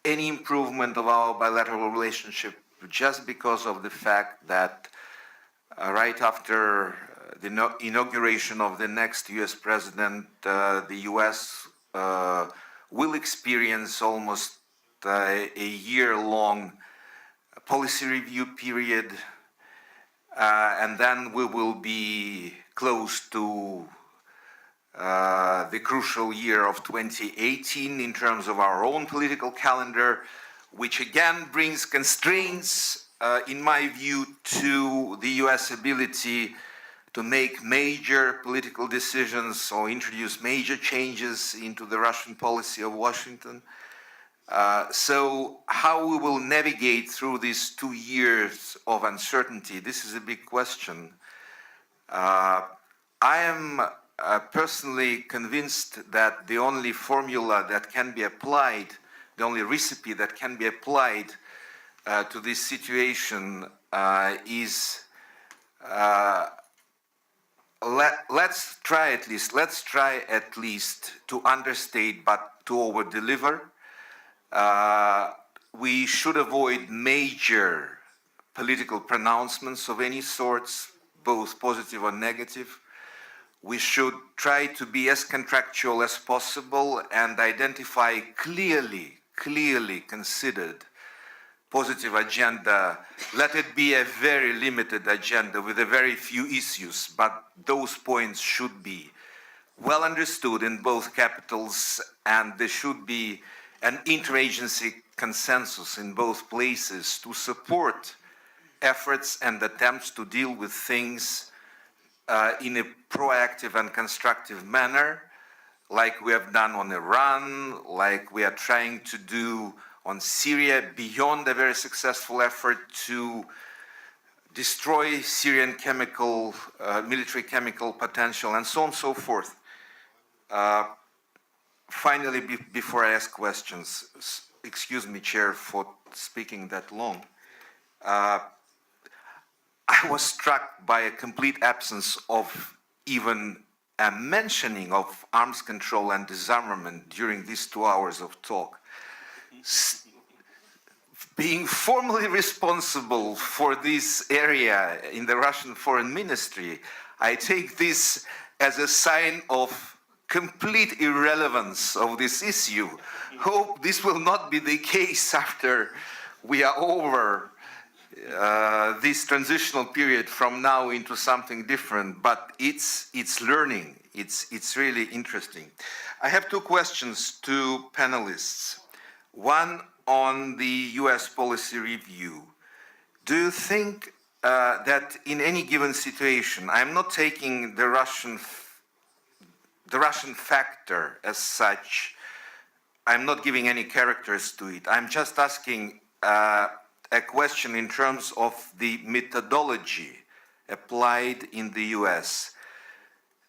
any improvement of our bilateral relationship, just because of the fact that right after the inauguration of the next US president, the US will experience almost a year-long policy review period, and then we will be close to the crucial year of 2018 in terms of our own political calendar, which again brings constraints, in my view, to the US ability to make major political decisions or introduce major changes into the Russian policy of Washington. So how we will navigate through these 2 years of uncertainty, this is a big question. I am personally convinced that the only formula that can be applied, the only recipe that can be applied to this situation is let's try at least to understate but to over-deliver. We should avoid major political pronouncements of any sorts, both positive or negative. We should try to be as contractual as possible and identify clearly considered positive agenda. Let it be a very limited agenda with a very few issues, but those points should be well understood in both capitals, and there should be an interagency consensus in both places to support efforts and attempts to deal with things in a proactive and constructive manner, like we have done on Iran, like we are trying to do on Syria, beyond a very successful effort to destroy Syrian chemical, military chemical potential, and so on and so forth. Finally, before I ask questions, excuse me, Chair, for speaking that long. I was struck by a complete absence of even a mentioning of arms control and disarmament during these 2 hours of talk. Being formally responsible for this area in the Russian Foreign Ministry, I take this as a sign of complete irrelevance of this issue. Hope this will not be the case after we are over this transitional period from now into something different, but it's learning. It's really interesting. I have 2 questions to panelists. One on the US policy review. Do you think that in any given situation, I'm not taking the Russian factor as such, I'm not giving any characters to it, I'm just asking a question in terms of the methodology applied in the US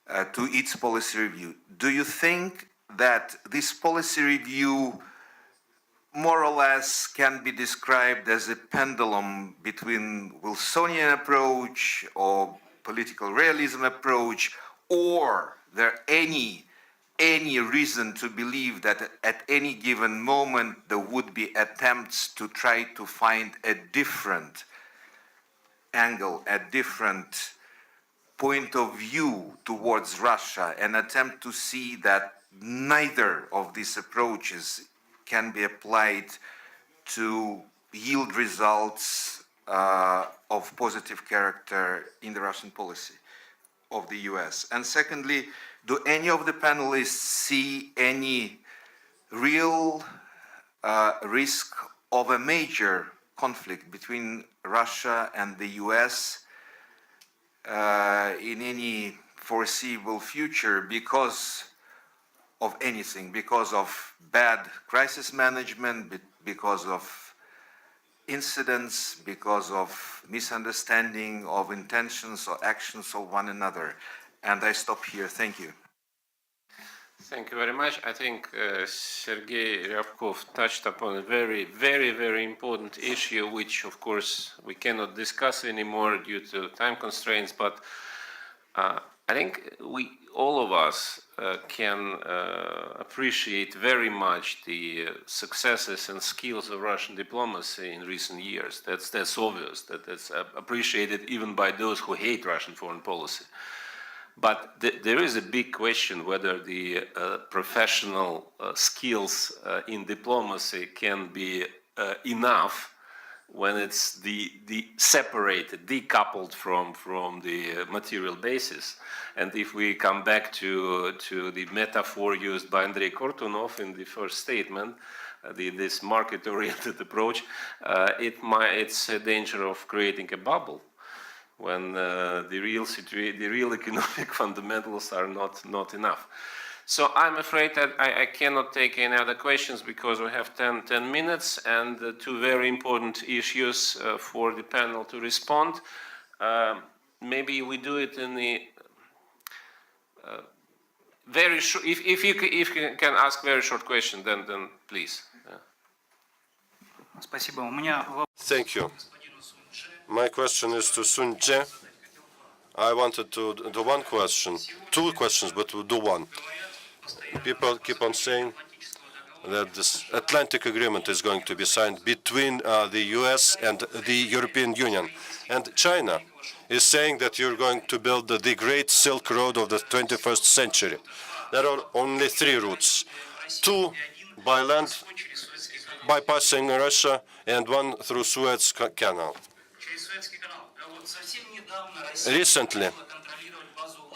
to its policy review. Do you think that this policy review more or less can be described as a pendulum between Wilsonian approach or political realism approach, or there any reason to believe that at any given moment there would be attempts to try to find a different angle, a different point of view towards Russia, an attempt to see that neither of these approaches can be applied to yield results of positive character in the Russian policy of the US? And secondly, do any of the panelists see any real risk of a major conflict between Russia and the US in any foreseeable future because of anything, because of bad crisis management, because of incidents, because of misunderstanding of intentions or actions of one another? And I stop here. Thank you. Thank you very much. I think Sergei Ryabkov touched upon a very, very, very important issue, which of course we cannot discuss anymore due to time constraints, but I think all of us can appreciate very much the successes and skills of Russian diplomacy in recent years. That's obvious, that's appreciated even by those who hate Russian foreign policy. But there is a big question whether the professional skills in diplomacy can be enough when it's separated, decoupled from the material basis. And if we come back to the metaphor used by Andrei Kortunov in the first statement, this market-oriented approach, it's a danger of creating a bubble when the real economic fundamentals are not enough. So I'm afraid that I cannot take any other questions because we have 10 minutes and 2 very important issues for the panel to respond. Maybe we do it in the very short, if you can ask very short question, then please. Thank you. My question is to Sun Je. I wanted to do 1 question, 2 questions, but we'll do 1. People keep on saying that this Atlantic Agreement is going to be signed between the US and the European Union. And China is saying that you're going to build the Great Silk Road of the 21st century. There are only 3 routes, 2 by land, bypassing Russia, and 1 through Suez Canal. Recently,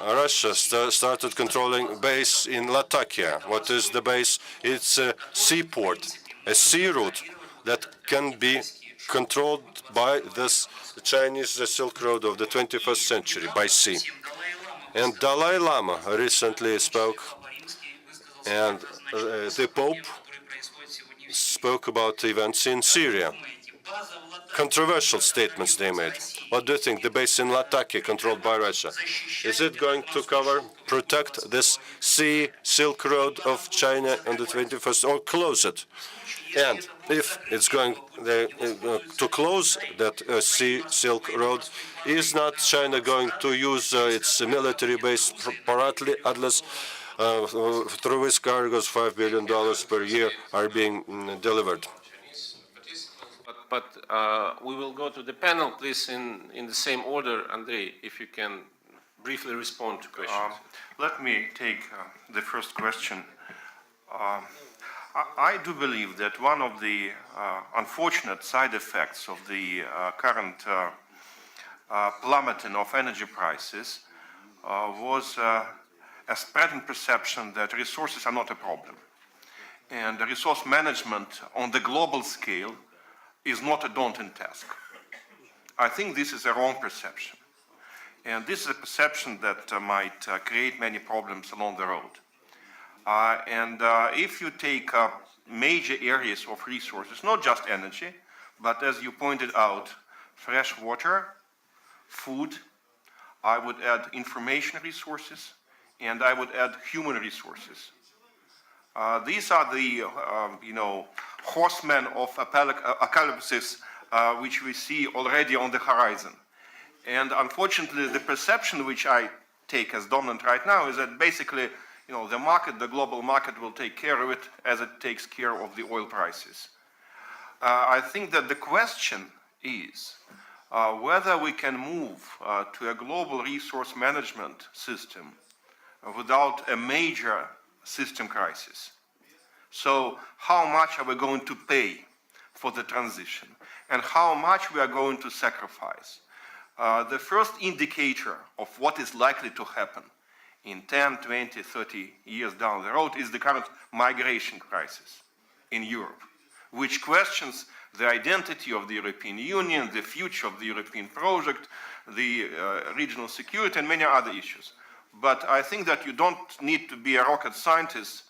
Russia started controlling base in Latakia. What is the base? It's a seaport, a sea route that can be controlled by this Chinese Silk Road of the 21st century by sea. And Dalai Lama recently spoke, and the Pope spoke about events in Syria. Controversial statements they made. What do you think? The base in Latakia, controlled by Russia, is it going to protect this Silk Road of China on the 21st, or close it? And if it's going to close that Silk Road, is not China going to use its military base partly, at least through which cargoes $5 billion per year are being delivered? But we will go to the panel, please, in the same order. Andrei, if you can briefly respond to questions. Let me take the first question. I do believe that one of the unfortunate side effects of the current plummeting of energy prices was a spreading perception that resources are not a problem. And resource management on the global scale is not a daunting task. I think this is a wrong perception. And this is a perception that might create many problems along the road. If you take major areas of resources, not just energy, but as you pointed out, fresh water, food, I would add information resources, and I would add human resources. These are the, horsemen of apocalypse which we see already on the horizon. And unfortunately, the perception which I take as dominant right now is that basically, the market, the global market, will take care of it as it takes care of the oil prices. I think that the question is whether we can move to a global resource management system without a major system crisis. So how much are we going to pay for the transition, and how much we are going to sacrifice? The first indicator of what is likely to happen in 10, 20, 30 years down the road is the current migration crisis in Europe, which questions the identity of the European Union, the future of the European project, the regional security, and many other issues. But I think that you don't need to be a rocket scientist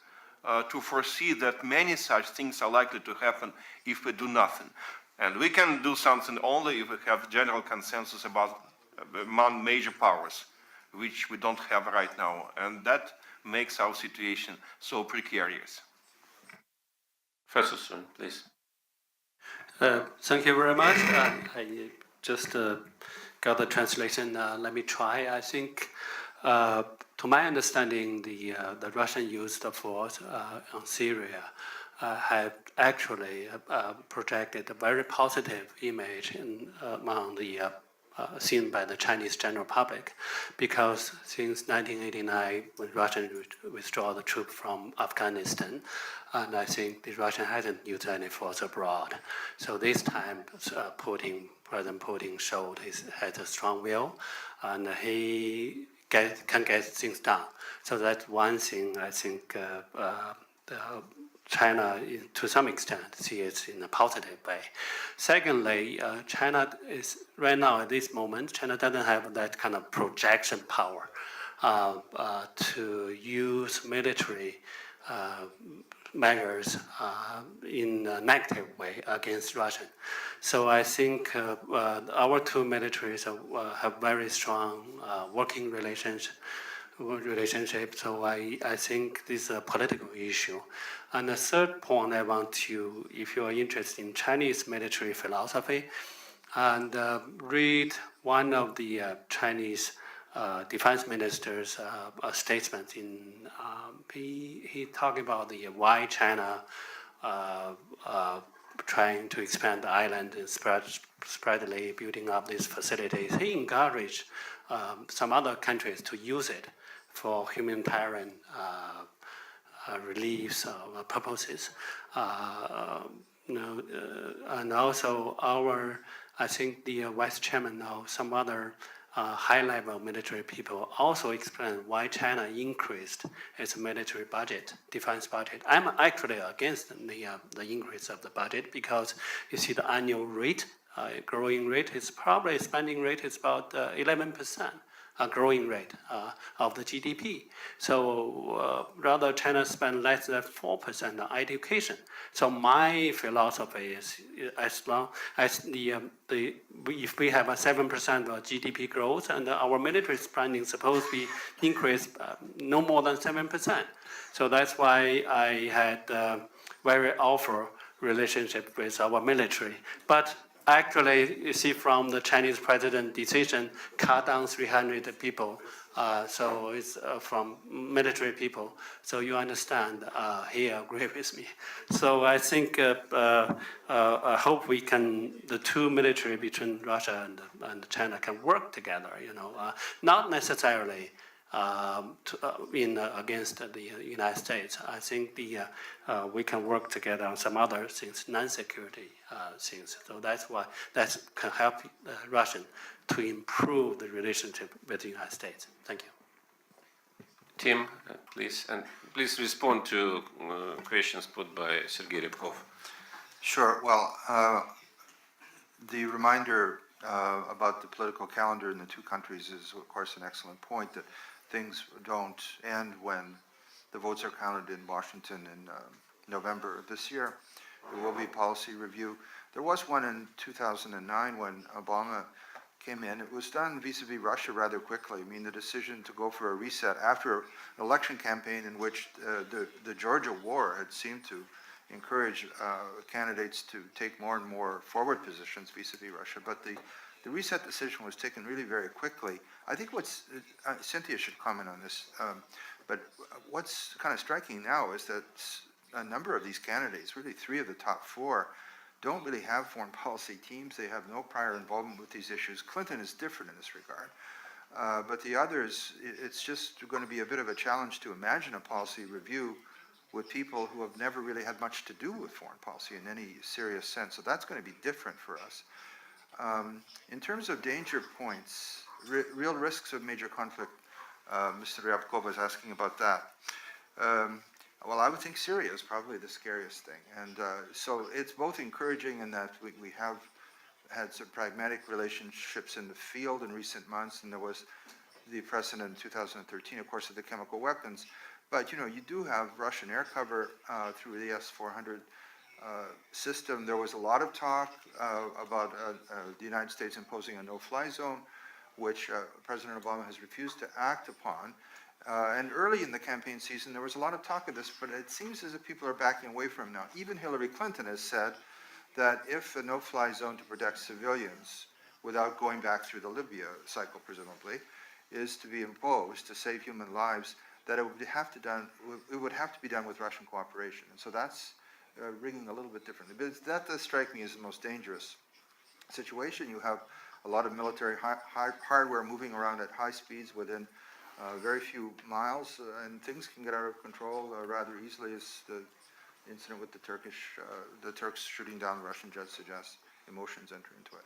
to foresee that many such things are likely to happen if we do nothing. And we can do something only if we have general consensus among major powers, which we don't have right now. And that makes our situation so precarious. Professor Sun, please. Thank you very much. I just got the translation. Let me try. I think, to my understanding, the Russian used force on Syria have actually projected a very positive image among the seen by the Chinese general public, because since 1989, when Russia withdrew the troops from Afghanistan, and I think the Russia hasn't used any force abroad. So this time, President Putin showed he has a strong will, and he can get things done. So that's one thing I think China, to some extent, sees it in a positive way. Secondly, China is, right now at this moment, China doesn't have that kind of projection power to use military measures in a negative way against Russia. So I think our two militaries have very strong working relationship. So I think this is a political issue. And the third point I want to, if you are interested in Chinese military philosophy, and read one of the Chinese defense minister's statements. He talked about why China trying to expand the island and spreadly building up these facilities. He encouraged some other countries to use it for humanitarian relief purposes. And also I think the Vice Chairman now, some other high-level military people also explain why China increased its military budget, defense budget. I'm actually against the increase of the budget, because you see the annual rate, growing rate is probably, spending rate is about 11%. growing rate of the GDP. So rather China spend less than 4% on education. So my philosophy is as long as if we have a 7% of GDP growth and our military spending supposed to be increased no more than 7%. So that's why I had very awful relationship with our military. But actually, you see from the Chinese president decision, cut down 300 people. So it's from military people. So you understand, he agreed with me. So I think, I hope we can, the two military between Russia and China can work together, not necessarily against the United States. I think we can work together on some other things, non-security things. So that's why that can help Russian to improve the relationship with the United States. Thank you. Tim, please, and please respond to questions put by Sergei Rybkov. Sure. Well, the reminder about the political calendar in the two countries is, of course, an excellent point, that things don't end when the votes are counted in Washington in November of this year. There will be policy review. There was one in 2009 when Obama came in. It was done vis-a-vis Russia rather quickly. I mean, the decision to go for a reset after an election campaign in which the Georgia war had seemed to encourage candidates to take more and more forward positions vis-a-vis Russia. But the reset decision was taken really very quickly. I think Cynthia should comment on this, but what's kind of striking now is that a number of these candidates, really 3 of the top 4, don't really have foreign policy teams. They have no prior involvement with these issues. Clinton is different in this regard. But the others, it's just going to be a bit of a challenge to imagine a policy review with people who have never really had much to do with foreign policy in any serious sense. So that's going to be different for us. In terms of danger points, real risks of major conflict, Mr. Ryabkov was asking about that. Well, I would think Syria is probably the scariest thing. And so it's both encouraging in that we have had some pragmatic relationships in the field in recent months, and there was the precedent in 2013, of course, of the chemical weapons. But, you do have Russian air cover through the S-400 system. There was a lot of talk about the United States imposing a no-fly zone, which President Obama has refused to act upon. And early in the campaign season, there was a lot of talk of this, but it seems as if people are backing away from it now. Even Hillary Clinton has said that if a no-fly zone to protect civilians, without going back through the Libya cycle, presumably, is to be imposed to save human lives, that it would have to be done with Russian cooperation. And so that's ringing a little bit differently. But that does strike me as the most dangerous situation. You have a lot of military hardware moving around at high speeds within very few miles, and things can get out of control rather easily, as the incident with the Turks shooting down Russian jets suggests. Emotions enter into it.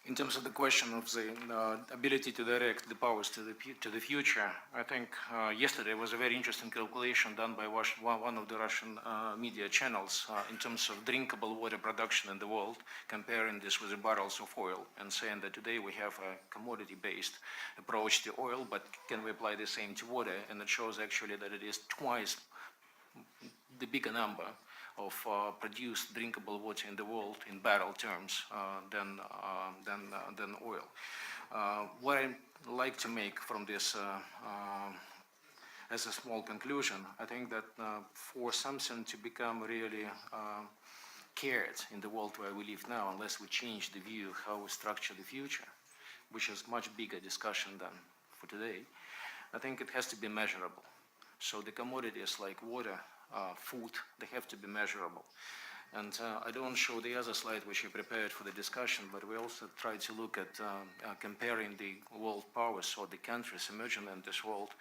In terms of the question of the ability to direct the powers to the future, I think yesterday was a very interesting calculation done by one of the Russian media channels in terms of drinkable water production in the world, comparing this with the barrels of oil, and saying that today we have a commodity-based approach to oil, but can we apply the same to water? And it shows actually that it is twice the bigger number of produced drinkable water in the world in barrel terms than oil. What I like to make from this as a small conclusion, I think that for something to become really cared in the world where we live now, unless we change the view how we structure the future, which is much bigger discussion than for today, I think it has to be measurable. So the commodities like water, food, they have to be measurable. And I don't show the other slide which I prepared for the discussion, but we also try to look at comparing the world powers or the countries emerging in this world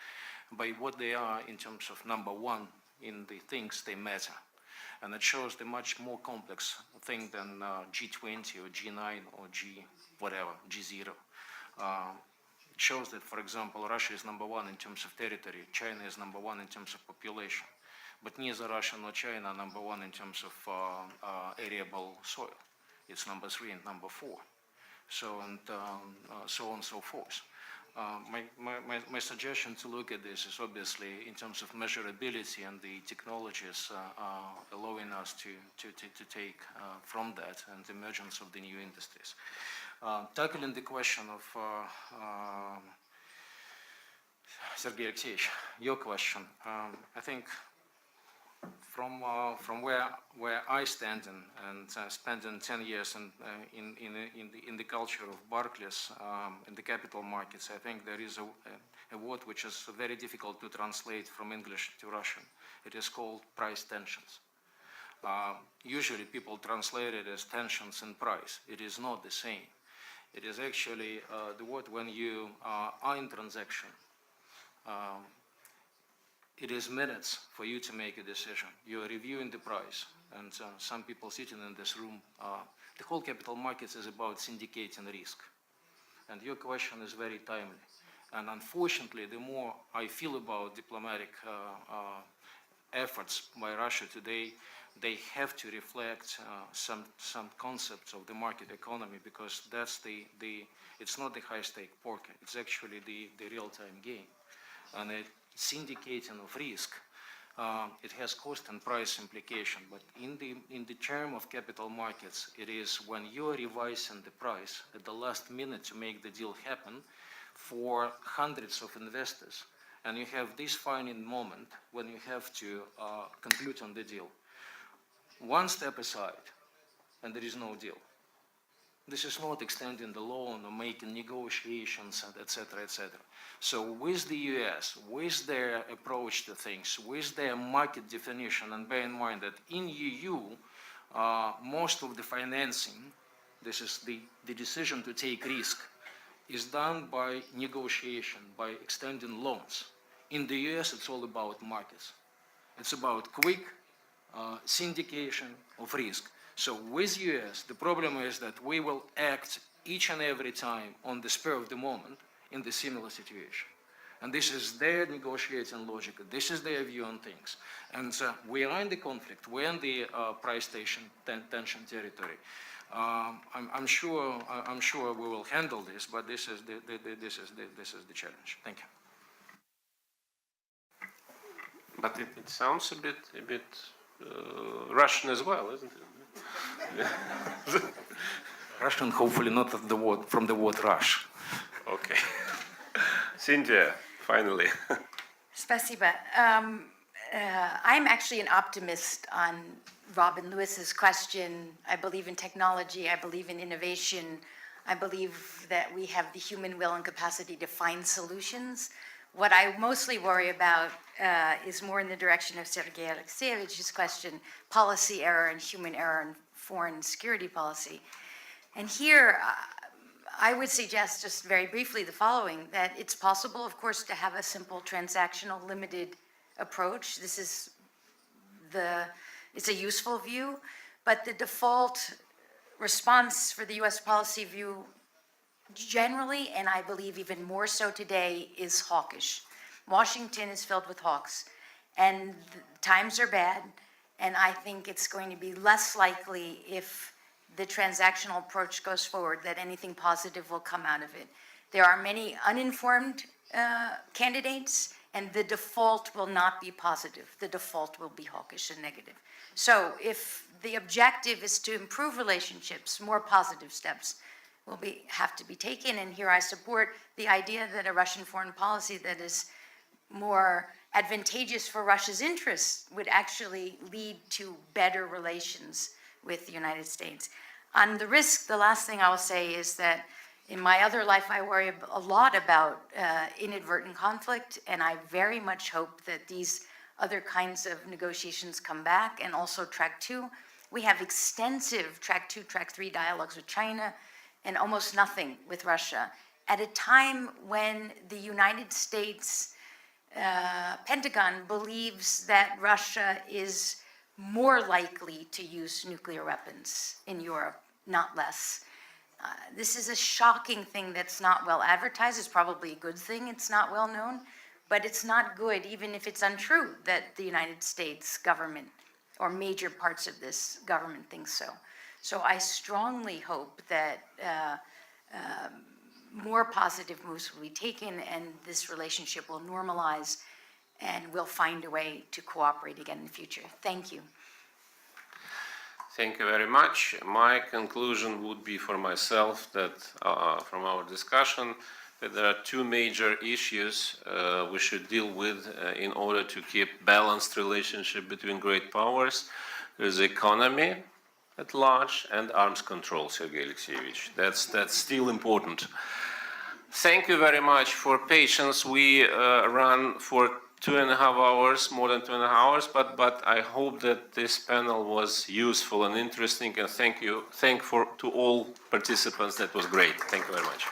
by what they are in terms of number one in the things they matter. And it shows the much more complex thing than G20 or G9 or G0. It shows that, for example, Russia is number one in terms of territory, China is number one in terms of population. but neither Russia nor China are number one in terms of arable soil. It's number 3 and number 4. So and so on and so forth. My suggestion to look at this is obviously in terms of measurability and the technologies allowing us to take from that and the emergence of the new industries. Tackling the question of Sergei Alexeyevich, your question, I think from where I stand and spending 10 years in the culture of Barclays in the capital markets, I think there is a word which is very difficult to translate from English to Russian. It is called price tensions. Usually people translate it as tensions in price. It is not the same. It is actually the word when you are in transaction. It is minutes for you to make a decision. You are reviewing the price, and some people sitting in this room, the whole capital markets is about syndicating risk. And your question is very timely. And unfortunately, the more I feel about diplomatic efforts by Russia today, they have to reflect some concepts of the market economy, because that's it's not the high-stake poker, it's actually the real-time game. And syndicating of risk, it has cost and price implication, but in the term of capital markets, it is when you are revising the price at the last minute to make the deal happen for hundreds of investors, and you have this final moment when you have to conclude on the deal. One step aside, and there is no deal. This is not extending the loan or making negotiations, etc., etc. So with the US, with their approach to things, with their market definition, and bear in mind that in EU, most of the financing, this is the decision to take risk, is done by negotiation, by extending loans. In the US, it's all about markets. It's about quick syndication of risk. So with US, the problem is that we will act each and every time on the spur of the moment in the similar situation. And this is their negotiating logic. This is their view on things. And we are in the conflict. We're in the price tension territory. I'm sure we will handle this, but this is the challenge. Thank you. But it sounds a bit Russian as well, isn't it? Russian, hopefully not from the word rush. Okay. Cynthia, finally. Spasiba. I'm actually an optimist on Robin Lewis's question. I believe in technology. I believe in innovation. I believe that we have the human will and capacity to find solutions. What I mostly worry about is more in the direction of Sergei Alexeyevich's question, policy error and human error in foreign security policy. And here, I would suggest just very briefly the following, that it's possible, of course, to have a simple transactional limited approach. This is it's a useful view, but the default response for the US policy view generally, and I believe even more so today, is hawkish. Washington is filled with hawks, and times are bad, and I think it's going to be less likely if the transactional approach goes forward that anything positive will come out of it. There are many uninformed candidates, and the default will not be positive. The default will be hawkish and negative. So if the objective is to improve relationships, more positive steps will have to be taken, and here I support the idea that a Russian foreign policy that is more advantageous for Russia's interests would actually lead to better relations with the United States. On the risk, the last thing I will say is that in my other life, I worry a lot about inadvertent conflict, and I very much hope that these other kinds of negotiations come back, and also track 2. We have extensive track 2, track 3 dialogues with China, and almost nothing with Russia, at a time when the United States Pentagon believes that Russia is more likely to use nuclear weapons in Europe, not less. This is a shocking thing that's not well advertised. It's probably a good thing it's not well known, but it's not good, even if it's untrue, that the United States government or major parts of this government thinks so. So I strongly hope that more positive moves will be taken and this relationship will normalize and we'll find a way to cooperate again in the future. Thank you. Thank you very much. My conclusion would be for myself that from our discussion that there are two major issues we should deal with in order to keep balanced relationship between great powers. There's the economy at large and arms control, Sergei Alexeyevich. That's still important. Thank you very much for patience. We ran for 2.5 hours, more than 2.5 hours, but I hope that this panel was useful and interesting, and thank you to all participants. That was great. Thank you very much.